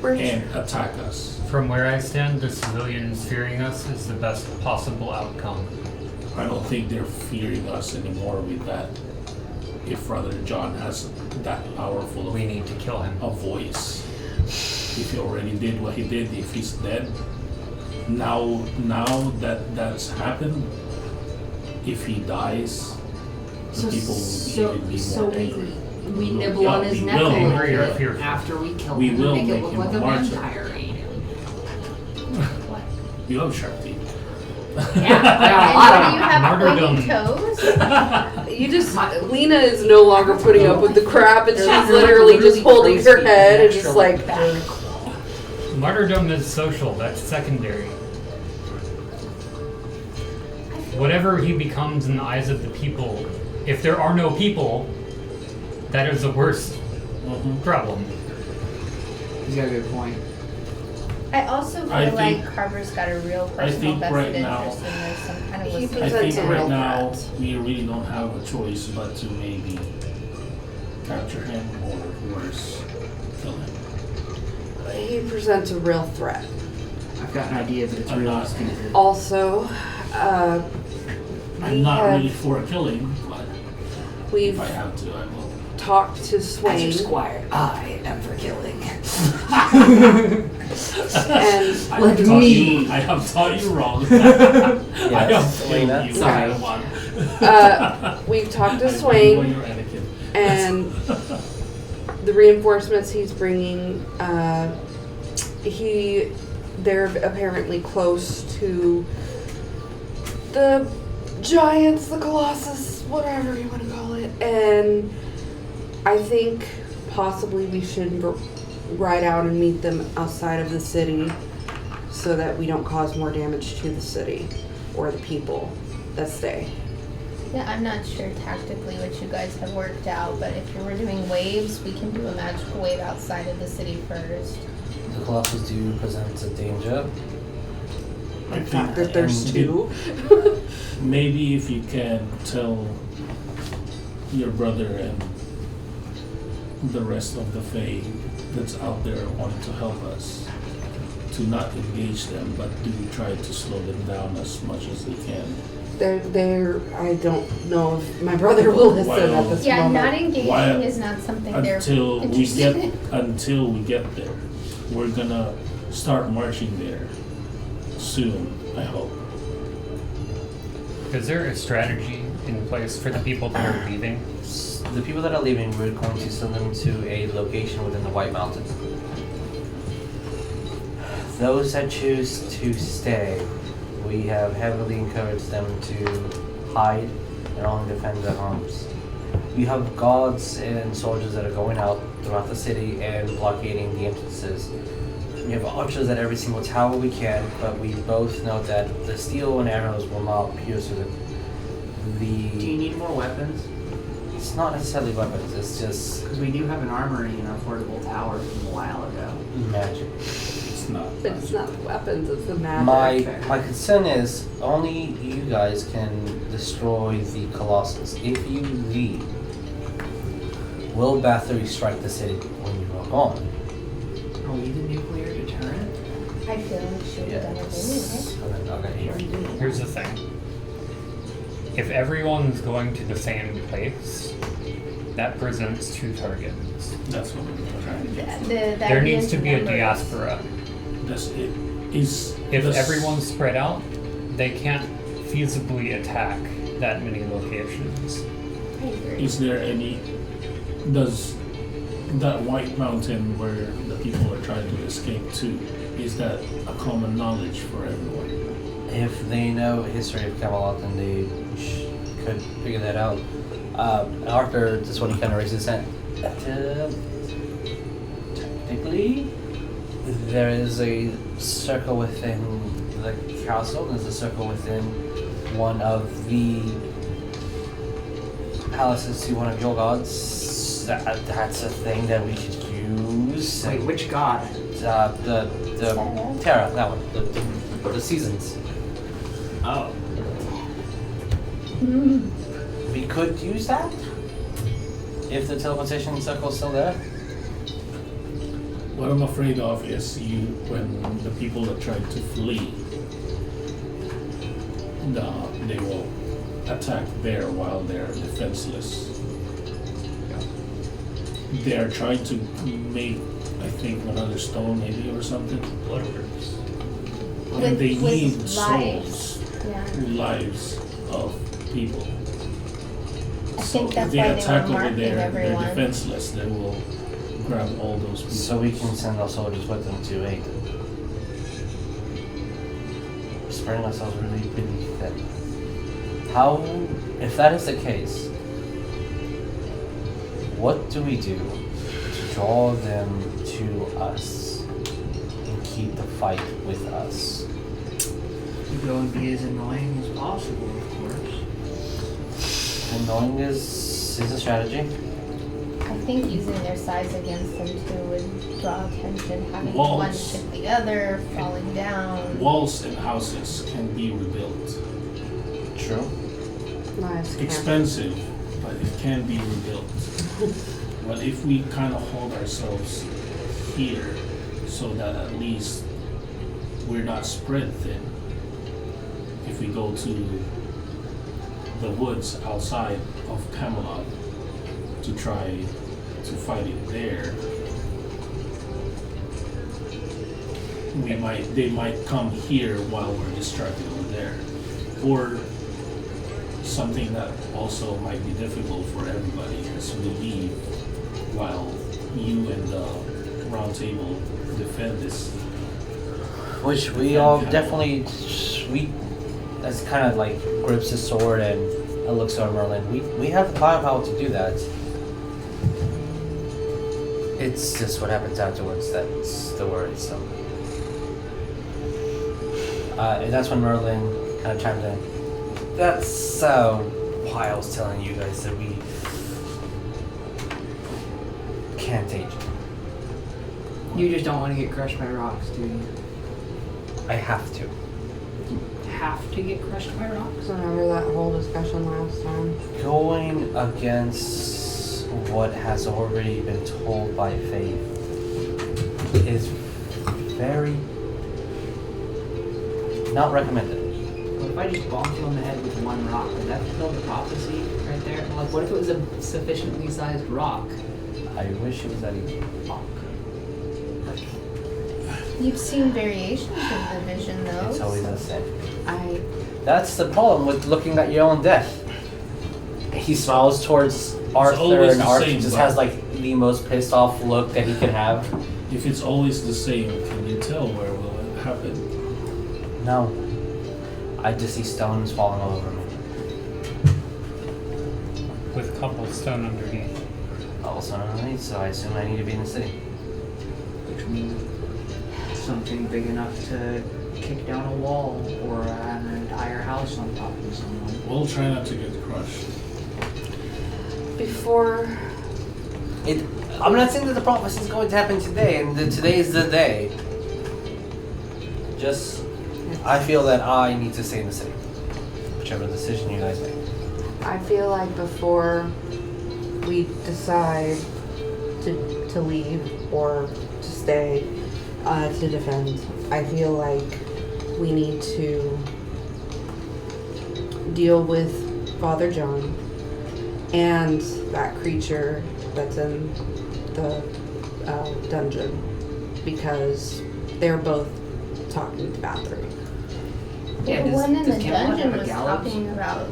[SPEAKER 4] and attack us.
[SPEAKER 6] From where I stand, the civilians fearing us is the best possible outcome.
[SPEAKER 4] I don't think they're fearing us anymore with that. If Father John has that powerful of
[SPEAKER 6] We need to kill him.
[SPEAKER 4] a voice. If he already did what he did, if he's dead, now that that's happened, if he dies, the people will even be more angry.
[SPEAKER 1] we nibble
[SPEAKER 4] Yeah,
[SPEAKER 1] on his
[SPEAKER 4] we
[SPEAKER 1] neck a
[SPEAKER 4] will.
[SPEAKER 1] little
[SPEAKER 6] Angry or
[SPEAKER 1] bit
[SPEAKER 6] fearful?
[SPEAKER 1] after we kill
[SPEAKER 4] We
[SPEAKER 1] him
[SPEAKER 4] will
[SPEAKER 1] and make it
[SPEAKER 4] make
[SPEAKER 1] look
[SPEAKER 4] him
[SPEAKER 1] like
[SPEAKER 4] a
[SPEAKER 1] a
[SPEAKER 4] martyr.
[SPEAKER 1] vampire ate him.
[SPEAKER 4] You have sharp teeth.
[SPEAKER 1] Yeah, I got a
[SPEAKER 3] And
[SPEAKER 1] lot
[SPEAKER 3] what
[SPEAKER 1] of
[SPEAKER 3] do you
[SPEAKER 1] them.
[SPEAKER 3] have
[SPEAKER 6] Martyrdom.
[SPEAKER 3] pointy toes?
[SPEAKER 7] You just, Lena is no longer putting up with the crap, and she's literally just holding her head and just like,
[SPEAKER 6] Martyrdom is social, that's secondary. Whatever he becomes in the eyes of the people, if there are no people, that is the worst problem.
[SPEAKER 1] He's got a good point.
[SPEAKER 3] I also feel
[SPEAKER 4] I
[SPEAKER 3] like
[SPEAKER 4] think-
[SPEAKER 3] Carver's got a real
[SPEAKER 4] I
[SPEAKER 3] personal
[SPEAKER 4] think
[SPEAKER 3] vested
[SPEAKER 4] right now-
[SPEAKER 3] interest in this, some kind of
[SPEAKER 7] He
[SPEAKER 3] listening.
[SPEAKER 4] I think
[SPEAKER 7] presents a real
[SPEAKER 4] right now
[SPEAKER 7] threat.
[SPEAKER 4] we really don't have a choice but to maybe capture him or worse, kill him.
[SPEAKER 7] he presents a real threat.
[SPEAKER 1] I've got an idea, but it's
[SPEAKER 4] I'm
[SPEAKER 1] really
[SPEAKER 4] not-
[SPEAKER 1] stupid.
[SPEAKER 7] Also,
[SPEAKER 4] I'm
[SPEAKER 7] we
[SPEAKER 4] not
[SPEAKER 7] have-
[SPEAKER 4] really for killing, but
[SPEAKER 7] we've
[SPEAKER 4] if I have to, I will.
[SPEAKER 7] talked to
[SPEAKER 1] As your
[SPEAKER 7] Swain,
[SPEAKER 1] squire, I am for killing.
[SPEAKER 7] and
[SPEAKER 1] Let me.
[SPEAKER 4] I have taught you wrong. I have
[SPEAKER 2] Yes,
[SPEAKER 4] killed
[SPEAKER 2] Lena.
[SPEAKER 4] you.
[SPEAKER 1] Sorry.
[SPEAKER 7] we've talked
[SPEAKER 4] I
[SPEAKER 7] to
[SPEAKER 4] know
[SPEAKER 7] Swain,
[SPEAKER 4] your etiquette.
[SPEAKER 7] and the reinforcements he's bringing, they're apparently close to the giants, the colossus, whatever you want to call it, and I think possibly we should ride out and meet them outside of the city so that we don't cause more damage to the city or the people that stay.
[SPEAKER 3] Yeah, I'm not sure tactically what you guys have worked out, but if you were doing waves, we can do a magical wave outside of the city first.
[SPEAKER 2] The Colossus do present a danger.
[SPEAKER 4] I
[SPEAKER 7] The fact
[SPEAKER 4] think
[SPEAKER 7] that there's
[SPEAKER 4] and
[SPEAKER 7] two.
[SPEAKER 4] maybe if you can tell your brother and the rest of the Fae that's out there wanting to help us to not engage them, but do try to slow them down as much as they can.
[SPEAKER 7] I don't know if my brother will listen at this
[SPEAKER 3] Yeah,
[SPEAKER 7] moment.
[SPEAKER 3] not engaging is not something they're interested in.
[SPEAKER 4] Until we get there. We're gonna start marching there soon, I hope.
[SPEAKER 6] Is there a strategy in place for the people that are leaving?
[SPEAKER 2] The people that are leaving, we're going to send them to a location within the White Mountains. Those that choose to stay, we have heavily encouraged them to hide and only defend their homes. We have guards and soldiers that are going out throughout the city and blockading the entrances. We have archers at every single tower we can, but we both know that the steel and arrows will not pierce through
[SPEAKER 1] Do you need more weapons?
[SPEAKER 2] It's not necessarily weapons, it's just
[SPEAKER 1] Because we do have an armory in our portable tower from a while ago.
[SPEAKER 2] magic.
[SPEAKER 4] It's not.
[SPEAKER 7] It's not weapons, it's the magic.
[SPEAKER 2] My concern is only you guys can destroy the Colossus. If you leave, will Bathory strike the city when you are gone?
[SPEAKER 1] Are we the nuclear deterrent?
[SPEAKER 3] I feel like she would have done it anyway.
[SPEAKER 6] Here's the thing. If everyone's going to the same place, that presents two targets.
[SPEAKER 4] That's what we're trying to get.
[SPEAKER 6] There needs to be a diaspora.
[SPEAKER 4] That's it. Is
[SPEAKER 6] If
[SPEAKER 4] this-
[SPEAKER 6] everyone's spread out, they can't feasibly attack that many locations.
[SPEAKER 3] I agree.
[SPEAKER 4] Is there any? Does that White Mountain where the people are trying to escape to, is that a common knowledge for everyone?
[SPEAKER 2] If they know history of Camelot, then they could figure that out. Arthur, this one he kind of raises his hand. Technically, there is a circle within the castle. There's a circle within one of the palaces to one of your gods. That's a thing that we could use.
[SPEAKER 1] Wait, which god?
[SPEAKER 2] The Terra, that one. The seasons.
[SPEAKER 1] Oh.
[SPEAKER 2] We could use that if the teleportation circle's still there.
[SPEAKER 4] What I'm afraid of is when the people that tried to flee, they will attack there while they're defenseless. They are trying to make, I think, another stone maybe or something.
[SPEAKER 6] Blood orders.
[SPEAKER 4] And they
[SPEAKER 3] With
[SPEAKER 4] need
[SPEAKER 3] lives.
[SPEAKER 4] souls,
[SPEAKER 3] Yeah.
[SPEAKER 4] lives of people.
[SPEAKER 3] I
[SPEAKER 4] So
[SPEAKER 3] think
[SPEAKER 4] if
[SPEAKER 3] that's
[SPEAKER 4] they
[SPEAKER 3] why they
[SPEAKER 4] attack
[SPEAKER 3] were
[SPEAKER 4] over
[SPEAKER 3] marking
[SPEAKER 4] there,
[SPEAKER 3] everyone.
[SPEAKER 4] they're defenseless. They will grab all those people.
[SPEAKER 2] So we can send our soldiers with them to aid. Spreading ourselves really, really thin. How, if that is the case, what do we do to draw them to us and keep the fight with us?
[SPEAKER 1] You go and be as annoying as possible, of course.
[SPEAKER 2] Annoying is a strategy.
[SPEAKER 3] I think using their size against them too would draw attention. Having
[SPEAKER 4] Walls.
[SPEAKER 3] one ship the other, falling down.
[SPEAKER 4] Walls and houses can be rebuilt.
[SPEAKER 2] True.
[SPEAKER 7] Nice.
[SPEAKER 4] Expensive, but it can be rebuilt. But if we kind of hold ourselves here so that at least we're not spread thin, if we go to the woods outside of Camelot to try to fight it there, they might come here while we're distracted over there. Or something that also might be difficult for everybody is we leave while you and the round table defend this.
[SPEAKER 2] Which we all definitely, that's kind of like grips his sword and looks at Merlin. We have the firepower to do that. It's just what happens afterwards that's the worrisome. And that's when Merlin kind of chimed in. That's why I was telling you guys that we can't take it.
[SPEAKER 1] You just don't want to get crushed by rocks, do you?
[SPEAKER 2] I have to.
[SPEAKER 1] Have to get crushed by rocks?
[SPEAKER 7] Remember that whole discussion last time?
[SPEAKER 2] Going against what has already been told by Faith is very not recommended.
[SPEAKER 1] Well, if I just bonked you on the head with one rock, would that fulfill the prophecy right there? Like, what if it was a sufficiently sized rock?
[SPEAKER 2] I wish it was that easy.
[SPEAKER 3] You've seen variations of the vision, though.
[SPEAKER 2] It's always the same.
[SPEAKER 8] That's the problem with looking at your own death. He smiles towards Arthur,
[SPEAKER 4] always
[SPEAKER 8] and
[SPEAKER 4] the
[SPEAKER 8] Arthur
[SPEAKER 4] same,
[SPEAKER 8] just
[SPEAKER 4] but-
[SPEAKER 8] has like the most pissed off look that he can have.
[SPEAKER 4] If it's always the same, can you tell where will it happen?
[SPEAKER 2] No. I just see stones falling all over me.
[SPEAKER 6] With cobblestone underneath.
[SPEAKER 2] Also underneath, so I assume I need to be in the city.
[SPEAKER 1] Which means something big enough to kick down a wall or an entire house on top of someone.
[SPEAKER 4] We'll try not to get crushed.
[SPEAKER 7] Before
[SPEAKER 2] I'm not saying that the prophecy is going to happen today, and that today is the day. Just, I feel that I need to stay in the city. Whichever decision you guys make.
[SPEAKER 7] I feel like before we decide to leave or to stay to defend, I feel like we need to deal with Father John and that creature that's in the dungeon, because they're both talking to Bathory.
[SPEAKER 1] Yeah,
[SPEAKER 3] the one in
[SPEAKER 1] does
[SPEAKER 3] the
[SPEAKER 1] Camelot
[SPEAKER 3] dungeon
[SPEAKER 1] have a
[SPEAKER 3] was
[SPEAKER 1] gallows?
[SPEAKER 3] talking about.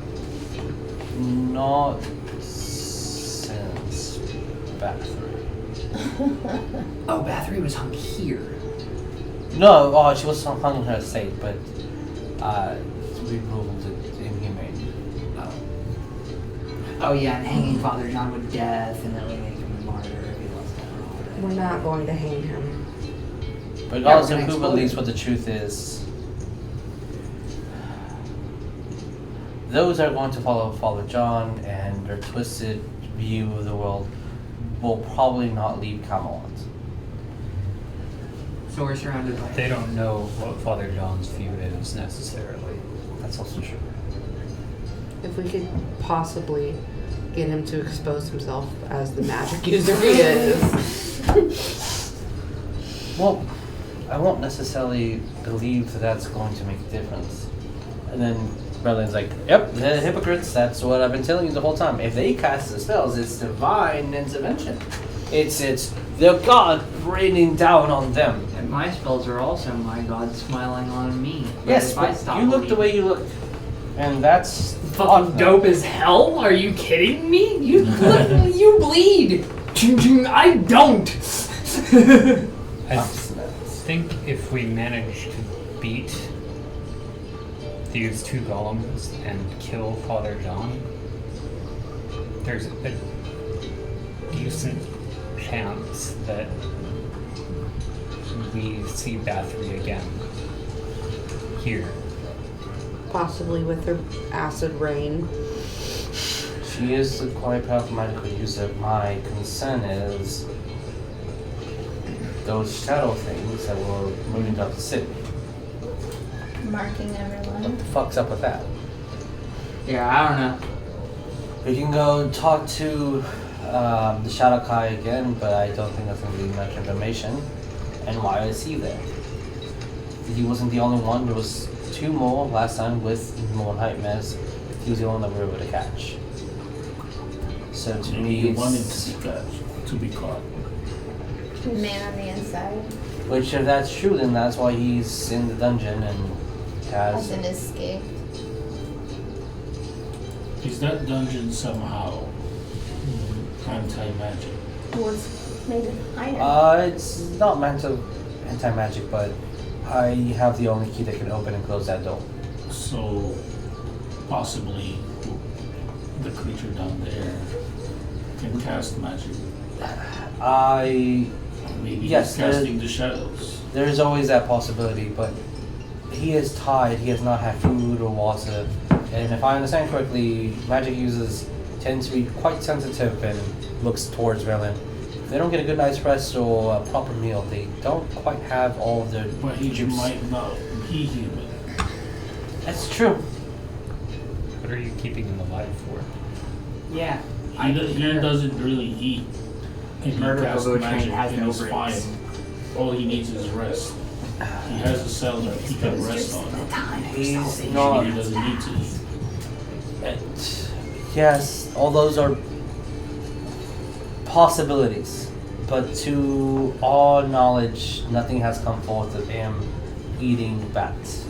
[SPEAKER 2] Not since Bathory.
[SPEAKER 1] Oh, Bathory was hung here.
[SPEAKER 2] No, she was hung in her estate, but we ruled it inhumane.
[SPEAKER 1] Oh yeah, and hanging Father John with death and then making him a martyr if he was going
[SPEAKER 7] We're not going to hang him.
[SPEAKER 2] But
[SPEAKER 1] Yeah,
[SPEAKER 2] also,
[SPEAKER 1] we're gonna
[SPEAKER 2] who
[SPEAKER 1] explode
[SPEAKER 2] believes
[SPEAKER 1] it.
[SPEAKER 2] what the truth is? Those that are going to follow Father John and their twisted view of the world will probably not leave Camelot.
[SPEAKER 1] So we're surrounded by.
[SPEAKER 6] They don't know what Father John's view is necessarily.
[SPEAKER 2] That's also true.
[SPEAKER 7] If we could possibly get him to expose himself as the magic user he is.
[SPEAKER 2] Well, I won't necessarily believe that that's going to make a difference. And then Berlin's like, yep, the hypocrites, that's what I've been telling you the whole time. If they cast the spells, it's divine intervention. It's the god raining down on them.
[SPEAKER 1] And my spells are also my god smiling on me. But
[SPEAKER 2] Yes,
[SPEAKER 1] if I
[SPEAKER 2] but
[SPEAKER 1] stop
[SPEAKER 2] you look the way
[SPEAKER 1] believing-
[SPEAKER 2] you look. And that's
[SPEAKER 1] Fucking dope as hell? Are you kidding me? You look, you bleed. I don't.
[SPEAKER 6] I think if we manage to beat these two golems and kill Father John, there's a decent chance that we see Bathory again here.
[SPEAKER 7] Possibly with her acid rain.
[SPEAKER 2] She is a quite powerful magical user. My concern is those shadow things that were moving up the city.
[SPEAKER 3] Marking everyone.
[SPEAKER 2] What the fuck's up with that?
[SPEAKER 1] Yeah, I don't know.
[SPEAKER 2] We can go talk to the Shadow Kai again, but I don't think that's going to be much information. And why is he there? He wasn't the only one. There was two more last time with more nightmares. He was the only one that we were able to catch. So to me,
[SPEAKER 4] You wanted
[SPEAKER 2] it's,
[SPEAKER 4] to be catch, to be caught.
[SPEAKER 3] Man on the inside.
[SPEAKER 2] which if that's true, then that's why he's in the dungeon and has.
[SPEAKER 3] Hasn't escaped.
[SPEAKER 4] Is that dungeon somehow anti-magic?
[SPEAKER 3] Was made of iron.
[SPEAKER 2] It's not meant to anti-magic, but I have the only key that can open and close that door.
[SPEAKER 4] So possibly the creature down there can cast magic. Maybe
[SPEAKER 2] Yes,
[SPEAKER 4] he's casting the shadows.
[SPEAKER 2] There's always that possibility, but he is tied. He has not had food or water. And if I understand correctly, magic users tend to be quite sensitive and looks towards Riven. If they don't get a good night's rest or a proper meal, they don't quite have all of their
[SPEAKER 4] But he
[SPEAKER 2] juice.
[SPEAKER 4] might not be human.
[SPEAKER 2] That's true.
[SPEAKER 6] What are you keeping him alive for?
[SPEAKER 1] Yeah.
[SPEAKER 4] He doesn't really eat. And he
[SPEAKER 1] Murder
[SPEAKER 4] casts
[SPEAKER 1] Hobo
[SPEAKER 4] magic
[SPEAKER 1] Train has
[SPEAKER 4] and
[SPEAKER 1] no
[SPEAKER 4] he's
[SPEAKER 1] brains.
[SPEAKER 4] fine. All he needs is rest. He has a cell that he can rest on.
[SPEAKER 2] He's
[SPEAKER 4] He
[SPEAKER 2] not.
[SPEAKER 4] doesn't need to eat.
[SPEAKER 2] Yes, all those are possibilities, but to all knowledge, nothing has come forth of him eating bats.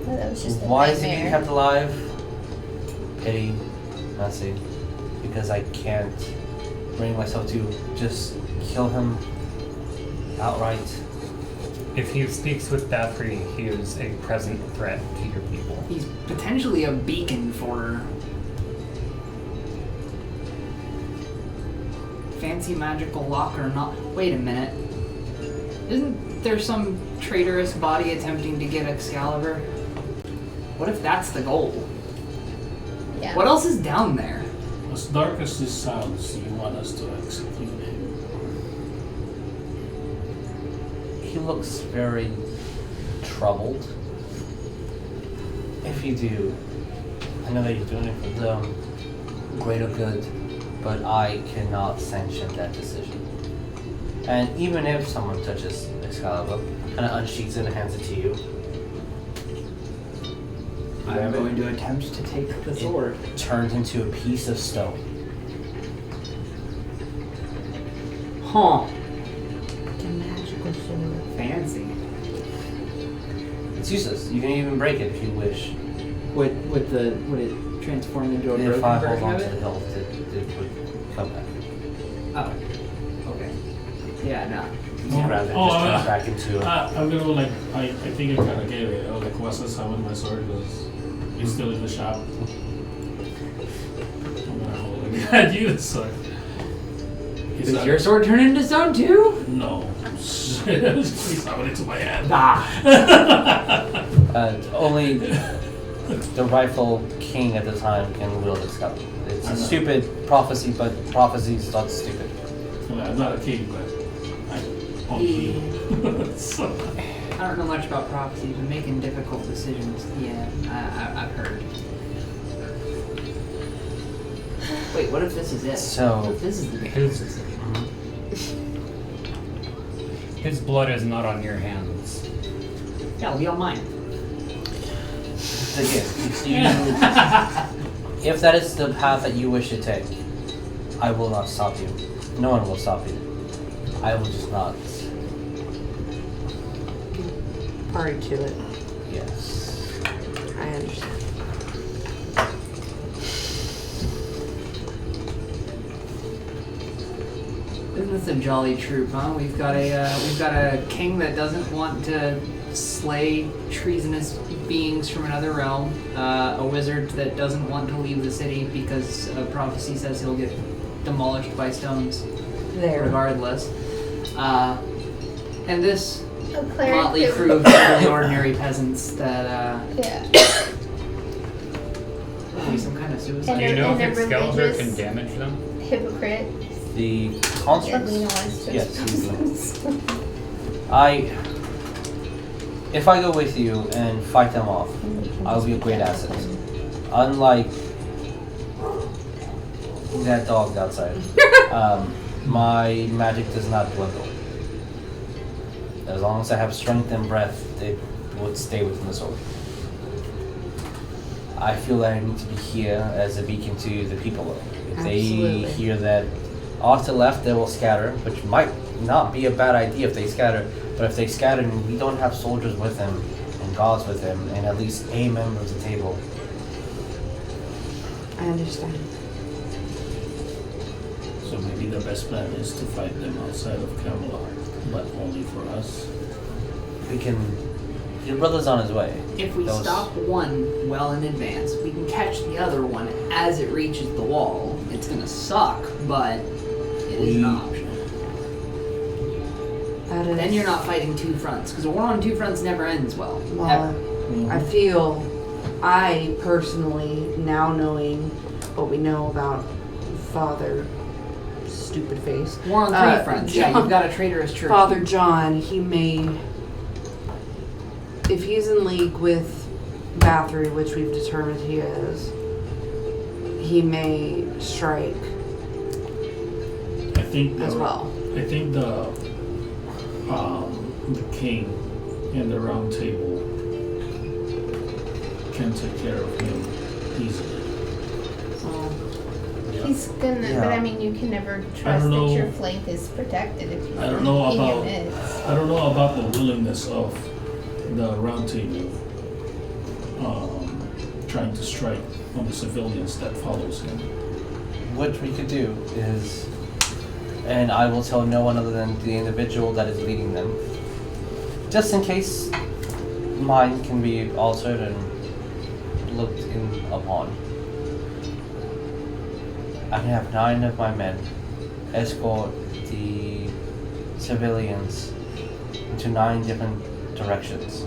[SPEAKER 3] That was just a
[SPEAKER 2] Why is he being
[SPEAKER 3] nightmare.
[SPEAKER 2] kept alive? Pity, mercy, because I can't bring myself to just kill him outright.
[SPEAKER 6] If he speaks with Bathory, he is a present threat to your people.
[SPEAKER 1] He's potentially a beacon for fancy magical lock or not. Wait a minute. Isn't there some traitorous body attempting to get Excalibur? What if that's the goal?
[SPEAKER 3] Yeah.
[SPEAKER 1] What else is down there?
[SPEAKER 4] As dark as this sounds, you want us to execute him.
[SPEAKER 2] He looks very troubled. If you do, I know that you're doing it for the greater good, but I cannot sanction that decision. And even if someone touches Excalibur, kind of unsheaths it and hands it to you,
[SPEAKER 1] I'm going to attempt to take the sword.
[SPEAKER 2] it turns into a piece of stone.
[SPEAKER 1] Huh.
[SPEAKER 5] It's a magical sword.
[SPEAKER 1] Fancy.
[SPEAKER 2] It's useless. You can even break it if you wish.
[SPEAKER 1] Would it transform into a
[SPEAKER 2] If
[SPEAKER 1] broken
[SPEAKER 2] I hold
[SPEAKER 1] version
[SPEAKER 2] on
[SPEAKER 1] of
[SPEAKER 2] to
[SPEAKER 1] it?
[SPEAKER 2] the hilt, it would come back.
[SPEAKER 1] Oh. Okay. Yeah, no.
[SPEAKER 2] You grab it, it just turns back into a...
[SPEAKER 4] I'm gonna like, I think I kind of get it. I'll like, once I summon my sword, because he's still in the shop. I'm gonna hold it. I use the sword.
[SPEAKER 1] Does your sword turn into stone too?
[SPEAKER 4] No. Please summon it to my hand.
[SPEAKER 1] Ah.
[SPEAKER 2] Only the rightful king at the time can wield Excalibur. It's a stupid prophecy, but prophecy is not stupid.
[SPEAKER 4] Well, I'm not a king, but I'm king. So,
[SPEAKER 1] I don't know much about prophecies, but making difficult decisions, yeah, I've heard. Wait, what if this is it?
[SPEAKER 2] So-
[SPEAKER 1] What if this is the difficult decision?
[SPEAKER 6] His blood is not on your hands.
[SPEAKER 1] Yeah, it'll be on mine.
[SPEAKER 2] Again, if that is the path that you wish to take, I will not stop you. No one will stop you. I will just not.
[SPEAKER 7] Party to it.
[SPEAKER 2] Yes.
[SPEAKER 7] I understand.
[SPEAKER 1] Isn't this a jolly troop, huh? We've got a king that doesn't want to slay treasonous beings from another realm, a wizard that doesn't want to leave the city because a prophecy says he'll get demolished by stones
[SPEAKER 7] There.
[SPEAKER 1] regardless. And this
[SPEAKER 3] A cleric
[SPEAKER 1] motley
[SPEAKER 3] that-
[SPEAKER 1] crew of really ordinary peasants that
[SPEAKER 3] Yeah.
[SPEAKER 1] will be some kind of
[SPEAKER 6] Do
[SPEAKER 1] suicide.
[SPEAKER 6] you know
[SPEAKER 3] And
[SPEAKER 6] if
[SPEAKER 3] a
[SPEAKER 6] Excalibur can
[SPEAKER 3] religious-
[SPEAKER 6] damage them?
[SPEAKER 3] Hypocrite.
[SPEAKER 2] The
[SPEAKER 3] That
[SPEAKER 2] constructs.
[SPEAKER 3] Lena wants to
[SPEAKER 2] Yes,
[SPEAKER 3] expose.
[SPEAKER 2] If I go with you and fight them off, I'll be a great asset. Unlike that dog outside, my magic does not dwindle. As long as I have strength and breath, it would stay within the sword. I feel that I need to be here as a beacon to the people. If
[SPEAKER 7] Absolutely.
[SPEAKER 2] they hear that off to the left, they will scatter, which might not be a bad idea if they scatter. But if they scatter and we don't have soldiers with them and gods with them, and at least a member of the table,
[SPEAKER 7] I understand.
[SPEAKER 4] so maybe the best plan is to fight them outside of Camelot, but only for us.
[SPEAKER 2] we can. Your brother's on his way.
[SPEAKER 1] If we
[SPEAKER 2] Those-
[SPEAKER 1] stop one well in advance, we can catch the other one as it reaches the wall. It's gonna suck, but it is an option.
[SPEAKER 7] That is.
[SPEAKER 1] Then you're not fighting two fronts, because a war on two fronts never ends well.
[SPEAKER 7] Well,
[SPEAKER 1] Ever.
[SPEAKER 7] I feel, I personally, now knowing what we know about Father Stupid Face,
[SPEAKER 1] War on three fronts. Yeah,
[SPEAKER 7] John-
[SPEAKER 1] you've got a traitorous church.
[SPEAKER 7] Father John, he may, if he's in league with Bathory, which we've determined he is, he may strike
[SPEAKER 4] I think
[SPEAKER 7] as well.
[SPEAKER 4] I think the king and the round table can take care of him easily.
[SPEAKER 3] He's gonna,
[SPEAKER 2] Yeah.
[SPEAKER 3] but I mean, you can never trust that
[SPEAKER 4] know.
[SPEAKER 3] your flank is protected if you
[SPEAKER 4] I don't know
[SPEAKER 3] he
[SPEAKER 4] about
[SPEAKER 3] is.
[SPEAKER 4] I don't know about the willingness of the round table trying to strike on the civilians that follows him.
[SPEAKER 2] What we could do is, and I will tell no one other than the individual that is leading them, just in case mine can be altered and looked in upon. I can have 9 of my men escort the civilians into 9 different directions,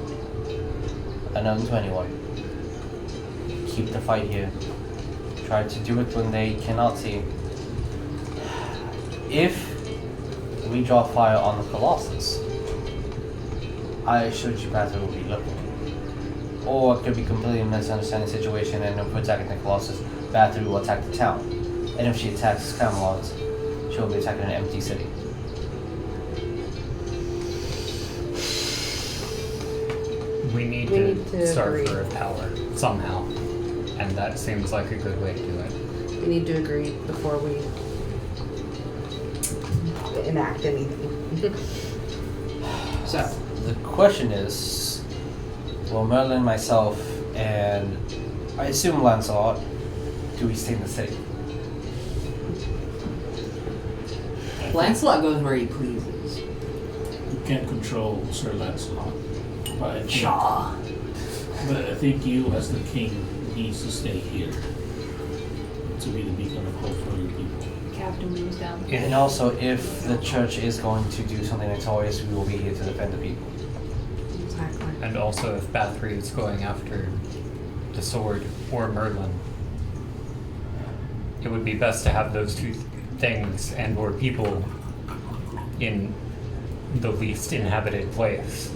[SPEAKER 2] unknown to anyone. Keep the fight here. Try to do it when they cannot see. If we draw fire on the Colossus, I assure you Bather will be looking. Or it could be completely misunderstanding the situation, and if we're attacking the Colossus, Bather will attack the town. And if she attacks Camelot, she'll be attacking an empty city.
[SPEAKER 6] We need
[SPEAKER 7] We
[SPEAKER 6] to
[SPEAKER 7] need to
[SPEAKER 6] starve
[SPEAKER 7] agree.
[SPEAKER 6] her of power somehow, and that seems like a good way to do it.
[SPEAKER 7] We need to agree before we enact anything.
[SPEAKER 1] So,
[SPEAKER 2] The question is, will Merlin, myself, and I assume Lancelot, do we stay in the city?
[SPEAKER 1] Lancelot goes where he pleases.
[SPEAKER 4] You can't control Sir Lancelot, but I think you, as the king, needs to stay here to be the beacon of hope for your people.
[SPEAKER 1] Captain moves down.
[SPEAKER 2] And also, if the church is going to do something notorious, we will be here to defend the people.
[SPEAKER 7] Exactly.
[SPEAKER 6] And also, if Bathory is going after the sword or Merlin, it would be best to have those two things and or people in the least inhabited place.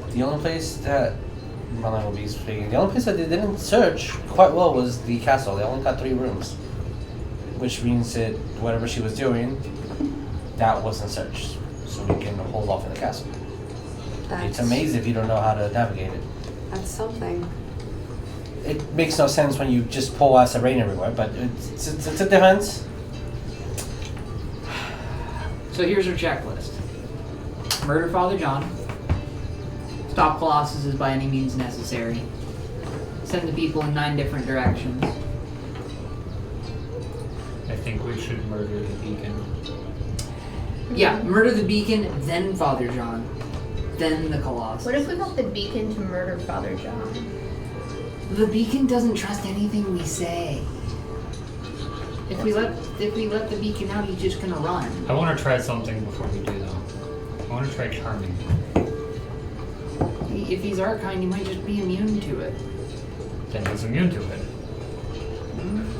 [SPEAKER 2] The only place that Merlin will be speaking, the only place that they didn't search quite well was the castle. They only got 3 rooms, which means that whatever she was doing, that wasn't searched. So we can hold off in the castle. It's amazing if you don't know how to navigate it.
[SPEAKER 7] That's something.
[SPEAKER 2] It makes no sense when you just pull acid rain everywhere, but it's a defense.
[SPEAKER 1] So here's our checklist. Murder Father John. Stop Colossuses by any means necessary. Send the people in 9 different directions.
[SPEAKER 6] I think we should murder the beacon.
[SPEAKER 1] Yeah, murder the beacon, then Father John. Then the Colossus.
[SPEAKER 3] What if we got the beacon to murder Father John?
[SPEAKER 1] The beacon doesn't trust anything we say. If we let the beacon out, he's just gonna run.
[SPEAKER 6] I want to try something before we do though. I want to try charming.
[SPEAKER 1] If he's Archine, he might just be immune to it.
[SPEAKER 6] Then he's immune to it.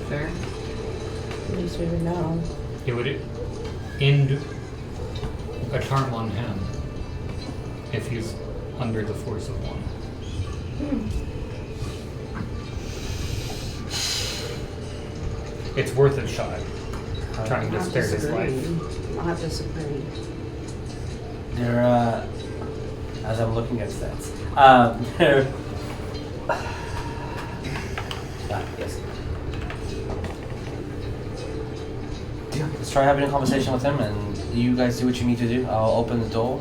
[SPEAKER 1] Fair.
[SPEAKER 7] At least we would know.
[SPEAKER 6] It would end a charm on him if he's under the force of 1. It's worth a shot. Trying to spare his life.
[SPEAKER 7] I'll have to disagree.
[SPEAKER 2] They're, as I'm looking at stats, they're, yes. Yeah, let's try having a conversation with him, and you guys do what you need to do. I'll open the door.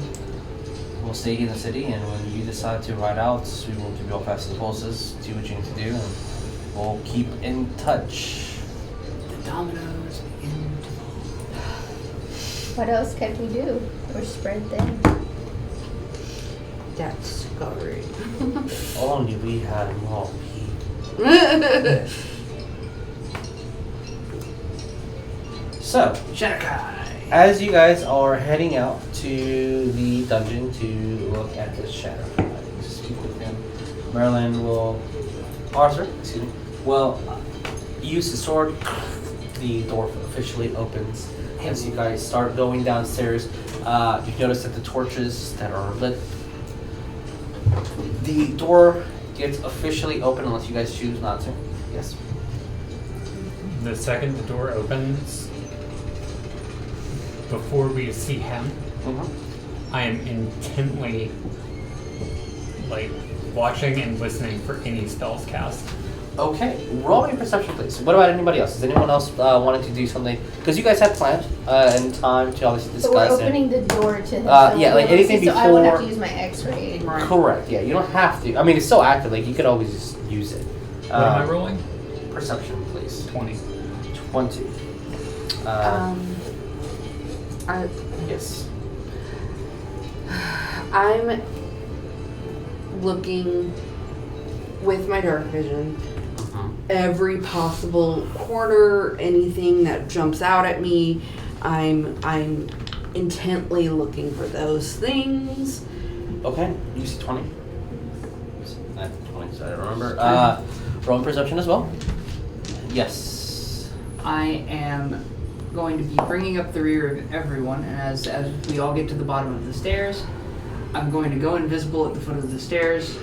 [SPEAKER 2] We'll stay here in the city, and when you decide to ride out, we will give you all fast as horses. Do what you need to do, and we'll keep in touch.
[SPEAKER 1] The dominoes begin to fall.
[SPEAKER 3] What else can we do? Or spread thin?
[SPEAKER 7] That's scary.
[SPEAKER 2] Only we had more people. So,
[SPEAKER 1] Shadowkai.
[SPEAKER 2] as you guys are heading out to the dungeon to look at the shadow, to speak with him, Merlin will, Arthur, excuse me, will use his sword. The door officially opens as you guys start going downstairs. You've noticed that the torches that are lit The door gets officially open unless you guys choose not to. Yes.
[SPEAKER 6] The second the door opens, before we see him, I am intently, like, watching and listening for any spells cast.
[SPEAKER 2] Okay, roll me a perception, please. What about anybody else? Does anyone else wanting to do something? Because you guys have planned and time to obviously discuss.
[SPEAKER 3] So we're opening the door to him.
[SPEAKER 2] Yeah, like anything
[SPEAKER 3] so I would have to
[SPEAKER 2] before-
[SPEAKER 3] use my X-ray.
[SPEAKER 2] Correct. Yeah, you don't have to. I mean, it's still active. Like you could always just use it.
[SPEAKER 6] What am I rolling?
[SPEAKER 2] Perception, please.
[SPEAKER 6] 20.
[SPEAKER 2] 20. Yes.
[SPEAKER 7] I'm looking with my dark vision every possible corner, anything that jumps out at me. I'm intently looking for those things.
[SPEAKER 2] Okay, you see 20. 20, so I don't remember. Roll perception as well. Yes.
[SPEAKER 1] I am going to be bringing up the rear of everyone, and as we all get to the bottom of the stairs, I'm going to go invisible at the foot of the stairs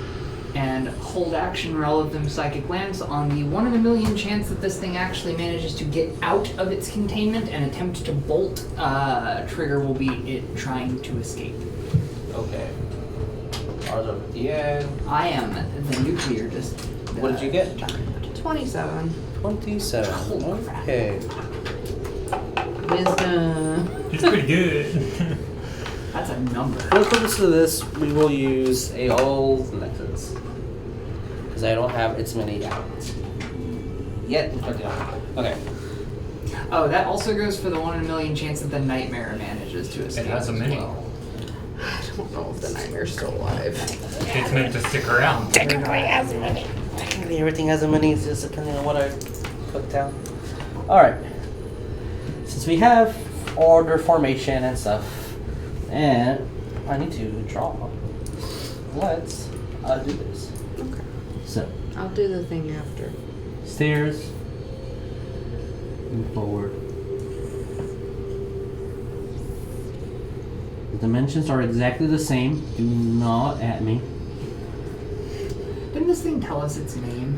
[SPEAKER 1] and hold action Relative Psychic Lance on the 1 in a million chance that this thing actually manages to get out of its containment and attempt to bolt. Trigger will be it trying to escape.
[SPEAKER 2] Okay. Ours over at the end.
[SPEAKER 1] I am the nuclear
[SPEAKER 2] What did you get?
[SPEAKER 7] 27.
[SPEAKER 2] 27. Okay.
[SPEAKER 7] Wisdom.
[SPEAKER 6] It's pretty good.
[SPEAKER 1] That's a number.
[SPEAKER 2] For the purpose of this, we will use a old Nexus. Because I don't have its many out. Yet. Okay.
[SPEAKER 1] Oh, that also goes for the 1 in a million chance that the Nightmare manages to escape.
[SPEAKER 6] It has a
[SPEAKER 1] as
[SPEAKER 6] mini.
[SPEAKER 1] well.
[SPEAKER 7] I don't know if the nightmare's still alive.
[SPEAKER 6] It's meant to stick around.
[SPEAKER 2] Technically, everything has a mini, it's just depending on what I put down. Alright. Since we have order formation and stuff, and I need to draw, let's do this.
[SPEAKER 7] Okay.
[SPEAKER 2] So,
[SPEAKER 7] I'll do the thing after.
[SPEAKER 2] stairs, move forward. The dimensions are exactly the same. Do not at me.
[SPEAKER 1] Didn't this thing tell us its name?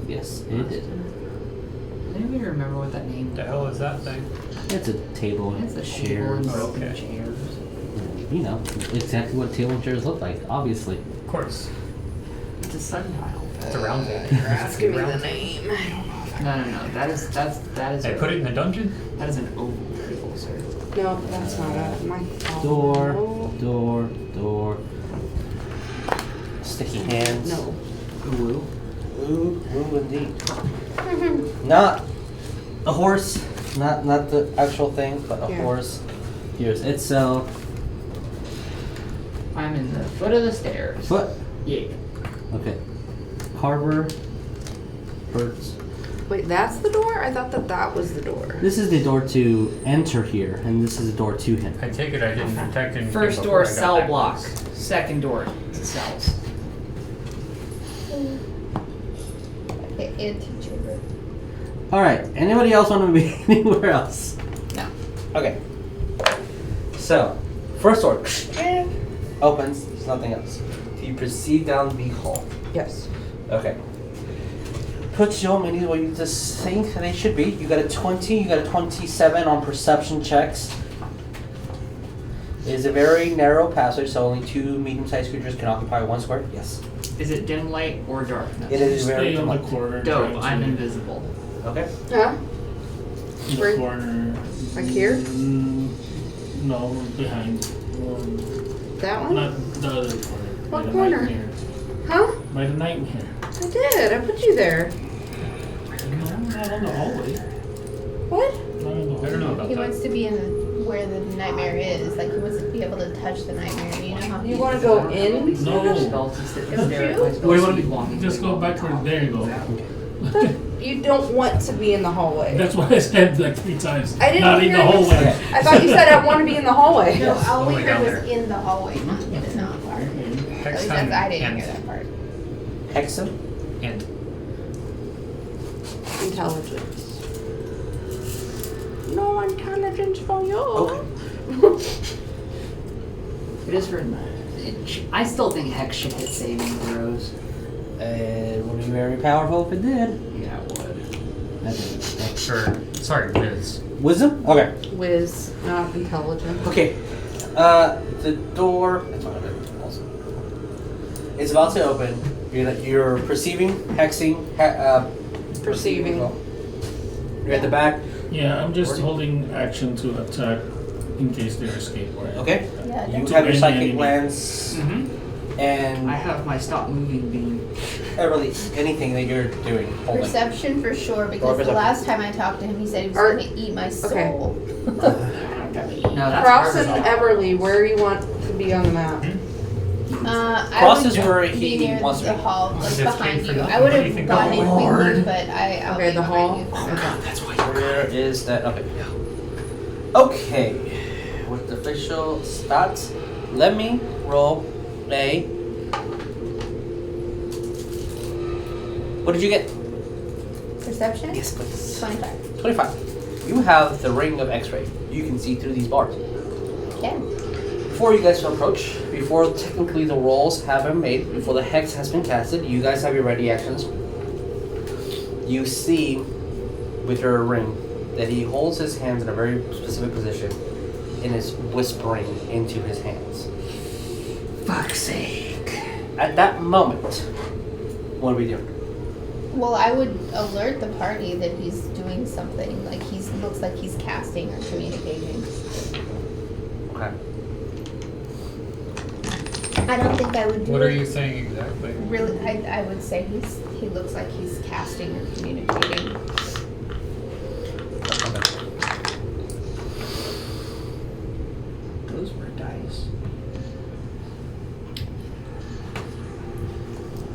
[SPEAKER 2] Yes, it did.
[SPEAKER 1] Does anybody remember what that name
[SPEAKER 6] What the hell is that thing?
[SPEAKER 2] It's a table
[SPEAKER 1] It's
[SPEAKER 2] and
[SPEAKER 1] a table
[SPEAKER 2] chairs.
[SPEAKER 1] and broken
[SPEAKER 6] Okay.
[SPEAKER 1] chairs.
[SPEAKER 2] You know exactly what table and chairs look like, obviously.
[SPEAKER 6] Of course.
[SPEAKER 1] It's a sundial.
[SPEAKER 6] It's a round thing.
[SPEAKER 7] You're asking me the name.
[SPEAKER 1] No. That is.
[SPEAKER 6] They put it in the dungeon?
[SPEAKER 1] That is an oval table, sir.
[SPEAKER 7] No, that's not it. My
[SPEAKER 2] Door,
[SPEAKER 7] No.
[SPEAKER 2] door. Sticky hands.
[SPEAKER 7] No.
[SPEAKER 1] Woo.
[SPEAKER 2] Ooh, indeed. Not a horse, not the actual thing, but a
[SPEAKER 7] Yeah.
[SPEAKER 2] horse. Here's itself.
[SPEAKER 1] I'm in the foot of the stairs.
[SPEAKER 2] Foot.
[SPEAKER 1] Yeah.
[SPEAKER 2] Okay. Carver. Birds.
[SPEAKER 7] Wait, that's the door? I thought that was the door.
[SPEAKER 2] This is the door to enter here, and this is the door to him.
[SPEAKER 6] I take it I didn't detect anything.
[SPEAKER 1] First
[SPEAKER 6] before
[SPEAKER 1] door,
[SPEAKER 6] I got
[SPEAKER 1] cell
[SPEAKER 6] that
[SPEAKER 1] block.
[SPEAKER 6] close.
[SPEAKER 1] Second door, cells.
[SPEAKER 3] And teacher.
[SPEAKER 2] Alright, anybody else want to be anywhere else?
[SPEAKER 1] No.
[SPEAKER 2] Okay. So, first door opens, there's nothing else. You proceed down the hall.
[SPEAKER 7] Yes.
[SPEAKER 2] Okay. Put your minis where you just think they should be. You got a 20, you got a 27 on perception checks. It is a very narrow passage, so only 2 medium-sized creatures can occupy 1 square. Yes.
[SPEAKER 1] Is it dim light or darkness?
[SPEAKER 2] It is very
[SPEAKER 4] Stay on the
[SPEAKER 2] dim.
[SPEAKER 4] corner.
[SPEAKER 1] Dope.
[SPEAKER 4] try
[SPEAKER 1] I'm
[SPEAKER 4] to-
[SPEAKER 1] invisible.
[SPEAKER 2] Okay.
[SPEAKER 7] Huh?
[SPEAKER 4] in
[SPEAKER 7] Where-
[SPEAKER 4] the corner.
[SPEAKER 7] Like here?
[SPEAKER 4] No, behind.
[SPEAKER 7] That one?
[SPEAKER 4] Not the other corner.
[SPEAKER 7] What
[SPEAKER 4] by the
[SPEAKER 7] corner?
[SPEAKER 4] nightmare.
[SPEAKER 7] Huh?
[SPEAKER 4] By the nightmare.
[SPEAKER 7] I did. I put you there.
[SPEAKER 4] No, not on the hallway.
[SPEAKER 7] What?
[SPEAKER 4] Not on the hallway.
[SPEAKER 6] I don't know about
[SPEAKER 3] He
[SPEAKER 6] that.
[SPEAKER 3] wants to be in where the nightmare is. Like he wants to be able to touch the nightmare. You know how
[SPEAKER 7] You want to go in?
[SPEAKER 4] No.
[SPEAKER 1] Spells to sit
[SPEAKER 3] Don't
[SPEAKER 1] there.
[SPEAKER 3] you?
[SPEAKER 1] My spells
[SPEAKER 4] Wait, what?
[SPEAKER 1] speed long.
[SPEAKER 4] Just go backwards. There you go.
[SPEAKER 7] You don't want to be in the hallway.
[SPEAKER 4] That's what I said like 3 times.
[SPEAKER 7] I didn't
[SPEAKER 4] Not in
[SPEAKER 7] hear
[SPEAKER 4] the
[SPEAKER 7] you
[SPEAKER 4] hallway.
[SPEAKER 2] say-
[SPEAKER 7] I thought you said I want to be in the hallway.
[SPEAKER 3] No, all we
[SPEAKER 6] way
[SPEAKER 3] heard
[SPEAKER 6] down
[SPEAKER 3] was
[SPEAKER 6] there.
[SPEAKER 3] in the hallway, not in the part. At least
[SPEAKER 6] Next
[SPEAKER 3] that's,
[SPEAKER 6] time.
[SPEAKER 3] I didn't hear that part.
[SPEAKER 2] Hexam.
[SPEAKER 6] And
[SPEAKER 7] Intelligence. No intelligence for you.
[SPEAKER 2] Okay.
[SPEAKER 1] It is for I still think Hex should hit saving throws.
[SPEAKER 2] It would be very powerful if it did.
[SPEAKER 1] Yeah, it would.
[SPEAKER 6] Sorry, Wiz.
[SPEAKER 2] Wisdom? Okay.
[SPEAKER 7] Whiz, not intelligent.
[SPEAKER 2] Okay. The door. That's what I meant. Also. It's about to open. You're perceiving, hexing,
[SPEAKER 7] Perceiving.
[SPEAKER 2] You're at the back.
[SPEAKER 4] Yeah, I'm just holding action to attack in case they escape. Right?
[SPEAKER 2] Okay.
[SPEAKER 3] Yeah,
[SPEAKER 2] You
[SPEAKER 3] that's
[SPEAKER 2] have your psychic
[SPEAKER 4] enemy.
[SPEAKER 2] lens and
[SPEAKER 1] I have my stop moving beam.
[SPEAKER 2] Everlee, anything that you're doing, holding.
[SPEAKER 3] perception for sure, because the
[SPEAKER 2] perception.
[SPEAKER 3] last time I talked to him, he said he was
[SPEAKER 7] Are-
[SPEAKER 3] going to eat my soul.
[SPEAKER 7] okay.
[SPEAKER 1] No, that's
[SPEAKER 7] Cross and
[SPEAKER 1] Carver's
[SPEAKER 7] Everlee, where do you want to be on the map?
[SPEAKER 2] Cross
[SPEAKER 3] I would
[SPEAKER 2] is where
[SPEAKER 3] be
[SPEAKER 2] he
[SPEAKER 3] near
[SPEAKER 2] wants to
[SPEAKER 3] the
[SPEAKER 2] be.
[SPEAKER 3] hall, like
[SPEAKER 6] It's
[SPEAKER 3] behind
[SPEAKER 6] great for
[SPEAKER 3] you.
[SPEAKER 6] nothing.
[SPEAKER 3] I would
[SPEAKER 6] What do you
[SPEAKER 3] have
[SPEAKER 6] think?
[SPEAKER 3] gone in
[SPEAKER 1] Oh, Lord.
[SPEAKER 3] quickly, but I'll
[SPEAKER 7] Okay,
[SPEAKER 3] be
[SPEAKER 7] the hall.
[SPEAKER 3] behind you.
[SPEAKER 7] Okay.
[SPEAKER 1] That's why
[SPEAKER 2] Where is that? Okay. Okay. With the official stats, let me roll a. What did you get?
[SPEAKER 3] Perception?
[SPEAKER 2] Yes, please.
[SPEAKER 3] 25.
[SPEAKER 2] 25. You have the ring of X-ray. You can see through these bars.
[SPEAKER 3] Okay.
[SPEAKER 2] Before you guys approach, before technically the rolls have been made, before the hex has been casted, you guys have your ready actions. You see with your ring that he holds his hands in a very specific position and is whispering into his hands.
[SPEAKER 1] fuck's sake.
[SPEAKER 2] At that moment, what are we doing?
[SPEAKER 3] Well, I would alert the party that he's doing something. Like looks like he's casting or communicating.
[SPEAKER 2] Okay.
[SPEAKER 3] I don't think I would do
[SPEAKER 6] What
[SPEAKER 3] it.
[SPEAKER 6] are you saying exactly?
[SPEAKER 3] Really, I would say he looks like he's casting or communicating.
[SPEAKER 1] Those were dice.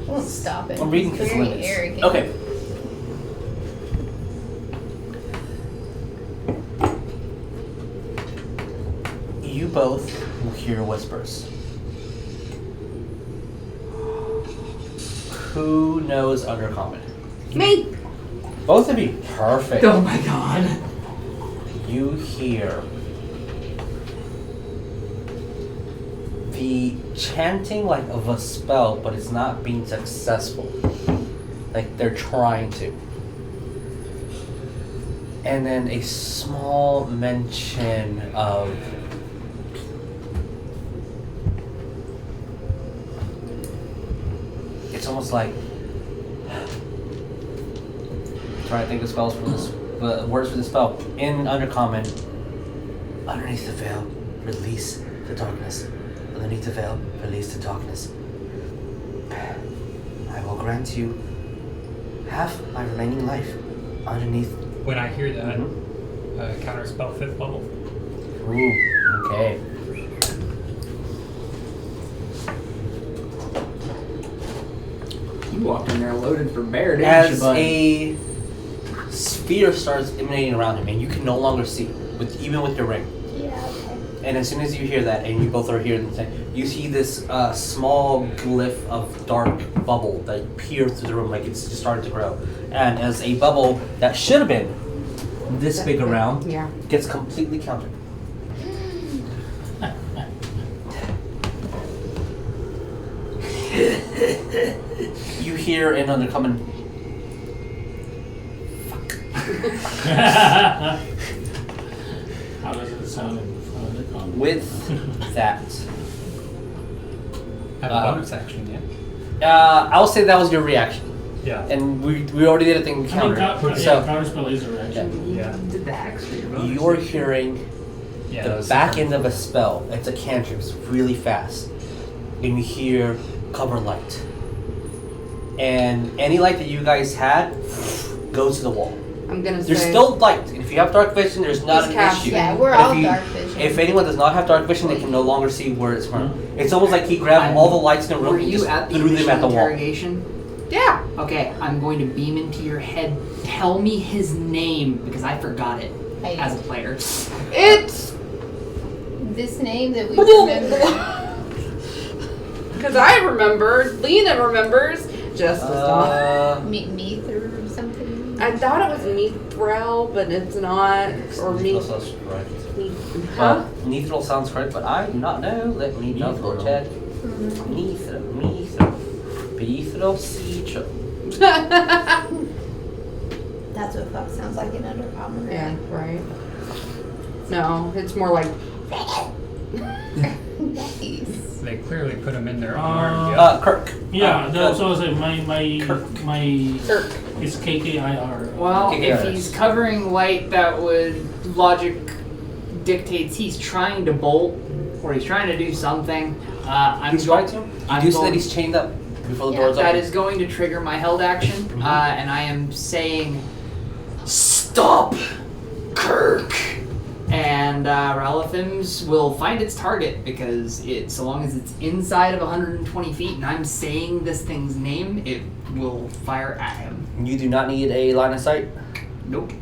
[SPEAKER 3] I won't stop it.
[SPEAKER 2] I'm reading
[SPEAKER 3] He's
[SPEAKER 2] his
[SPEAKER 3] very
[SPEAKER 2] limits.
[SPEAKER 3] arrogant.
[SPEAKER 2] Okay. You both will hear whispers. Who knows Undercommon?
[SPEAKER 7] Me!
[SPEAKER 2] Both of you. Perfect.
[SPEAKER 1] Oh my god.
[SPEAKER 2] You hear the chanting like of a spell, but it's not being successful. Like they're trying to. And then a small mention of it's almost like trying to think of spells for this words for the spell. In Undercommon, underneath the veil, release the darkness. Underneath the veil, release the darkness. I will grant you half my remaining life underneath.
[SPEAKER 6] When I hear that,
[SPEAKER 2] Mhm.
[SPEAKER 6] counterspell 5th level.
[SPEAKER 2] Ooh, okay.
[SPEAKER 1] You walked in there loaded for bear, didn't you,
[SPEAKER 2] As
[SPEAKER 1] bud?
[SPEAKER 2] a sphere starts emanating around him, and you can no longer see, even with your ring.
[SPEAKER 3] Yeah, okay.
[SPEAKER 2] And as soon as you hear that, and you both are hearing the same, you see this small glyph of dark bubble that peers through the room like it's just starting to grow. And as a bubble that should have been this big around
[SPEAKER 7] Yeah.
[SPEAKER 2] gets completely countered. You hear an Undercommon.
[SPEAKER 4] How does it sound in front of the comment?
[SPEAKER 2] With that,
[SPEAKER 6] Have a bonus action yet?
[SPEAKER 2] I'll say that was your reaction.
[SPEAKER 6] Yeah.
[SPEAKER 2] And we already did a thing with
[SPEAKER 4] I mean,
[SPEAKER 2] counter.
[SPEAKER 4] yeah, counterspell is a reaction.
[SPEAKER 6] Yeah.
[SPEAKER 1] Did the hex for your bonus.
[SPEAKER 2] You're hearing
[SPEAKER 6] Yeah. that
[SPEAKER 2] the
[SPEAKER 6] was
[SPEAKER 2] back
[SPEAKER 6] super-
[SPEAKER 2] end of a spell. It's a cantrip. It's really fast. And you hear cover light. And any light that you guys had goes to the wall.
[SPEAKER 7] I'm gonna
[SPEAKER 2] There's
[SPEAKER 7] say.
[SPEAKER 2] still light. If you have dark vision, there's not
[SPEAKER 7] He's
[SPEAKER 2] an
[SPEAKER 7] casting.
[SPEAKER 2] issue.
[SPEAKER 3] Yeah, we're
[SPEAKER 2] But
[SPEAKER 3] all
[SPEAKER 2] if you-
[SPEAKER 3] dark vision.
[SPEAKER 2] If anyone does not have dark vision, they can no longer see where it's from. It's almost like he grabbed all the lights in the room
[SPEAKER 1] Were
[SPEAKER 2] and
[SPEAKER 1] you
[SPEAKER 2] just
[SPEAKER 1] at the
[SPEAKER 2] threw them
[SPEAKER 1] initial
[SPEAKER 2] at the wall.
[SPEAKER 1] interrogation?
[SPEAKER 7] Yeah.
[SPEAKER 1] Okay, I'm going to beam into your head. Tell me his name because I forgot it
[SPEAKER 3] I
[SPEAKER 1] as a player.
[SPEAKER 7] It's.
[SPEAKER 3] This name that we remember.
[SPEAKER 7] Because I remember, Lena remembers, Jess does not.
[SPEAKER 3] Meath or something.
[SPEAKER 7] I thought it was Mithril, but it's not. Or
[SPEAKER 2] Neutral
[SPEAKER 7] Meath.
[SPEAKER 2] sounds correct.
[SPEAKER 7] Huh?
[SPEAKER 2] Neutral sounds correct, but I do not know. Let me double check. Mithril Citro.
[SPEAKER 3] That's what fuck sounds like in Under Pomegranate.
[SPEAKER 7] Yeah, right. No, it's more like.
[SPEAKER 3] Nice.
[SPEAKER 6] They clearly put him in their
[SPEAKER 4] Uh,
[SPEAKER 6] arm.
[SPEAKER 2] Kirk.
[SPEAKER 4] Yeah, that's what I was saying. My
[SPEAKER 7] Kirk.
[SPEAKER 4] it's KKIR.
[SPEAKER 1] Well,
[SPEAKER 2] Okay,
[SPEAKER 1] if
[SPEAKER 2] guys.
[SPEAKER 1] he's covering light, that would logic dictates he's trying to bolt or he's trying to do something. I'm
[SPEAKER 2] He's
[SPEAKER 1] going
[SPEAKER 2] trying to.
[SPEAKER 1] I'm
[SPEAKER 2] You said that
[SPEAKER 1] going-
[SPEAKER 2] he's chained up before the
[SPEAKER 3] Yeah,
[SPEAKER 2] door's
[SPEAKER 1] That
[SPEAKER 2] open.
[SPEAKER 1] is going to trigger my held action,
[SPEAKER 2] Mhm.
[SPEAKER 1] and I am saying, "Stop, Kirk!" And Ralithim's will find its target because so long as it's inside of 120 feet, and I'm saying this thing's name, it will fire at him.
[SPEAKER 2] You do not need a line of sight.
[SPEAKER 1] Nope.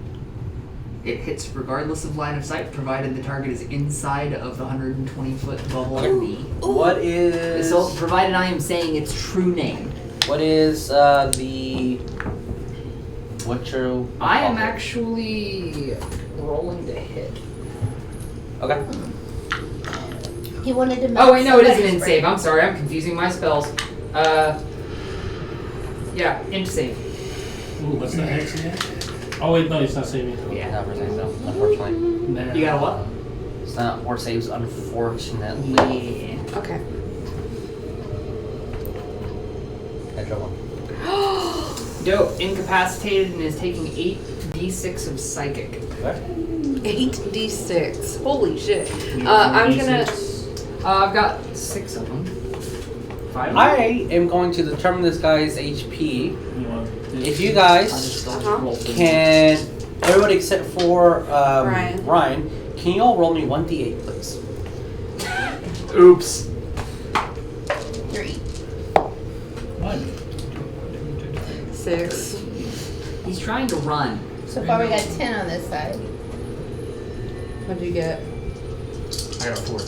[SPEAKER 1] It hits regardless of line of sight, provided the target is inside of the 120-foot bubble of me.
[SPEAKER 2] What is?
[SPEAKER 1] So, provided I am saying its true name.
[SPEAKER 2] What is the? What's your?
[SPEAKER 1] I am actually rolling to hit.
[SPEAKER 2] Okay.
[SPEAKER 3] He wanted to.
[SPEAKER 1] Oh wait, no, it is an
[SPEAKER 3] somebody's
[SPEAKER 1] int save. I'm sorry, I'm confusing my spells. Yeah, int save.
[SPEAKER 4] Ooh, what's the hex again? Oh wait, no, it's not saving.
[SPEAKER 1] Yeah.
[SPEAKER 2] Not for saves, though, unfortunately.
[SPEAKER 4] Nah.
[SPEAKER 1] You got a what?
[SPEAKER 2] It's not or saves, unfortunately.
[SPEAKER 1] Yeah.
[SPEAKER 7] Okay.
[SPEAKER 2] Extra one.
[SPEAKER 1] Dope. Incapacitated and is taking 8d6 of psychic.
[SPEAKER 2] Okay.
[SPEAKER 7] 8d6. Holy shit.
[SPEAKER 4] You
[SPEAKER 7] I'm
[SPEAKER 4] have
[SPEAKER 7] gonna.
[SPEAKER 4] D6.
[SPEAKER 1] I've got 6 of them. 5 of them?
[SPEAKER 2] I am going to determine this guy's HP.
[SPEAKER 4] You want this?
[SPEAKER 2] If you guys
[SPEAKER 1] I'll just
[SPEAKER 7] Uh-huh.
[SPEAKER 1] roll for
[SPEAKER 2] can, everybody except for
[SPEAKER 7] Ryan.
[SPEAKER 2] can you all roll me 1d8, please?
[SPEAKER 1] Oops.
[SPEAKER 3] 3.
[SPEAKER 4] What?
[SPEAKER 7] 6.
[SPEAKER 1] He's trying to run.
[SPEAKER 3] So far we got 10 on this side.
[SPEAKER 7] What'd you get?
[SPEAKER 6] I got a 4.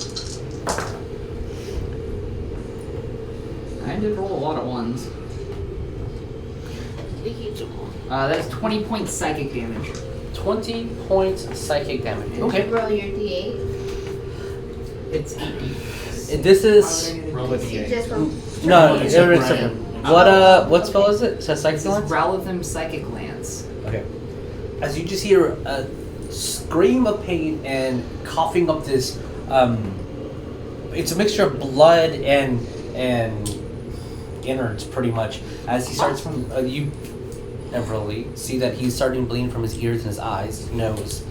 [SPEAKER 1] I did roll a lot of ones. That's 20 points psychic damage.
[SPEAKER 2] 20 points psychic damage.
[SPEAKER 3] Did
[SPEAKER 2] Okay.
[SPEAKER 3] you roll your D8?
[SPEAKER 1] It's 8.
[SPEAKER 2] This is
[SPEAKER 6] Roll a
[SPEAKER 3] You
[SPEAKER 6] d8.
[SPEAKER 3] just rolled.
[SPEAKER 2] no,
[SPEAKER 4] It's
[SPEAKER 2] it's
[SPEAKER 4] a
[SPEAKER 2] different.
[SPEAKER 4] brand.
[SPEAKER 2] What spell is it? It says psychic
[SPEAKER 1] This is
[SPEAKER 2] lance?
[SPEAKER 1] Ralithim Psychic Lance.
[SPEAKER 2] Okay. As you just hear a scream of pain and coughing up this, it's a mixture of blood and innards, pretty much. As he starts from you, Everlee, see that he's starting to bleed from his ears and his eyes, nose.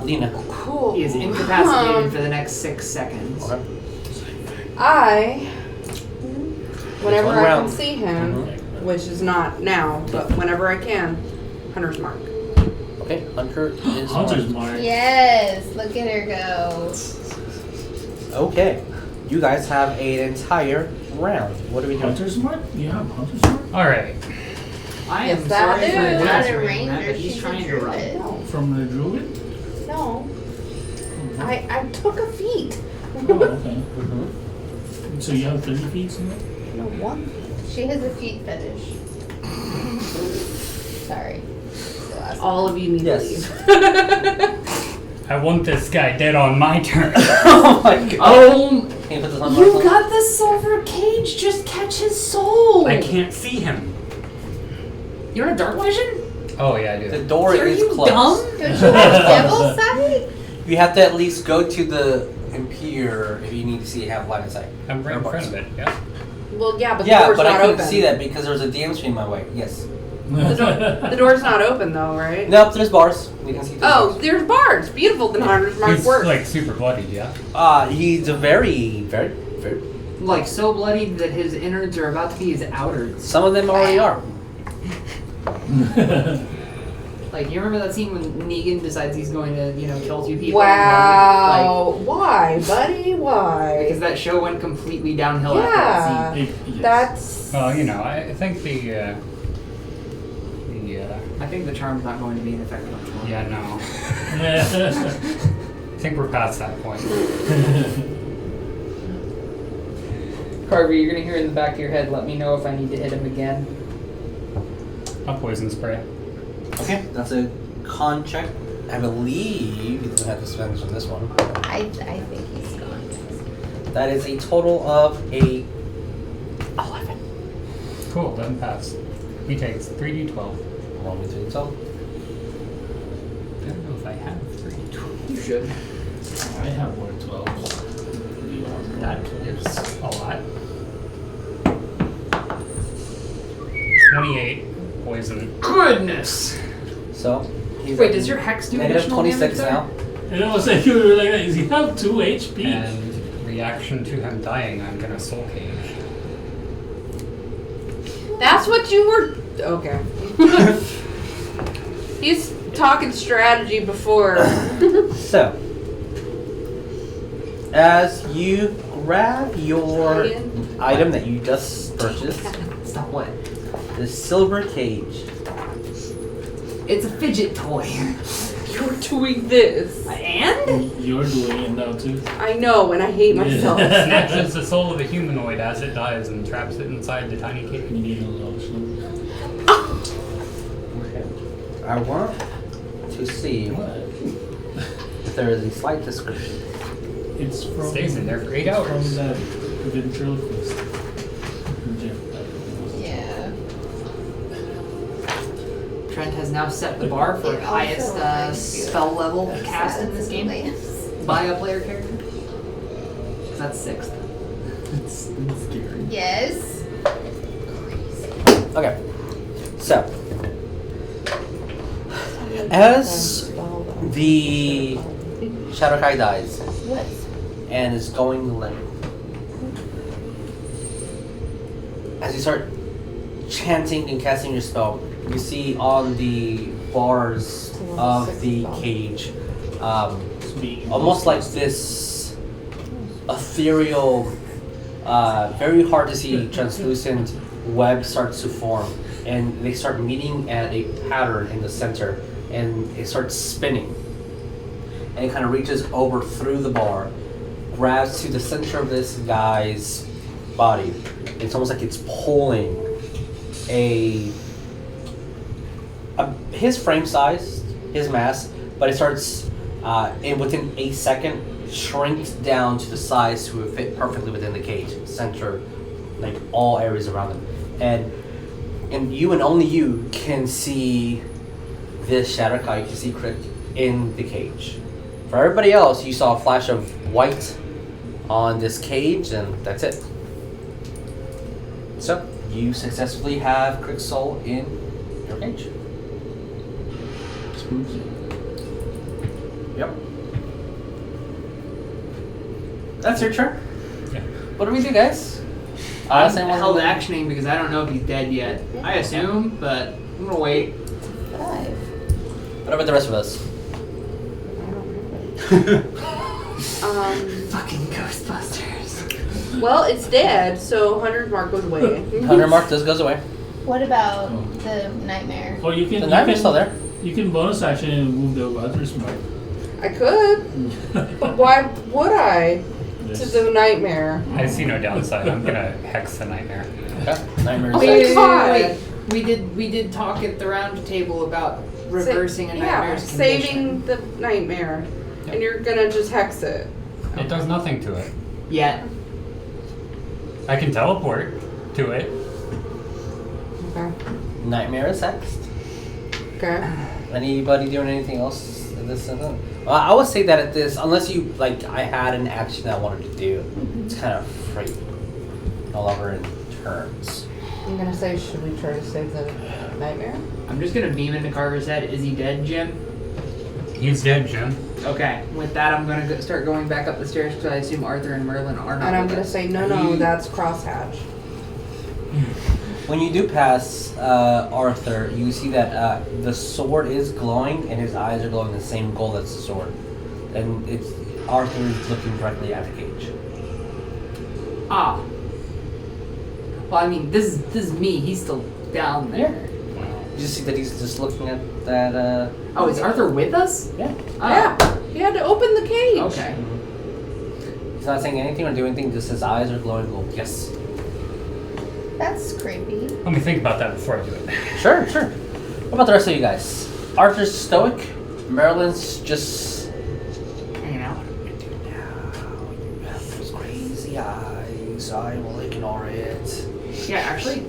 [SPEAKER 2] Lena.
[SPEAKER 7] Cool.
[SPEAKER 1] He is incapacitated for the next 6 seconds.
[SPEAKER 2] Okay.
[SPEAKER 7] Whenever
[SPEAKER 2] one
[SPEAKER 7] I
[SPEAKER 2] round.
[SPEAKER 7] can see him,
[SPEAKER 2] Mhm.
[SPEAKER 7] which is not now, but whenever I can, Hunter's Mark.
[SPEAKER 2] Okay, Hunter is
[SPEAKER 4] Hunter's
[SPEAKER 2] marked.
[SPEAKER 4] mark.
[SPEAKER 3] Yes, look at her go.
[SPEAKER 2] Okay. You guys have an entire round. What are we doing?
[SPEAKER 4] Hunter's mark? You have Hunter's mark?
[SPEAKER 6] Alright.
[SPEAKER 1] I
[SPEAKER 7] Yes,
[SPEAKER 1] am
[SPEAKER 7] that
[SPEAKER 1] sorry
[SPEAKER 7] is.
[SPEAKER 1] for
[SPEAKER 3] Not a
[SPEAKER 1] exaggerating that,
[SPEAKER 3] ranger,
[SPEAKER 1] but he's
[SPEAKER 3] she's
[SPEAKER 1] trying
[SPEAKER 3] a
[SPEAKER 1] to run.
[SPEAKER 3] druid.
[SPEAKER 7] No.
[SPEAKER 4] From the druid?
[SPEAKER 7] No. I took a feat.
[SPEAKER 4] Oh, okay.
[SPEAKER 2] Mm-hmm.
[SPEAKER 4] So you have 30 feet in it?
[SPEAKER 7] No, one.
[SPEAKER 3] She has a feet fetish. Sorry. The last
[SPEAKER 7] All of you need
[SPEAKER 2] Yes.
[SPEAKER 7] to leave.
[SPEAKER 6] I want this guy dead on my turn.
[SPEAKER 2] Oh my god.
[SPEAKER 1] Oh,
[SPEAKER 2] Can you put this on
[SPEAKER 1] you
[SPEAKER 2] my
[SPEAKER 1] got the silver cage. Just catch his soul.
[SPEAKER 6] I can't see him.
[SPEAKER 1] You don't have dark vision?
[SPEAKER 6] Oh yeah, I do.
[SPEAKER 2] The door
[SPEAKER 1] Are
[SPEAKER 2] is
[SPEAKER 1] you
[SPEAKER 2] closed.
[SPEAKER 1] dumb?
[SPEAKER 3] Don't you have devil's sight?
[SPEAKER 2] You have to at least go to the Imperial if you need to see have line of sight.
[SPEAKER 6] I'm right in front of it. Yeah.
[SPEAKER 7] Well, yeah, but the
[SPEAKER 2] Yeah,
[SPEAKER 7] door's
[SPEAKER 2] but I
[SPEAKER 7] not
[SPEAKER 2] couldn't
[SPEAKER 7] open.
[SPEAKER 2] see that because there was a DM screen my way. Yes.
[SPEAKER 7] The door's not open though, right?
[SPEAKER 2] Nope, there's bars. We can see.
[SPEAKER 7] Oh, there's bars. Beautiful. Then Hunter's Mark
[SPEAKER 6] He's
[SPEAKER 7] works.
[SPEAKER 6] like super bloodied, yeah.
[SPEAKER 2] He's a very, very, very.
[SPEAKER 1] Like so bloodied that his innards are about to be his outers.
[SPEAKER 2] Some of them already are.
[SPEAKER 1] Like you remember that scene when Negan decides he's going to, kill 2 people?
[SPEAKER 7] Wow. Why, buddy?
[SPEAKER 1] Like,
[SPEAKER 7] Why?
[SPEAKER 1] because that show went completely downhill after that scene.
[SPEAKER 7] Yeah. That's.
[SPEAKER 6] Well, I think the
[SPEAKER 1] I think the charm's not going to be in effect much more.
[SPEAKER 6] yeah, no. I think we're past that point.
[SPEAKER 1] Carver, you're gonna hear in the back of your head, let me know if I need to hit him again.
[SPEAKER 6] A poison spray.
[SPEAKER 2] Okay, that's a con check. I believe he doesn't have disadvantage on this one.
[SPEAKER 3] I think he's gone.
[SPEAKER 2] That is a total of a 11.
[SPEAKER 6] Cool, doesn't pass. He takes 3d12.
[SPEAKER 2] Roll me 3d12.
[SPEAKER 6] I don't know if I have 3d12.
[SPEAKER 1] You should.
[SPEAKER 4] I have more 12s.
[SPEAKER 6] That is a lot. 28 poison.
[SPEAKER 1] Goodness.
[SPEAKER 2] So, he's
[SPEAKER 1] Wait,
[SPEAKER 2] at
[SPEAKER 1] does your hex do
[SPEAKER 2] negative
[SPEAKER 1] additional
[SPEAKER 2] 26
[SPEAKER 1] damage
[SPEAKER 2] now.
[SPEAKER 4] And I was like, you were like, does he have 2 HP?
[SPEAKER 6] And reaction to him dying, I'm gonna soul cage.
[SPEAKER 7] That's what you were. Okay. He's talking strategy before.
[SPEAKER 2] So, as you grab your item that you just purchased,
[SPEAKER 1] Stop what?
[SPEAKER 2] the silver cage.
[SPEAKER 1] It's a fidget toy.
[SPEAKER 7] You're doing this.
[SPEAKER 1] And?
[SPEAKER 4] You're doing it now too.
[SPEAKER 7] I know, and I hate myself.
[SPEAKER 6] Snatches the soul of a humanoid as it dies and traps it inside the tiny
[SPEAKER 4] You
[SPEAKER 6] cage.
[SPEAKER 4] need a lotion.
[SPEAKER 2] I want to see if there is a slight description.
[SPEAKER 4] It's from.
[SPEAKER 6] Stays in there for 8
[SPEAKER 4] From
[SPEAKER 6] hours.
[SPEAKER 4] that ventriloquist.
[SPEAKER 3] Yeah.
[SPEAKER 1] Trent has now set the bar for
[SPEAKER 3] It also
[SPEAKER 1] highest
[SPEAKER 3] reminds you
[SPEAKER 1] spell level
[SPEAKER 3] of
[SPEAKER 1] cast in this game by a player character. 'Cause that's 6th.
[SPEAKER 4] It's scary.
[SPEAKER 3] Yes.
[SPEAKER 2] Okay, so as the Shadow Kai dies
[SPEAKER 3] What?
[SPEAKER 2] and is going to limp, as you start chanting and casting your spell, you see on the bars of the cage, almost like this ethereal, very hard to see, translucent web starts to form, and they start meeting at a pattern in the center, and it starts spinning, and it kind of reaches over through the bar, grabs to the center of this guy's body. It's almost like it's pulling his frame size, his mass, but it starts and within a second shrinks down to the size to fit perfectly within the cage, center, like all areas around him, and you and only you can see this Shadow Kai. You can see Crick in the cage. For everybody else, you saw a flash of white on this cage, and that's it. So you successfully have Crick's soul in your cage.
[SPEAKER 4] Spooky.
[SPEAKER 2] Yep. That's your turn.
[SPEAKER 6] Yeah.
[SPEAKER 2] What do we do, guys?
[SPEAKER 1] I'm
[SPEAKER 2] Same
[SPEAKER 1] held
[SPEAKER 2] one.
[SPEAKER 1] actioning because I don't know if he's dead yet. I assume, but I'm gonna wait.
[SPEAKER 3] 5.
[SPEAKER 2] What about the rest of us?
[SPEAKER 1] Fucking Ghostbusters.
[SPEAKER 7] Well, it's dead, so 100 mark goes away.
[SPEAKER 2] 100 mark just goes away.
[SPEAKER 3] What about the nightmare?
[SPEAKER 4] Or you can.
[SPEAKER 2] The
[SPEAKER 4] you
[SPEAKER 2] nightmare's
[SPEAKER 4] can-
[SPEAKER 2] still there.
[SPEAKER 4] You can bonus action and move the others mark.
[SPEAKER 7] I could, but why would I? To the nightmare.
[SPEAKER 6] I see no downside. I'm gonna hex the nightmare.
[SPEAKER 2] Okay. Nightmare's
[SPEAKER 7] Wait.
[SPEAKER 1] We did talk at the round table about reversing a nightmare's condition.
[SPEAKER 7] saving the nightmare, and you're gonna just hex it.
[SPEAKER 6] It does nothing to it.
[SPEAKER 1] Yet.
[SPEAKER 6] I can teleport to it.
[SPEAKER 7] Okay.
[SPEAKER 2] Nightmare is hexed.
[SPEAKER 7] Okay.
[SPEAKER 2] Anybody doing anything else in this sentence? Well, I would say that at this, unless you, like, I had an action that I wanted to do, it's kind of free. No longer in turns.
[SPEAKER 7] I'm gonna say, should we try to save the nightmare?
[SPEAKER 1] I'm just gonna beam into Carver's head. Is he dead, Jim?
[SPEAKER 6] He's dead, Jim.
[SPEAKER 1] Okay. With that, I'm gonna start going back up the stairs because I assume Arthur and Merlin are not.
[SPEAKER 7] And I'm
[SPEAKER 1] with
[SPEAKER 7] gonna
[SPEAKER 1] us.
[SPEAKER 7] say, no, that's Crosshatch.
[SPEAKER 2] When you do pass Arthur, you see that the sword is glowing and his eyes are glowing the same gold as the sword. And it's Arthur is looking directly at the cage.
[SPEAKER 1] Ah. Well, I mean, this is me. He's still down there.
[SPEAKER 2] You just see that he's just looking at that.
[SPEAKER 1] Oh, is Arthur with us?
[SPEAKER 2] Yeah.
[SPEAKER 1] Oh.
[SPEAKER 7] Yeah, he had to open the cage.
[SPEAKER 1] Okay.
[SPEAKER 2] He's not saying anything or doing anything, just his eyes are glowing gold. Yes.
[SPEAKER 3] That's creepy.
[SPEAKER 6] Let me think about that before I do it.
[SPEAKER 2] Sure. What about the rest of you guys? Arthur's stoic. Marilyn's just
[SPEAKER 1] Hanging out.
[SPEAKER 2] you have those crazy so I will ignore it.
[SPEAKER 1] Yeah, actually,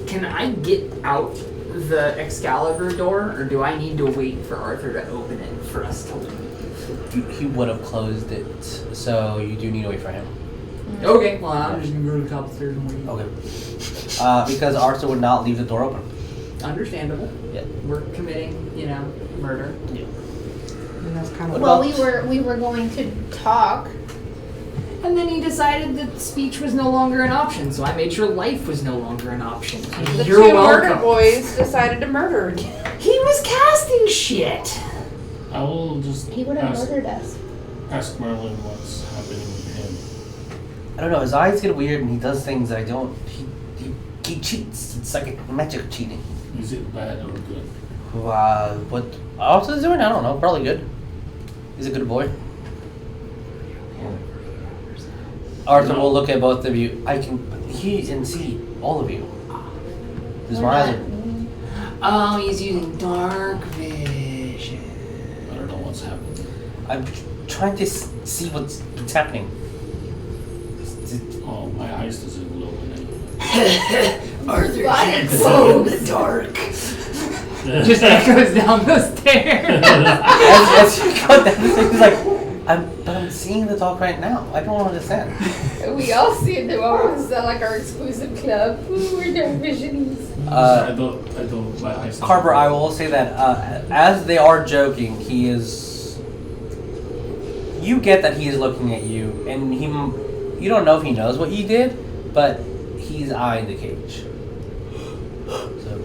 [SPEAKER 1] can I get out the Excalibur door, or do I need to wait for Arthur to open it for us to leave?
[SPEAKER 2] He would have closed it, so you do need to wait for him.
[SPEAKER 1] Okay, well, I'm just gonna go to the top of the stairs and wait.
[SPEAKER 2] Okay. Because Arthur would not leave the door open.
[SPEAKER 1] Understandable.
[SPEAKER 2] Yeah.
[SPEAKER 1] We're committing, murder.
[SPEAKER 2] Yeah.
[SPEAKER 1] And that's kind of
[SPEAKER 3] Well, we were going to talk.
[SPEAKER 1] And then he decided that speech was no longer an option, so I made sure life was no longer an option.
[SPEAKER 7] The
[SPEAKER 1] You're
[SPEAKER 7] two murder
[SPEAKER 1] welcome.
[SPEAKER 7] boys decided to murder again.
[SPEAKER 1] He was casting shit.
[SPEAKER 4] I will just
[SPEAKER 3] He would have murdered us.
[SPEAKER 4] ask Merlin what's happening with him.
[SPEAKER 2] I don't know, his eyes get weird and he does things that I don't. He cheats. It's like magic cheating.
[SPEAKER 4] Is it bad or good?
[SPEAKER 2] What Arthur's doing? I don't know. Probably good. He's a good boy. Arthur will look at both of you. I can hear and see all of you. His eyes are.
[SPEAKER 1] Oh, he's using dark vision.
[SPEAKER 4] I don't know what's happening.
[SPEAKER 2] I'm trying to see what's happening.
[SPEAKER 4] Oh, my eyes doesn't glow anymore.
[SPEAKER 1] Arthur can't glow in the dark. Just echoes down the stairs.
[SPEAKER 2] as you go down the stairs, he's like, I'm seeing the dog right now. I don't understand.
[SPEAKER 3] We all see it now. It's not like our exclusive club. Ooh, we're dark visions.
[SPEAKER 4] I don't, my eyes.
[SPEAKER 2] Carver, I will say that as they are joking, he is. You get that he is looking at you, and you don't know if he knows what you did, but he's eyeing the cage. So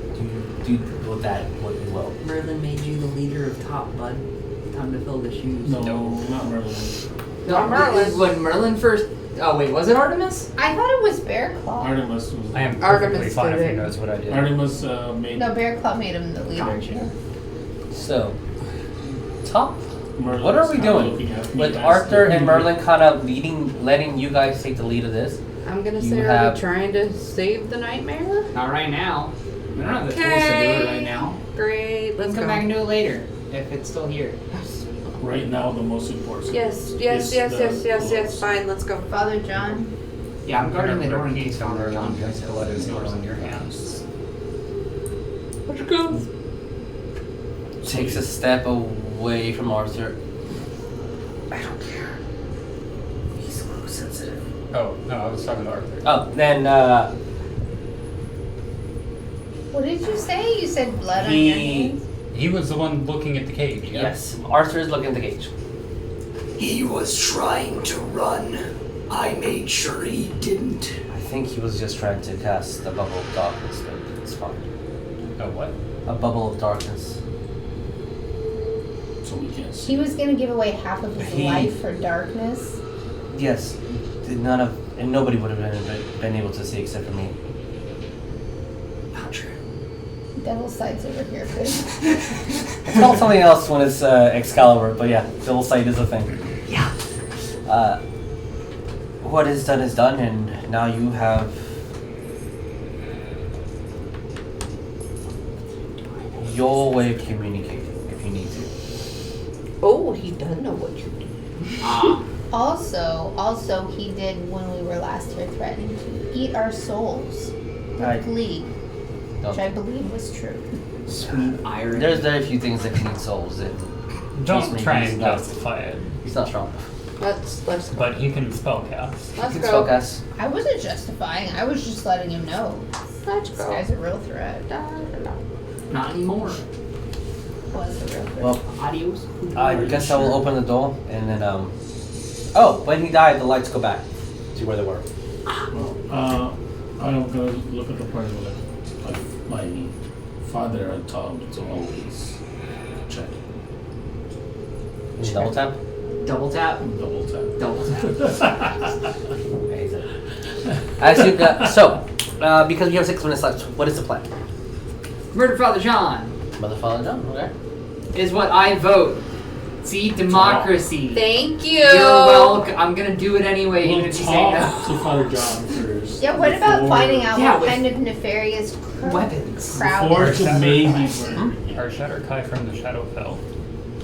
[SPEAKER 2] do with that what you will.
[SPEAKER 1] Merlin made you the leader of Top, bud. Time to fill the shoes.
[SPEAKER 4] No, not Merlin.
[SPEAKER 1] Not Merlin. When Merlin first. Oh wait, was it Artemis?
[SPEAKER 3] I thought it was Bear Claw.
[SPEAKER 4] Artemis was.
[SPEAKER 6] I am
[SPEAKER 7] Artemis
[SPEAKER 6] perfectly fine
[SPEAKER 7] did
[SPEAKER 6] if he
[SPEAKER 7] it.
[SPEAKER 6] knows what I did.
[SPEAKER 4] Artemis made.
[SPEAKER 3] No, Bear Claw made him the leader.
[SPEAKER 1] Gotcha.
[SPEAKER 2] So, Top.
[SPEAKER 4] Merlin
[SPEAKER 2] What are
[SPEAKER 4] was
[SPEAKER 2] we
[SPEAKER 4] kinda
[SPEAKER 2] doing?
[SPEAKER 4] looking at me
[SPEAKER 2] With
[SPEAKER 4] as
[SPEAKER 2] Arthur
[SPEAKER 4] the-
[SPEAKER 2] and Merlin kind of letting you guys take the lead of this.
[SPEAKER 7] I'm gonna
[SPEAKER 2] You
[SPEAKER 7] say, are
[SPEAKER 2] have-
[SPEAKER 7] we trying to save the nightmare?
[SPEAKER 1] Not right now. We don't have the tools to do
[SPEAKER 7] Okay.
[SPEAKER 1] it right now.
[SPEAKER 7] Great,
[SPEAKER 1] Let's
[SPEAKER 7] let's
[SPEAKER 1] come
[SPEAKER 7] go.
[SPEAKER 1] back and do it later if it's still here.
[SPEAKER 4] Right now, the most important.
[SPEAKER 7] Yes,
[SPEAKER 4] is
[SPEAKER 7] yes, yes,
[SPEAKER 4] the
[SPEAKER 7] yes, yes, yes.
[SPEAKER 4] clothes.
[SPEAKER 7] Fine, let's go.
[SPEAKER 3] Father John.
[SPEAKER 1] Yeah, I'm guarding the door in
[SPEAKER 6] Keep
[SPEAKER 1] case
[SPEAKER 6] on
[SPEAKER 1] Father John
[SPEAKER 6] because
[SPEAKER 1] comes
[SPEAKER 6] blood is yours in your hands.
[SPEAKER 7] Let's go.
[SPEAKER 2] Takes a step away from Arthur. I don't care. He's a little sensitive.
[SPEAKER 6] Oh, no, I was talking to Arthur.
[SPEAKER 2] Oh, then
[SPEAKER 3] What did you say? You said blood on your hands?
[SPEAKER 6] He was the one looking at the cage, yeah?
[SPEAKER 2] yes, Arthur is looking at the cage.
[SPEAKER 10] He was trying to run. I made sure he didn't.
[SPEAKER 2] I think he was just trying to cast a bubble of darkness, but it's fine.
[SPEAKER 6] Oh, what?
[SPEAKER 2] A bubble of darkness.
[SPEAKER 4] So we can't see.
[SPEAKER 3] He was gonna give away half of his
[SPEAKER 2] He-
[SPEAKER 3] life for darkness.
[SPEAKER 2] Yes, nobody would have been able to see except for me.
[SPEAKER 10] Not true.
[SPEAKER 3] Devil sights over here, please.
[SPEAKER 2] It's called something else when it's Excalibur, but yeah, double sight is a thing.
[SPEAKER 10] Yeah.
[SPEAKER 2] What is done, and now you have your way of communicating if you need to.
[SPEAKER 7] Oh, he does know what you do.
[SPEAKER 3] Also, he did when we were last here threaten to eat our souls
[SPEAKER 2] Right.
[SPEAKER 3] with glee, which I believe was true.
[SPEAKER 1] Sweet irony.
[SPEAKER 2] There's very few things that can eat souls, and trust
[SPEAKER 6] Don't
[SPEAKER 2] me,
[SPEAKER 6] try
[SPEAKER 2] he's
[SPEAKER 6] and
[SPEAKER 2] not-
[SPEAKER 6] justify it.
[SPEAKER 2] He's not strong enough.
[SPEAKER 7] Let's go.
[SPEAKER 6] But he can spellcast.
[SPEAKER 7] Let's
[SPEAKER 2] He can
[SPEAKER 7] go.
[SPEAKER 2] spellcast.
[SPEAKER 3] I wasn't justifying. I was just letting him know
[SPEAKER 7] Let's
[SPEAKER 3] this
[SPEAKER 7] go.
[SPEAKER 3] guy's a real threat.
[SPEAKER 7] Da, da, da.
[SPEAKER 1] Not anymore.
[SPEAKER 3] Was a real threat.
[SPEAKER 2] Well,
[SPEAKER 1] Adios.
[SPEAKER 2] I guess I will open the door, and then oh, when he died, the lights go back to where they were.
[SPEAKER 4] Well, I'm gonna look at the part like my father had taught me to always check,
[SPEAKER 2] Double tap.
[SPEAKER 1] Double tap.
[SPEAKER 4] double tap.
[SPEAKER 1] Double tap.
[SPEAKER 2] Amazing. As you got because we have 6 minutes left, what is the plan?
[SPEAKER 1] Murder Father John
[SPEAKER 2] Mother, Father, John. Okay.
[SPEAKER 1] is what I vote. See, democracy.
[SPEAKER 7] Thank you.
[SPEAKER 1] You're welcome. I'm gonna do it anyway, even
[SPEAKER 4] We'll
[SPEAKER 1] if you say no.
[SPEAKER 4] talk to Father John first.
[SPEAKER 3] Yeah, what about
[SPEAKER 4] before-
[SPEAKER 3] finding out
[SPEAKER 1] Yeah,
[SPEAKER 3] what
[SPEAKER 1] with
[SPEAKER 3] kind of nefarious
[SPEAKER 1] Weapons.
[SPEAKER 3] crowd
[SPEAKER 4] Before
[SPEAKER 3] is
[SPEAKER 4] to maybe
[SPEAKER 3] requesting?
[SPEAKER 4] murder.
[SPEAKER 6] Our Shadow Kai from the Shadowfell.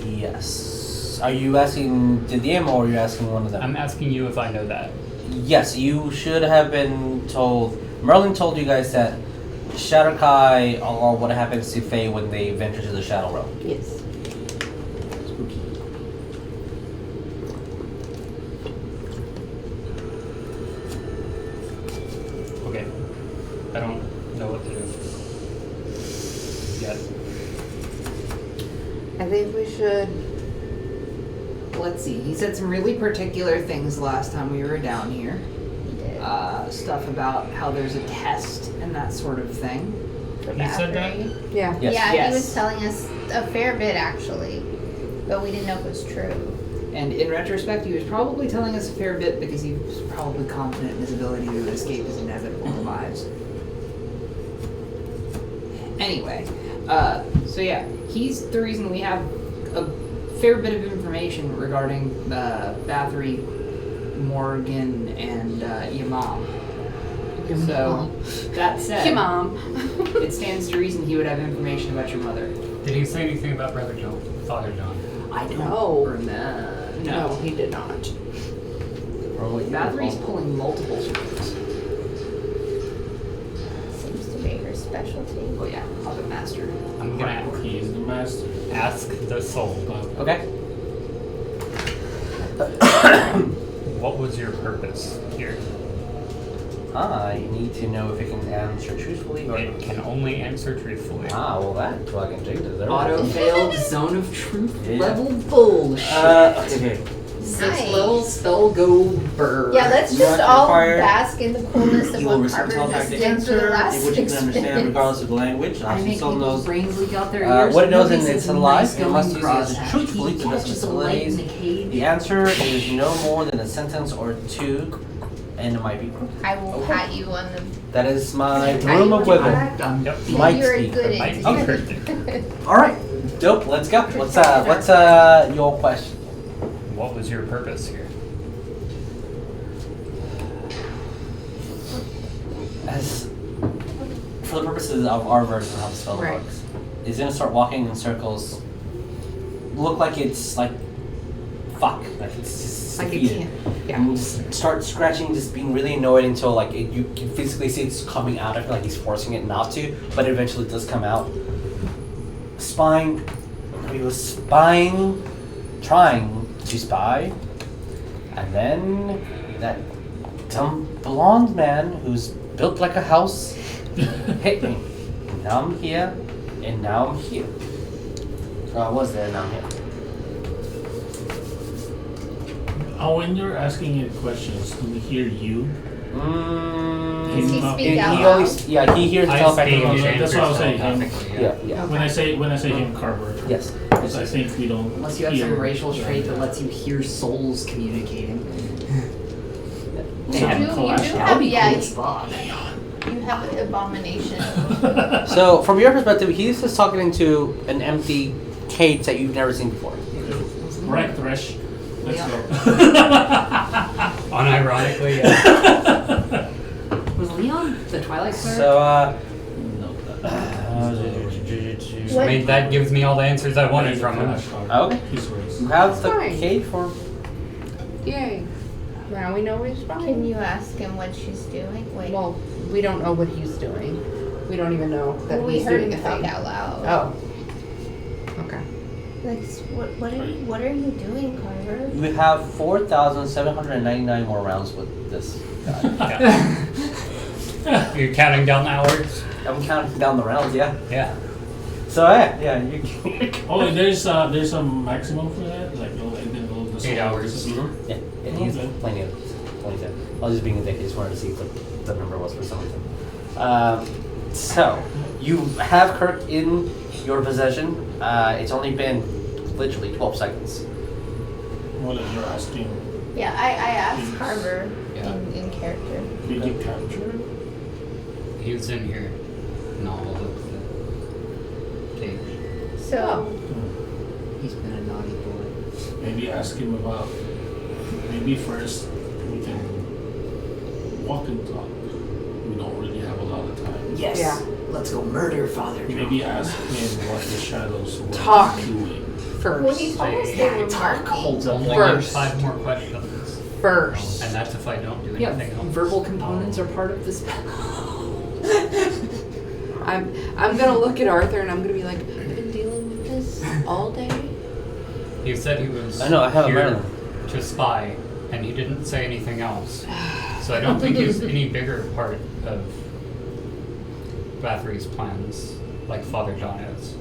[SPEAKER 2] Yes. Are you asking the DM or are you asking one of them?
[SPEAKER 6] I'm asking you if I know that.
[SPEAKER 2] Yes, you should have been told. Merlin told you guys that Shadowkai are what happens to Fae when they venture to the Shadow Realm.
[SPEAKER 7] Yes.
[SPEAKER 6] Okay. I don't know what to do yet.
[SPEAKER 7] I think we should.
[SPEAKER 1] Let's see. He said some really particular things last time we were down here.
[SPEAKER 3] He did.
[SPEAKER 1] Stuff about how there's a test and that sort of thing.
[SPEAKER 3] For
[SPEAKER 4] He said that?
[SPEAKER 3] battery.
[SPEAKER 7] Yeah.
[SPEAKER 2] Yes.
[SPEAKER 3] Yeah,
[SPEAKER 1] Yes.
[SPEAKER 3] he was telling us a fair bit actually, but we didn't know if it was true.
[SPEAKER 1] And in retrospect, he was probably telling us a fair bit because he was probably confident in his ability to escape his inevitable demise. Anyway, so yeah, he's the reason we have a fair bit of information regarding Bathory, Morgan, and Yamam. So, that said,
[SPEAKER 7] Your mom.
[SPEAKER 1] it stands to reason he would have information about your mother.
[SPEAKER 6] Did he say anything about Brother John? Father John?
[SPEAKER 1] I don't
[SPEAKER 7] No.
[SPEAKER 1] remember.
[SPEAKER 7] No, he did not.
[SPEAKER 1] Bathory's pulling multiple strings.
[SPEAKER 3] Seems to be her specialty.
[SPEAKER 1] Oh yeah, Puppet Master.
[SPEAKER 6] I'm gonna
[SPEAKER 4] He is the master.
[SPEAKER 6] ask the soul.
[SPEAKER 2] Okay.
[SPEAKER 6] What was your purpose here?
[SPEAKER 2] I need to know if it can answer truthfully or
[SPEAKER 6] It can only answer truthfully.
[SPEAKER 2] well, that fucking changes everything.
[SPEAKER 1] Auto failed, Zone of Truth,
[SPEAKER 2] Yeah.
[SPEAKER 1] level bullshit.
[SPEAKER 2] Okay.
[SPEAKER 1] 6th
[SPEAKER 3] Nice.
[SPEAKER 1] level spell go burn.
[SPEAKER 3] Yeah, let's just
[SPEAKER 2] Not
[SPEAKER 3] all
[SPEAKER 2] required.
[SPEAKER 3] bask in the coolness of
[SPEAKER 11] You will
[SPEAKER 3] what
[SPEAKER 11] receive
[SPEAKER 3] Carver just
[SPEAKER 11] telepathic
[SPEAKER 3] did for the
[SPEAKER 11] answer,
[SPEAKER 3] last
[SPEAKER 11] which you
[SPEAKER 3] 6
[SPEAKER 11] can understand
[SPEAKER 3] minutes.
[SPEAKER 11] regardless of the language.
[SPEAKER 1] I
[SPEAKER 11] She
[SPEAKER 1] make
[SPEAKER 11] still
[SPEAKER 1] people's
[SPEAKER 11] knows
[SPEAKER 1] brains leak out their ears.
[SPEAKER 2] What it knows
[SPEAKER 1] Nobody
[SPEAKER 2] in
[SPEAKER 1] says
[SPEAKER 2] its life,
[SPEAKER 1] nice
[SPEAKER 2] it
[SPEAKER 1] going
[SPEAKER 2] must use it
[SPEAKER 1] crosshatch.
[SPEAKER 2] truthfully
[SPEAKER 1] He
[SPEAKER 2] to the best of
[SPEAKER 1] catches
[SPEAKER 2] its
[SPEAKER 1] a light in
[SPEAKER 2] abilities.
[SPEAKER 1] the cage.
[SPEAKER 2] The answer is no more than a sentence or two, and it might be proof.
[SPEAKER 3] I will pat you on the.
[SPEAKER 2] That is my
[SPEAKER 3] Pat
[SPEAKER 2] room
[SPEAKER 3] you
[SPEAKER 2] of
[SPEAKER 3] on the
[SPEAKER 2] wiggle.
[SPEAKER 3] back.
[SPEAKER 6] Yep.
[SPEAKER 2] Might
[SPEAKER 3] You're a
[SPEAKER 2] speak,
[SPEAKER 3] good
[SPEAKER 6] might
[SPEAKER 3] intern.
[SPEAKER 2] All right, dope. Let's go. What's your question?
[SPEAKER 6] What was your purpose here?
[SPEAKER 2] As for the purposes of our version of how the spell
[SPEAKER 1] Right.
[SPEAKER 2] works, it's gonna start walking in circles. Look like it's like fuck, like it's just
[SPEAKER 1] Like it
[SPEAKER 2] defeated.
[SPEAKER 1] can't.
[SPEAKER 2] And just start scratching, just being really annoyed until like you can physically see it's coming out of it, like he's forcing it not to, but it eventually does come out. Spying, he was spying, trying to spy, and then that dumb blonde man who's built like a house hit me. And now I'm here, and now I'm here. So I was there, now I'm here.
[SPEAKER 4] When you're asking it questions, do we hear you?
[SPEAKER 3] Does he
[SPEAKER 4] Mm,
[SPEAKER 3] speak out
[SPEAKER 2] he
[SPEAKER 3] loud?
[SPEAKER 2] always, yeah, he hears
[SPEAKER 6] I
[SPEAKER 2] telepathic.
[SPEAKER 6] speak and
[SPEAKER 4] That's
[SPEAKER 6] answer
[SPEAKER 4] what I was saying.
[SPEAKER 6] telepathically,
[SPEAKER 2] Yeah, yeah.
[SPEAKER 4] When I say him, Carver.
[SPEAKER 2] Yes.
[SPEAKER 4] Because I think we don't.
[SPEAKER 1] Unless you have some
[SPEAKER 4] hear
[SPEAKER 1] racial
[SPEAKER 4] them.
[SPEAKER 1] trait that lets you hear souls communicating.
[SPEAKER 3] You
[SPEAKER 4] Sound
[SPEAKER 3] do
[SPEAKER 4] clash.
[SPEAKER 3] have,
[SPEAKER 1] That'd be
[SPEAKER 3] yeah,
[SPEAKER 1] cool as fuck.
[SPEAKER 3] you have an abomination.
[SPEAKER 2] So, from your perspective, he's just talking into an empty cage that you've never seen before.
[SPEAKER 4] Right, Thresh. Let's
[SPEAKER 1] Yeah.
[SPEAKER 4] go.
[SPEAKER 6] Unironically, yeah.
[SPEAKER 1] Was Leon the Twilight Cleric?
[SPEAKER 2] So,
[SPEAKER 6] I mean, that gives me all the answers I wanted from him.
[SPEAKER 2] Okay.
[SPEAKER 4] He's raised.
[SPEAKER 2] you have the
[SPEAKER 7] Fine.
[SPEAKER 2] cage for.
[SPEAKER 7] Yay. Now we know he's fine.
[SPEAKER 3] Can you ask him what she's doing? Wait.
[SPEAKER 7] Well, we don't know what he's doing. We don't even know that
[SPEAKER 3] we
[SPEAKER 7] he's
[SPEAKER 3] heard
[SPEAKER 7] doing
[SPEAKER 3] him
[SPEAKER 7] a
[SPEAKER 3] talk
[SPEAKER 7] thing.
[SPEAKER 3] out loud.
[SPEAKER 7] Oh. Okay.
[SPEAKER 3] Like, what are you doing, Carver?
[SPEAKER 2] You have 4,799 more rounds with this guy.
[SPEAKER 6] Yeah. You're counting down the hours?
[SPEAKER 2] I'm counting down the rounds, yeah.
[SPEAKER 6] Yeah.
[SPEAKER 2] So, yeah, you
[SPEAKER 4] Oh, there's a maximum for that, like the
[SPEAKER 6] 8 hours.
[SPEAKER 2] Yeah, and he's
[SPEAKER 4] Okay.
[SPEAKER 2] plenty of. I was just being a dick. I just wanted to see what the number was for some reason. So, you have Kirk in your possession. It's only been literally 12 seconds.
[SPEAKER 4] Well, if you're asking,
[SPEAKER 3] Yeah, I asked Carver
[SPEAKER 6] Yeah.
[SPEAKER 3] in character.
[SPEAKER 4] did you capture it?
[SPEAKER 6] He was in here. In all of the cage.
[SPEAKER 3] So,
[SPEAKER 1] He's been a naughty boy.
[SPEAKER 4] Maybe ask him about. Maybe first we can walk and talk. We don't really have a lot of time.
[SPEAKER 1] Yes.
[SPEAKER 7] Yeah.
[SPEAKER 1] Let's go murder Father John.
[SPEAKER 4] Maybe ask him what the shadows were
[SPEAKER 7] Talk.
[SPEAKER 4] doing.
[SPEAKER 3] well, he
[SPEAKER 7] First.
[SPEAKER 3] told us they were
[SPEAKER 1] Talk
[SPEAKER 3] marking.
[SPEAKER 1] holds up
[SPEAKER 6] Only
[SPEAKER 7] First.
[SPEAKER 6] 5 more questions.
[SPEAKER 1] first.
[SPEAKER 6] And that's if I don't do
[SPEAKER 1] Yeah,
[SPEAKER 6] anything else.
[SPEAKER 1] verbal components are part of this.
[SPEAKER 7] I'm gonna look at Arthur and I'm gonna be like, I've been dealing with this all day.
[SPEAKER 6] He said he was
[SPEAKER 2] I know, I have a
[SPEAKER 6] here
[SPEAKER 2] Maryland.
[SPEAKER 6] to spy, and he didn't say anything else. So I don't think he's any bigger part of Bathory's plans, like Father John is.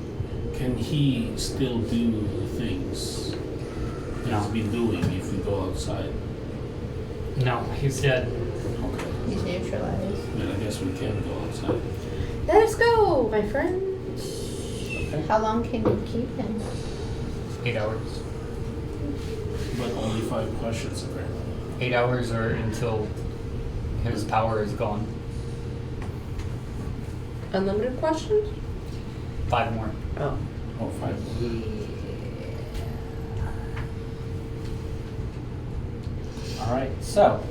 [SPEAKER 4] Can he still do the things he's been doing if we go outside?
[SPEAKER 6] No, he's dead.
[SPEAKER 4] Okay.
[SPEAKER 3] He's neutralized.
[SPEAKER 4] Then I guess we can go outside.
[SPEAKER 7] Let us go, my friend.
[SPEAKER 3] How long can you keep him?
[SPEAKER 6] 8 hours.
[SPEAKER 4] But only 5 questions apparently.
[SPEAKER 6] 8 hours or until his power is gone.
[SPEAKER 7] Unlimited questions?
[SPEAKER 6] 5 more.
[SPEAKER 7] Oh.
[SPEAKER 4] Oh, 5.
[SPEAKER 2] Alright, so.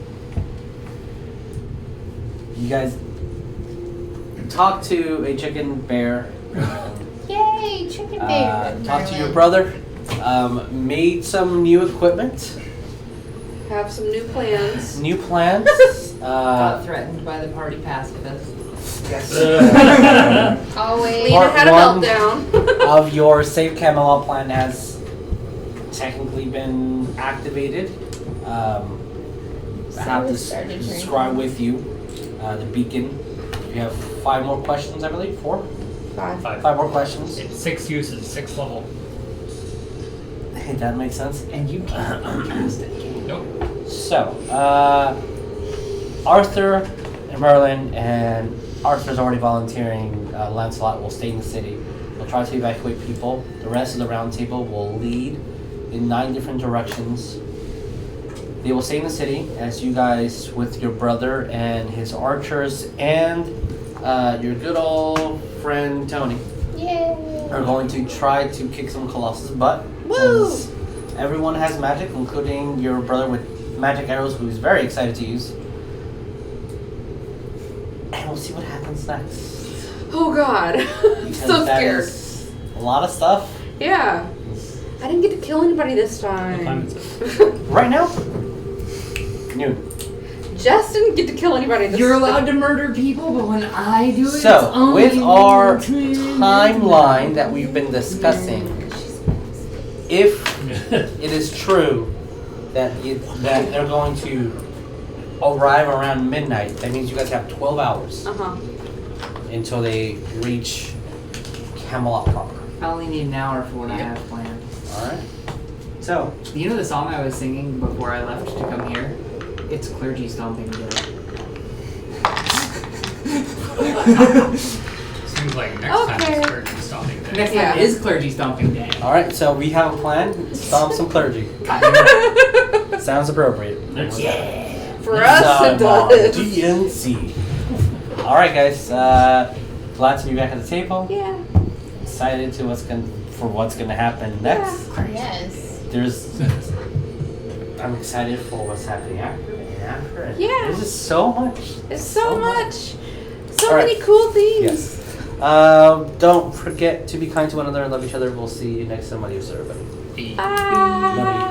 [SPEAKER 2] You guys talk to a chicken bear.
[SPEAKER 3] Yay, chicken bear.
[SPEAKER 2] Talk to your brother. Made some new equipment.
[SPEAKER 7] Have some new plans.
[SPEAKER 2] New plans.
[SPEAKER 1] Got threatened by the party pacifist.
[SPEAKER 2] Yes.
[SPEAKER 3] Always.
[SPEAKER 7] Lena had a
[SPEAKER 2] Part one.
[SPEAKER 7] meltdown.
[SPEAKER 2] Of your Save Camelot plan has technically been activated. I have to
[SPEAKER 3] Saerus started
[SPEAKER 2] describe with you the beacon. You have 5 more questions, I believe. 4?
[SPEAKER 7] 5.
[SPEAKER 2] 5 more questions.
[SPEAKER 6] It's 6 uses, 6 level.
[SPEAKER 2] Hey, that makes sense.
[SPEAKER 1] And you can't cast it.
[SPEAKER 6] Nope.
[SPEAKER 2] So, Arthur and Merlin, and Arthur's already volunteering. Lancelot will stay in the city. We'll try to evacuate people. The rest of the round table will lead in 9 different directions. They will stay in the city as you guys, with your brother and his archers, and your good old friend Tony,
[SPEAKER 3] Yay.
[SPEAKER 2] are going to try to kick some Colossus' butt.
[SPEAKER 7] Woo!
[SPEAKER 2] Since everyone has magic, including your brother with magic arrows, who is very excited to use. And we'll see what happens next.
[SPEAKER 7] Oh god.
[SPEAKER 2] Because
[SPEAKER 7] So
[SPEAKER 2] that
[SPEAKER 7] scared.
[SPEAKER 2] is a lot of stuff.
[SPEAKER 7] Yeah. I didn't get to kill anybody this
[SPEAKER 6] What time
[SPEAKER 7] time.
[SPEAKER 6] is it?
[SPEAKER 2] Right now, noon.
[SPEAKER 7] Jess didn't get to kill anybody this
[SPEAKER 1] You're
[SPEAKER 7] time.
[SPEAKER 1] allowed to murder people, but when I do it, it's
[SPEAKER 2] So,
[SPEAKER 1] only
[SPEAKER 2] with our
[SPEAKER 1] between-
[SPEAKER 2] timeline that we've been discussing, if it is true that that they're going to arrive around midnight, that means you guys have 12 hours
[SPEAKER 7] Uh-huh.
[SPEAKER 2] until they reach Camelot proper.
[SPEAKER 1] I only need an hour for what I have planned.
[SPEAKER 2] Alright. So,
[SPEAKER 1] You know the song I was singing before I left to come here? It's Clergy Stomping Day.
[SPEAKER 6] Seems like next time
[SPEAKER 7] Okay.
[SPEAKER 6] it's Clergy Stomping Day.
[SPEAKER 1] Next
[SPEAKER 7] Yeah.
[SPEAKER 1] time is Clergy Stomping Day.
[SPEAKER 2] alright, so we have a plan. Stomp some clergy. Sounds appropriate.
[SPEAKER 7] For us, it does.
[SPEAKER 2] DNC. Alright guys, glad to be back at the table.
[SPEAKER 7] Yeah.
[SPEAKER 2] Excited to what's gonna happen next.
[SPEAKER 3] Yes.
[SPEAKER 2] I'm excited for what's happening after and after. And
[SPEAKER 7] Yeah.
[SPEAKER 2] There's just so much.
[SPEAKER 7] It's so much. So
[SPEAKER 2] All right.
[SPEAKER 7] many cool things.
[SPEAKER 2] Yes. Don't forget to be kind to one another and love each other. We'll see you next time on Everybody.
[SPEAKER 7] Bye.
[SPEAKER 2] Love you.